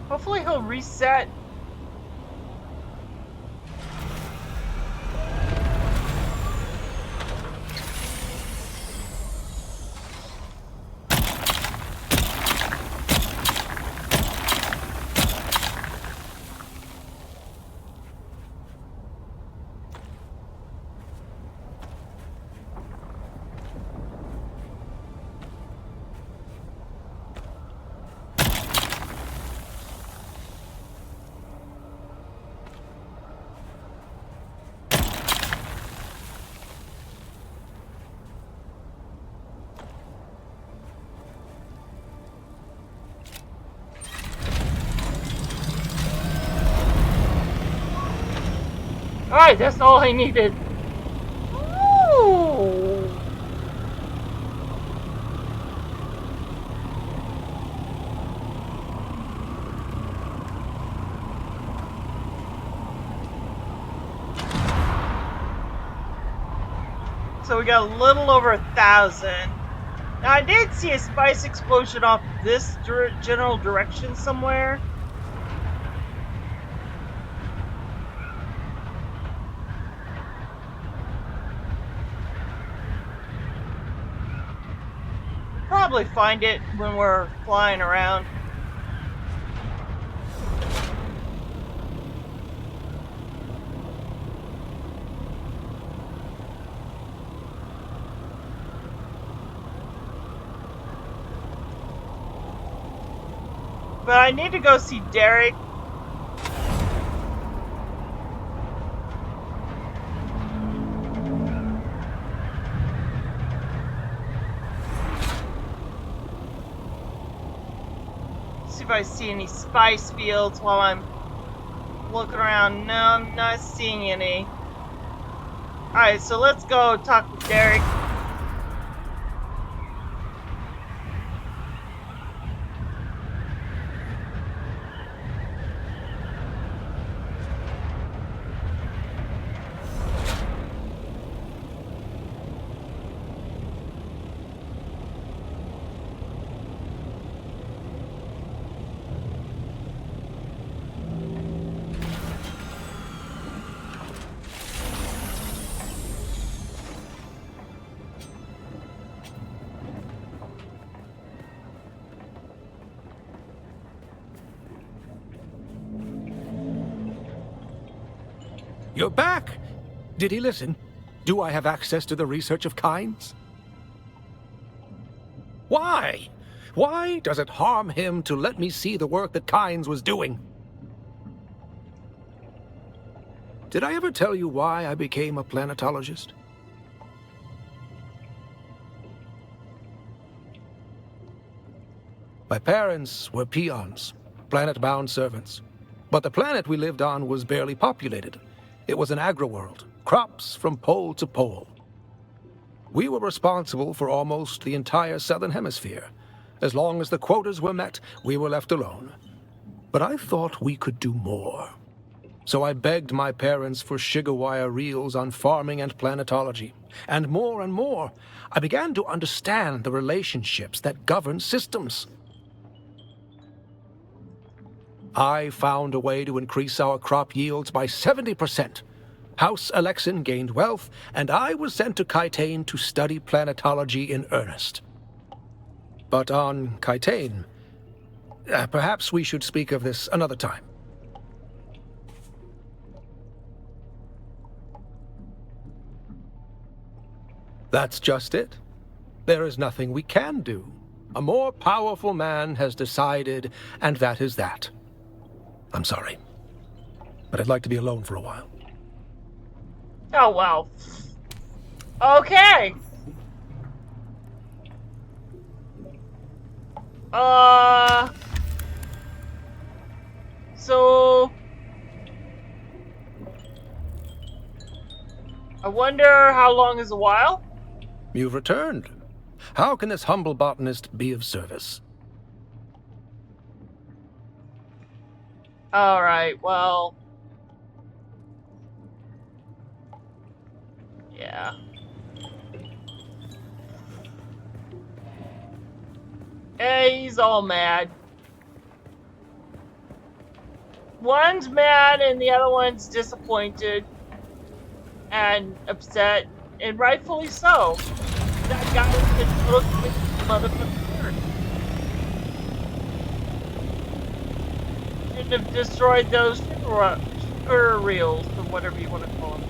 Hopefully he'll reset. Alright, that's all I needed. Ooh. So we got a little over 1,000. Now I did see a spice explosion off this general direction somewhere. Probably find it when we're flying around. But I need to go see Garrick. See if I see any spice fields while I'm looking around. No, I'm not seeing any. Alright, so let's go talk with Garrick. You're back! Did he listen? Do I have access to the research of Kynes? Why? Why does it harm him to let me see the work that Kynes was doing? Did I ever tell you why I became a planetologist? My parents were peons, planet-bound servants. But the planet we lived on was barely populated. It was an agri-world, crops from pole to pole. We were responsible for almost the entire southern hemisphere. As long as the quotas were met, we were left alone. But I thought we could do more. So I begged my parents for sugar-wire reels on farming and planetology. And more, I began to understand the relationships that govern systems. I found a way to increase our crop yields by 70%. House Alexin gained wealth, and I was sent to Kytane to study planetology in earnest. But on Kytane, perhaps we should speak of this another time. That's just it. There is nothing we can do. A more powerful man has decided, and that is that. I'm sorry, but I'd like to be alone for a while. Oh, well. Okay. So I wonder how long is a while? You've returned. How can this humble botanist be of service? Alright, well. Yeah. Hey, he's all mad. One's mad and the other one's disappointed and upset, and rightfully so. That guy was a total motherfucker. Shouldn't have destroyed those sugar reels, or whatever you want to call them.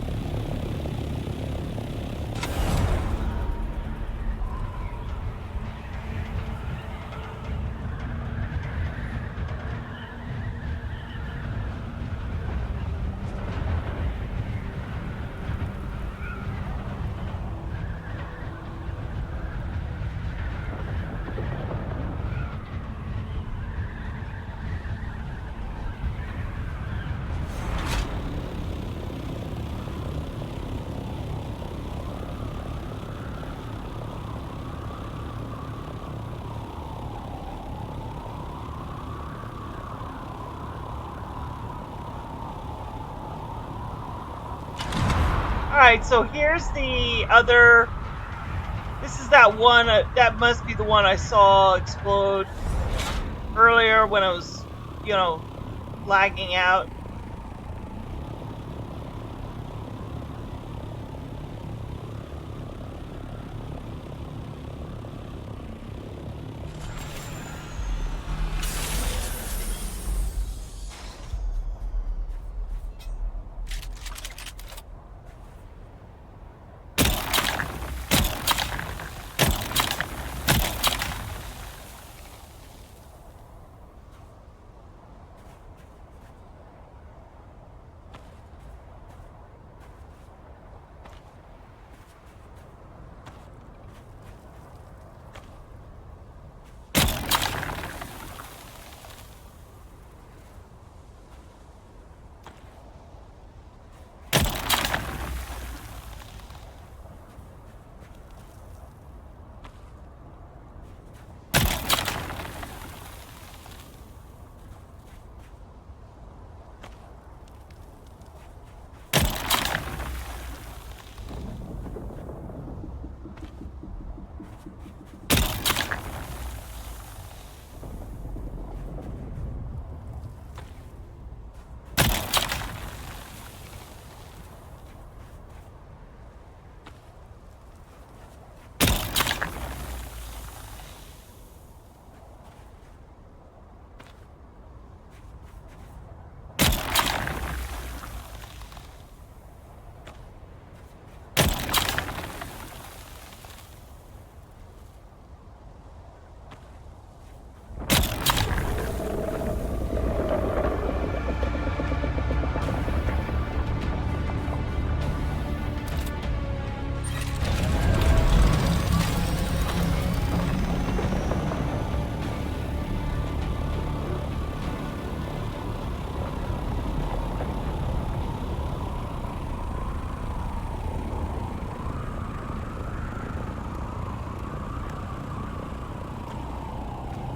Alright, so here's the other... This is that one, that must be the one I saw explode earlier when I was, you know, lagging out.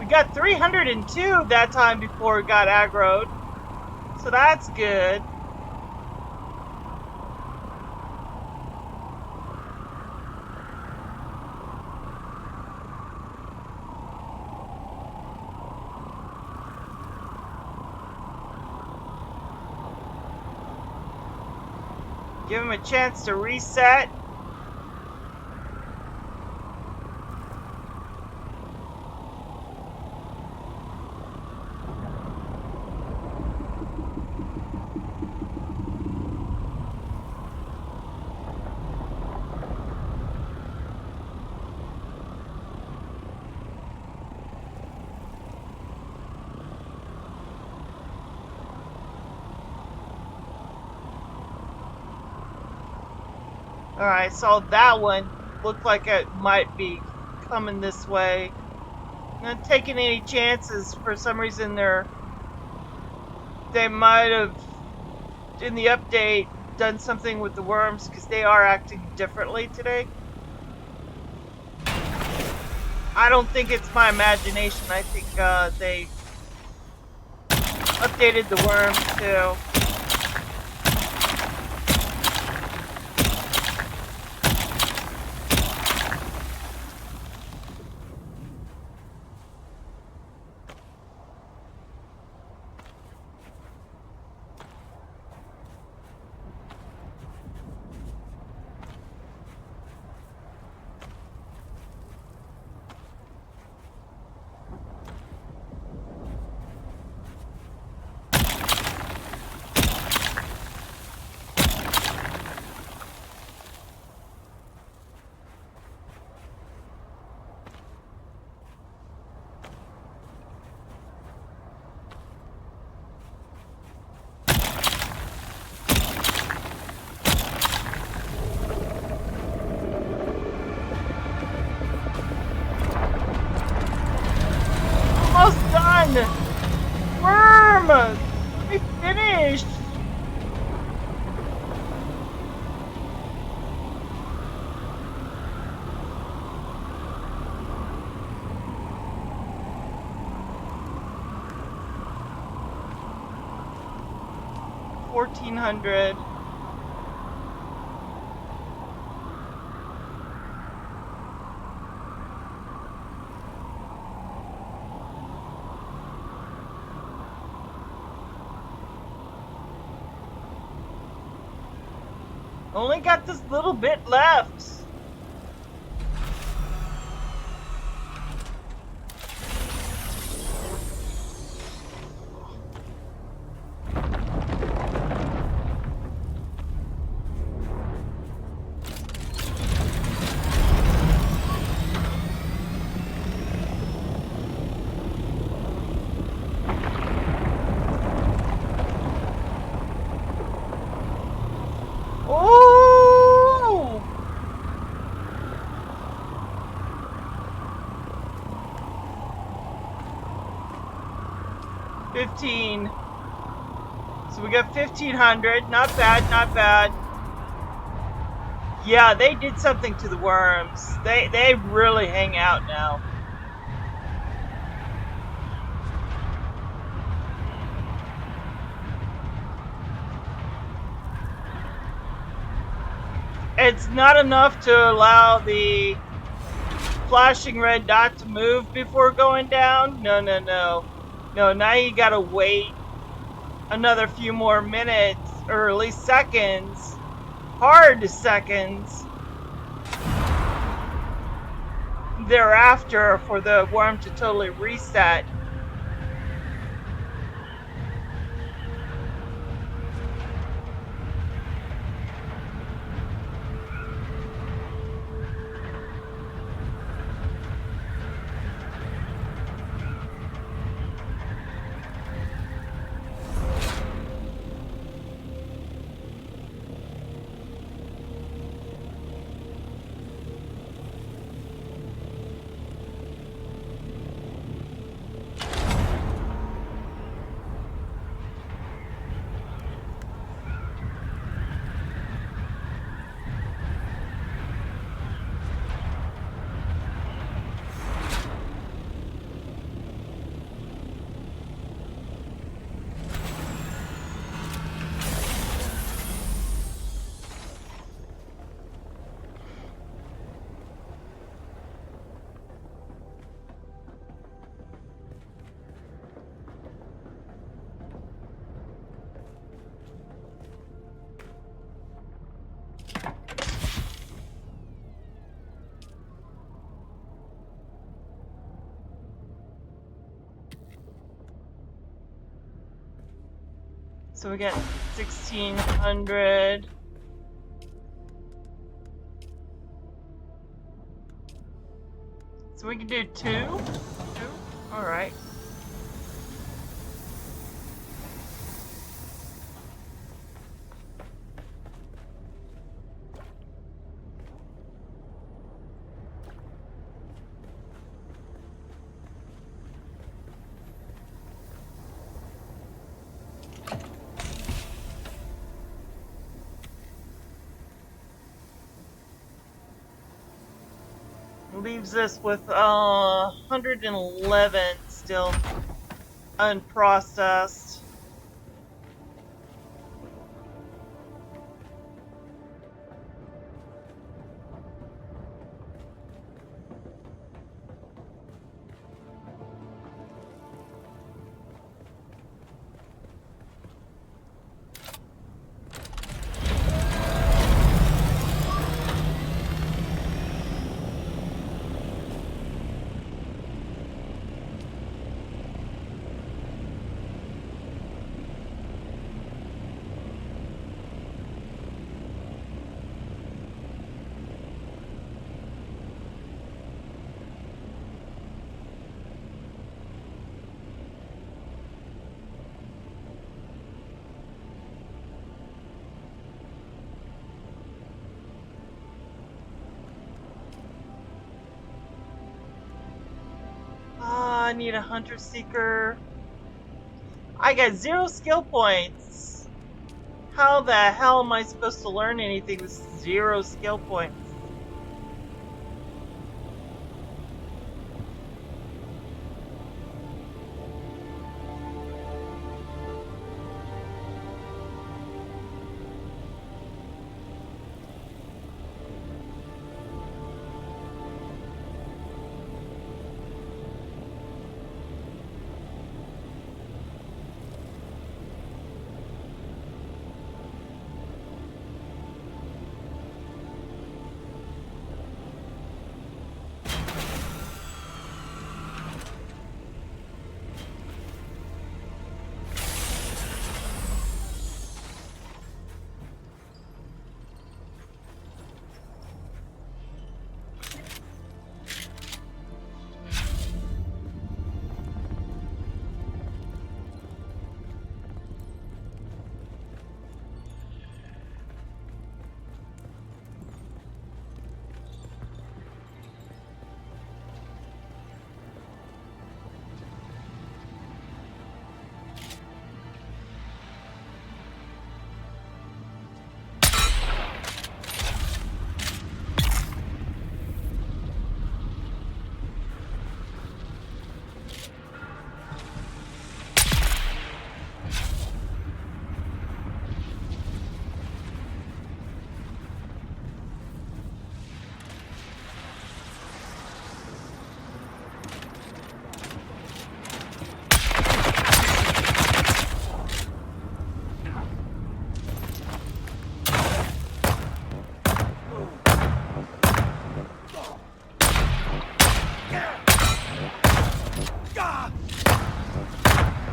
Got 302 that time before it got aggroed, so that's good. Give him a chance to reset. Alright, so that one looked like it might be coming this way. Not taking any chances. For some reason they might have, in the update, done something with the worms because they are acting differently today. I don't think it's my imagination. I think they updated the worms too. Worm! Let me finish! $1,400. Only got this little bit left. Oh! 15. So we got 1,500. Not bad, not bad. Yeah, they did something to the worms. They really hang out now. It's not enough to allow the flashing red dot to move before going down. No, no, no. No, now you gotta wait another few more minutes, or at least seconds. Hard seconds. Thereafter for the worm to totally reset. So we get 1,600. So we can do two? Alright. Leaves us with 111 still unprocessed. I need a hunter seeker. I got 0 skill points. How the hell am I supposed to learn anything with 0 skill points?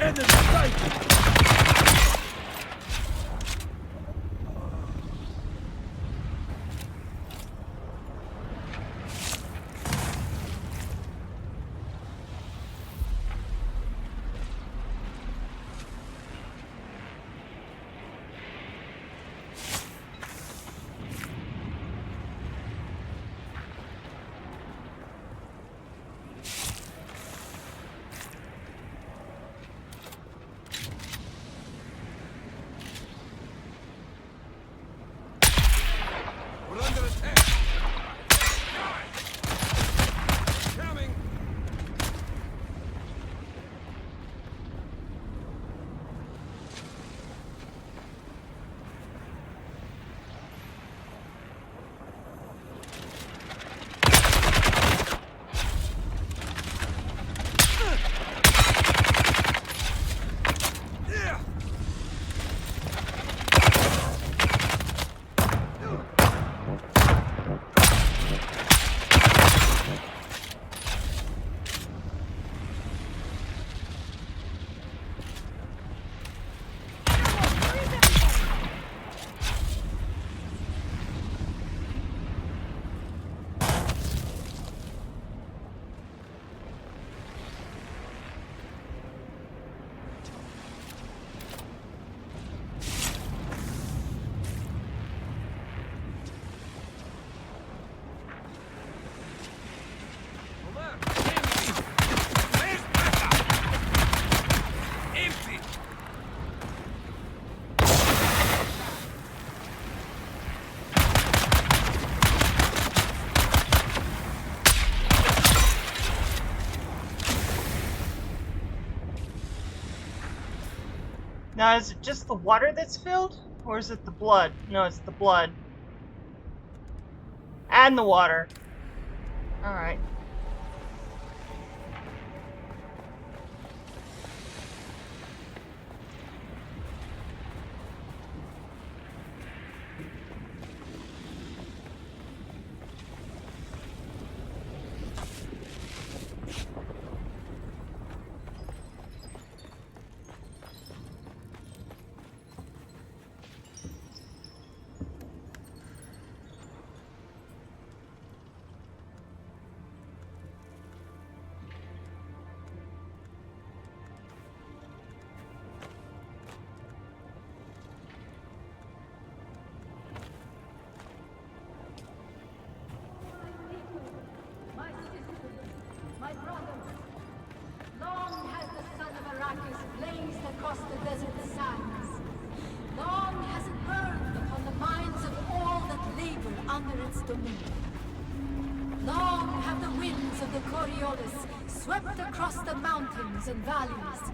End of sight! Now, is it just the water that's filled? Or is it the blood? No, it's the blood. And the water. Alright. Long have the winds of the Coriolis swept across the mountains and valleys.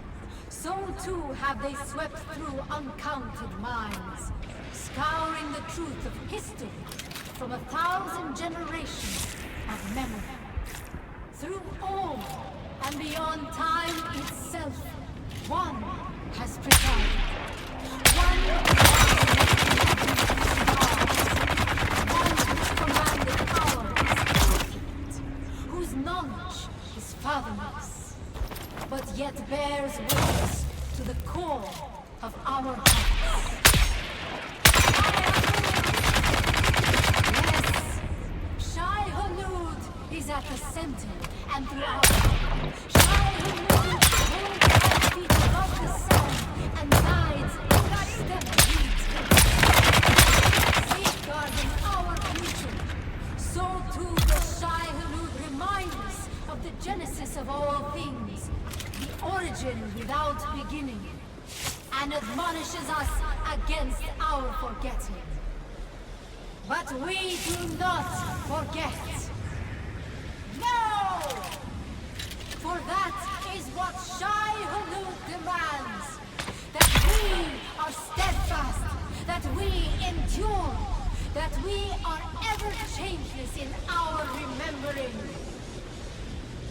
So too have they swept through uncounted minds, scouring the truth of history from 1,000 generations of memory. Through all and beyond time itself, one has presided. One commanded our existence, whose knowledge is fathomless, but yet bears witness to the core of our hearts. Yes, Shaihulud is at the center and throughout. Shaihulud holds our feet above the sun and guides every step we take. Safeguarding our future, so too does Shaihulud remind us of the genesis of all things, the origin without beginning, and admonishes us against our forgetting. But we do not forget. No! For that is what Shaihulud demands. That we are steadfast, that we endure, that we are ever changeless in our remembering.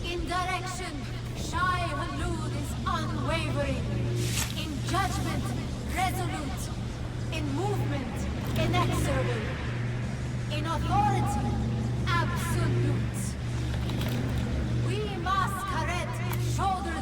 In direction, Shaihulud is unwavering. In judgment, resolute. In movement, inexorable. In authority, absolute. We masquerade shoulder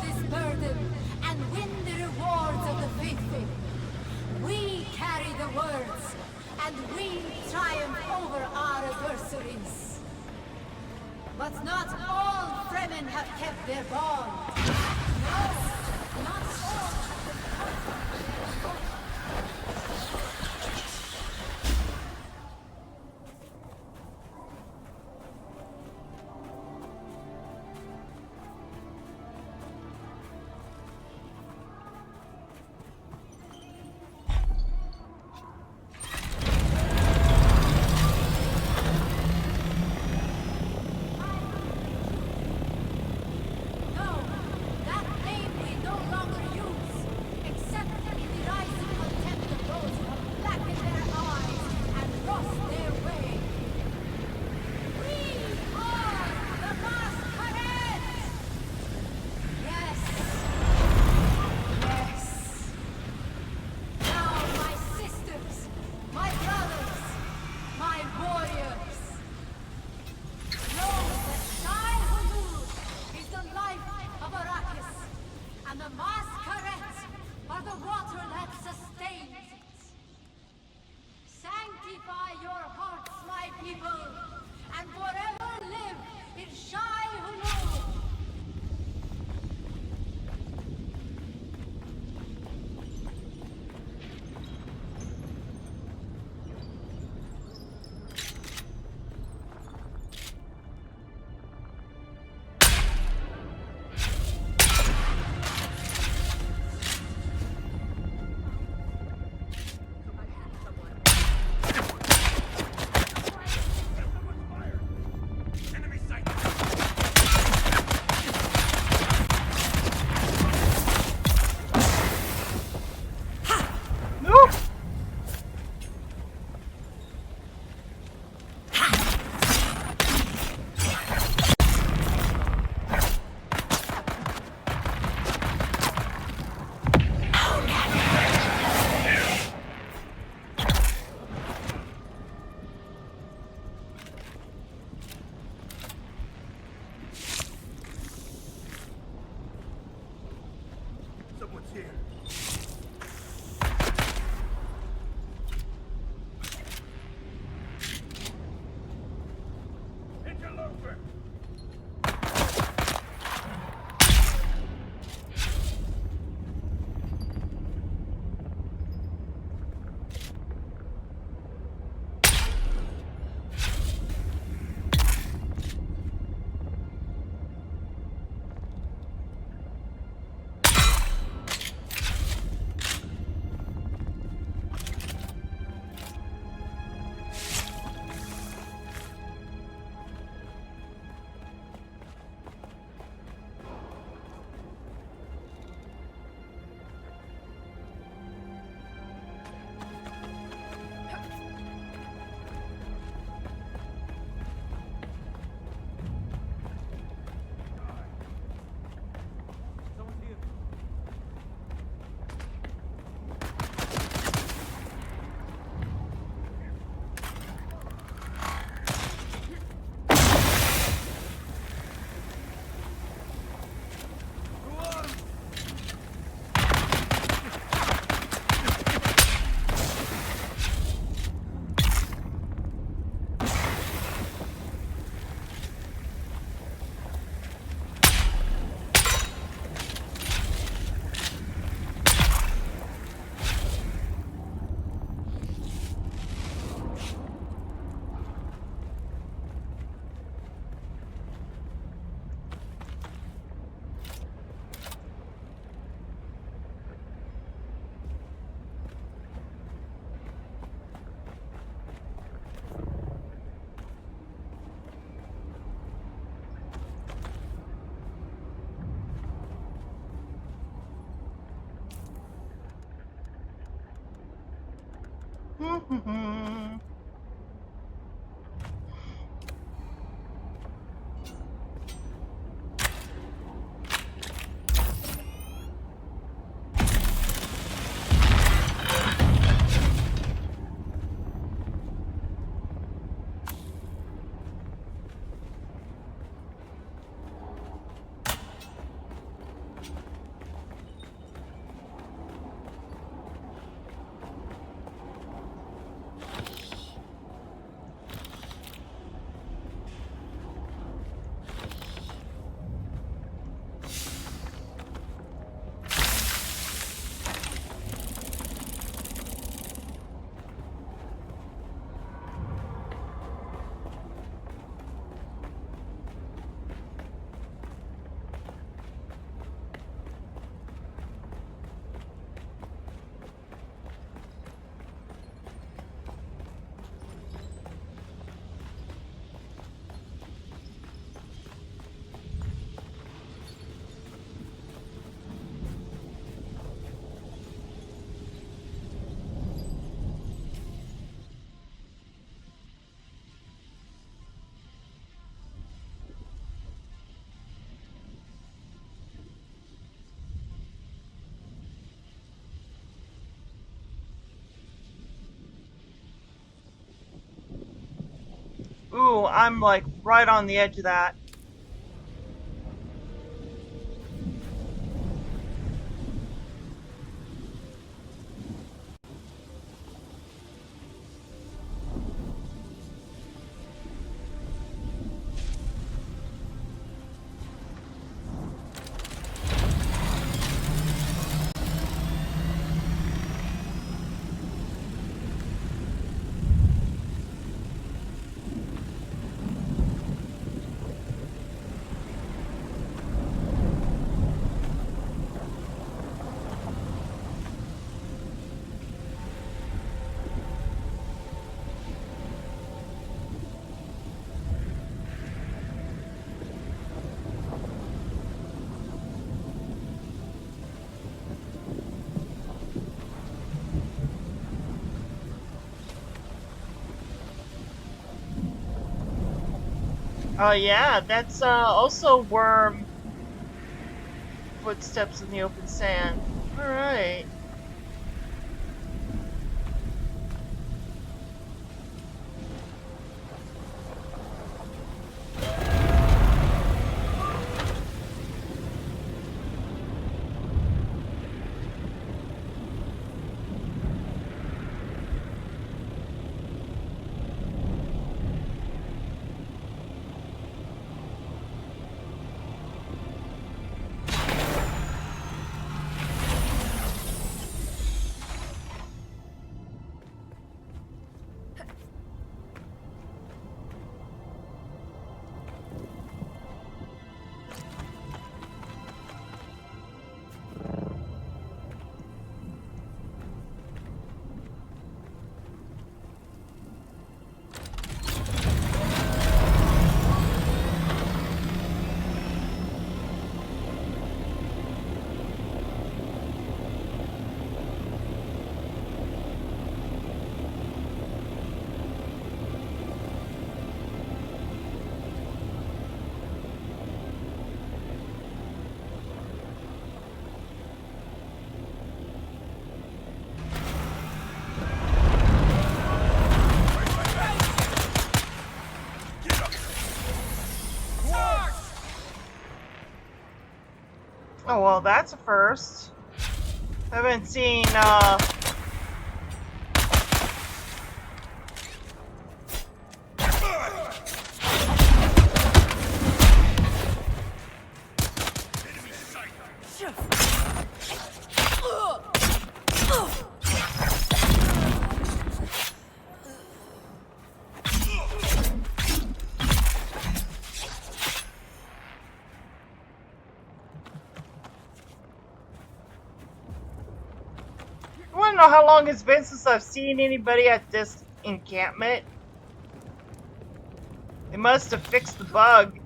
here. Interloper! Ooh, I'm like right on the edge of that. Oh yeah, that's also worm footsteps in the open sand. All right. Well, that's a first. Haven't seen, I want to know how long it's been since I've seen anybody at this encampment. They must have fixed the bug.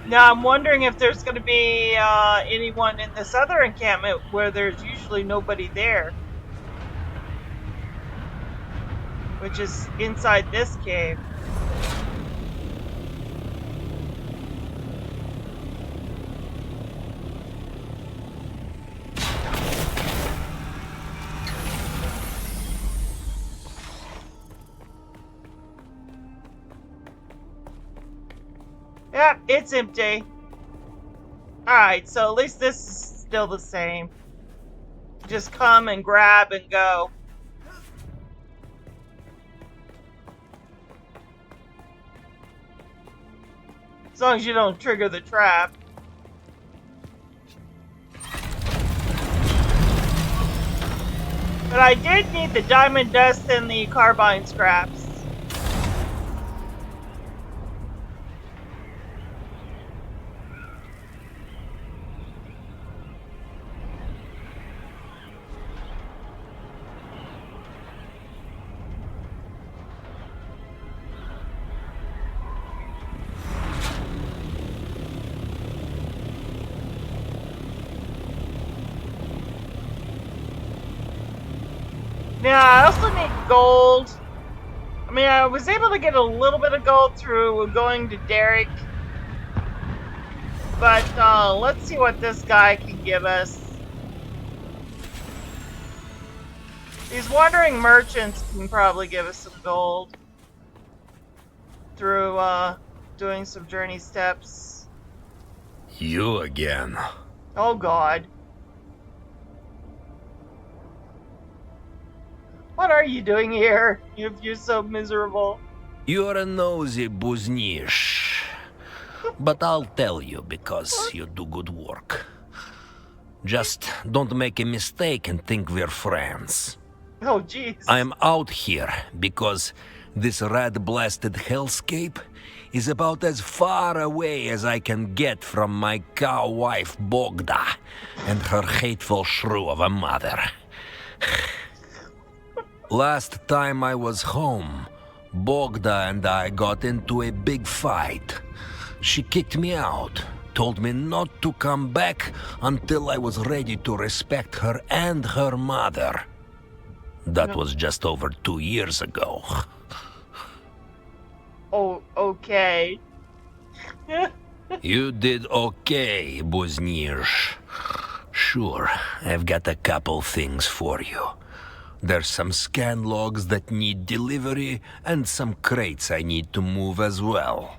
Now I'm wondering if there's going to be anyone in this other encampment where there's usually nobody there, which is inside this cave. Yep, it's empty. Alright, so at least this is still the same. Just come and grab and go. As long as you don't trigger the trap. But I did need the diamond dust and the carbine scraps. Yeah, I also need gold. I mean, I was able to get a little bit of gold through going to Garrick. But let's see what this guy can give us. These wandering merchants can probably give us some gold through doing some journey steps. You again. Oh God. What are you doing here, if you're so miserable? You're a nosy buznish. But I'll tell you because you do good work. Just don't make a mistake and think we're friends. Oh, jeez. I'm out here because this rat-blasted hellscape is about as far away as I can get from my cow wife Bogda and her hateful shrew of a mother. Last time I was home, Bogda and I got into a big fight. She kicked me out, told me not to come back until I was ready to respect her and her mother. That was just over 2 years ago. Oh, okay. You did okay, Buznirsh. Sure, I've got a couple things for you. There's some scan logs that need delivery, and some crates I need to move as well.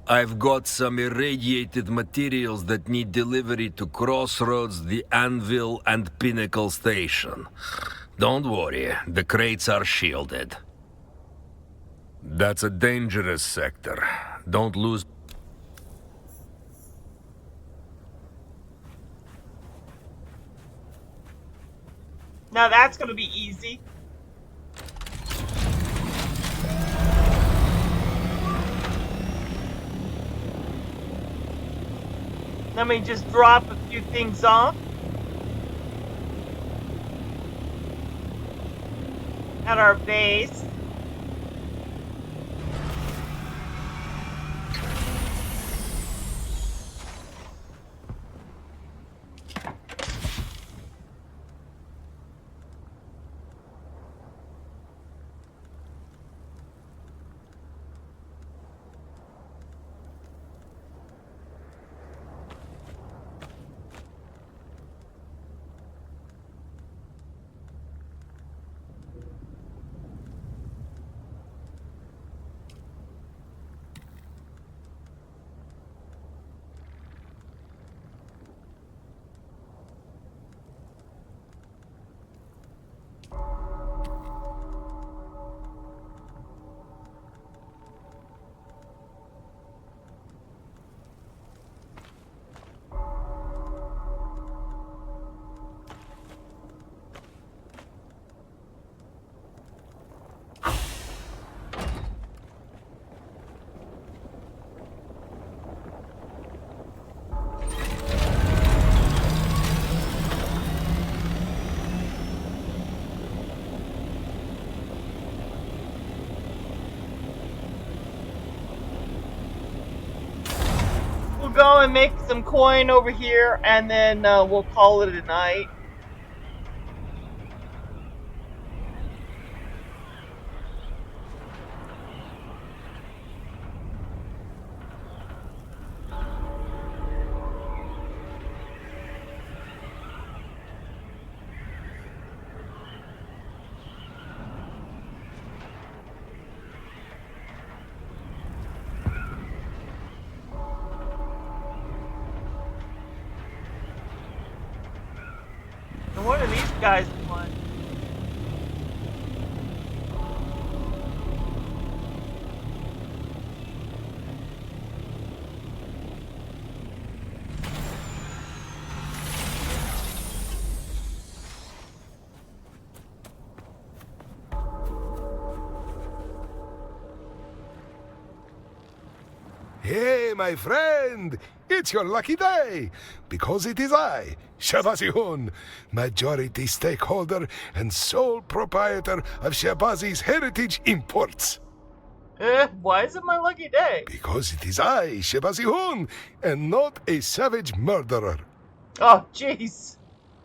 I've got some irradiated materials that need delivery to Crossroads, the Anvil, and Pinnacle Station. Don't worry, the crates are shielded. That's a dangerous sector. Don't lose... Now that's gonna be easy. Let me just drop a few things off at our base. go and make some coin over here, and then we'll call it a night. And what are these guys doing? Hey, my friend, it's your lucky day, because it is I, Shahbazihun, majority stakeholder and sole proprietor of Shahbazi's Heritage Imports. Why is it my lucky day? Because it is I, Shahbazihun, and not a savage murderer. Oh, jeez.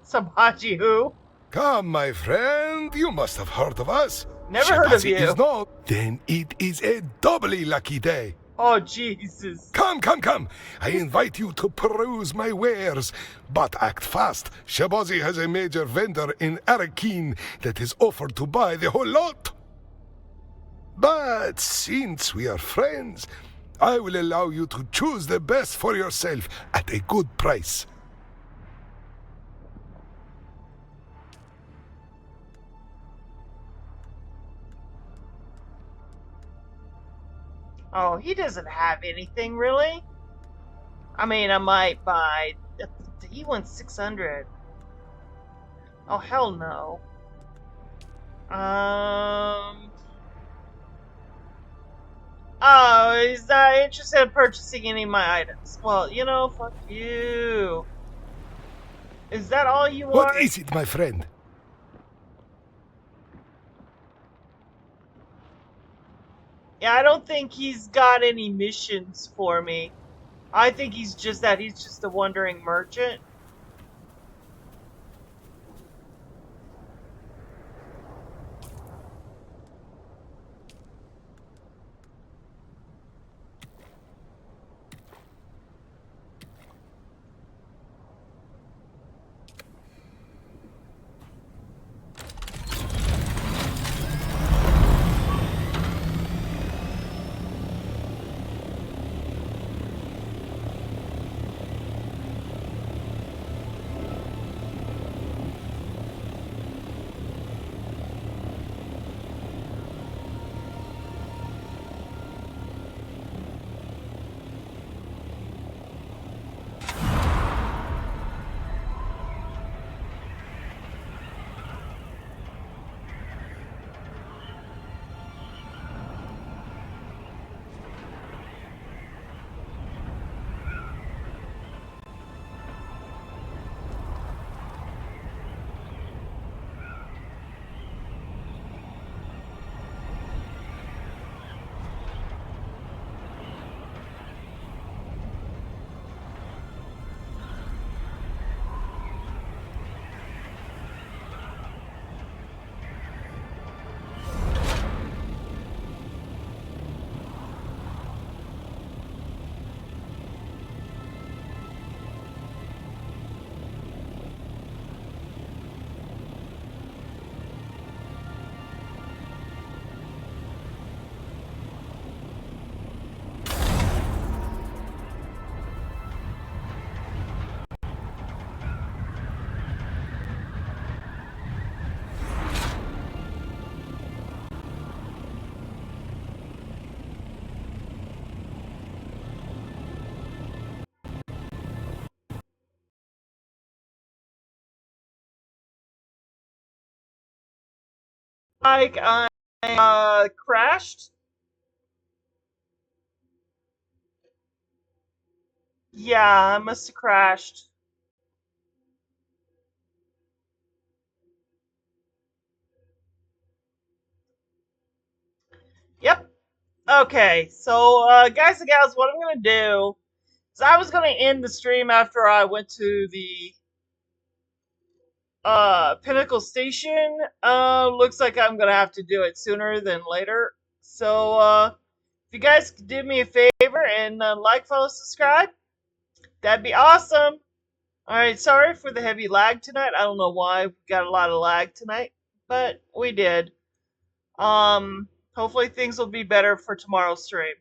Some Haji who? Come, my friend, you must have heard of us. Never heard of you. Is not, then it is a doubly lucky day. Oh, Jesus. Come. I invite you to peruse my wares. But act fast. Shahbazi has a major vendor in Arakin that is offered to buy the whole lot. But since we are friends, I will allow you to choose the best for yourself at a good price. Oh, he doesn't have anything, really? I mean, I might buy... He wants 600. Oh, hell no. Oh, he's not interested in purchasing any of my items. Well, you know, fuck you. Is that all you want? What is it, my friend? Yeah, I don't think he's got any missions for me. I think he's just a wandering merchant. Like, I, crashed? Yeah, I must have crashed. Yep. Okay, so, guys and gals, what I'm gonna do So I was going to end the stream after I went to the Pinnacle Station. Looks like I'm going to have to do it sooner than later. So if you guys could do me a favor and like, follow, subscribe, that'd be awesome. Alright, sorry for the heavy lag tonight. I don't know why we got a lot of lag tonight, but we did. Hopefully things will be better for tomorrow's stream.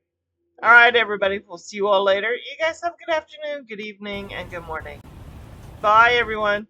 Alright, everybody, we'll see you all later. You guys have a good afternoon, good evening, and good morning. Bye, everyone.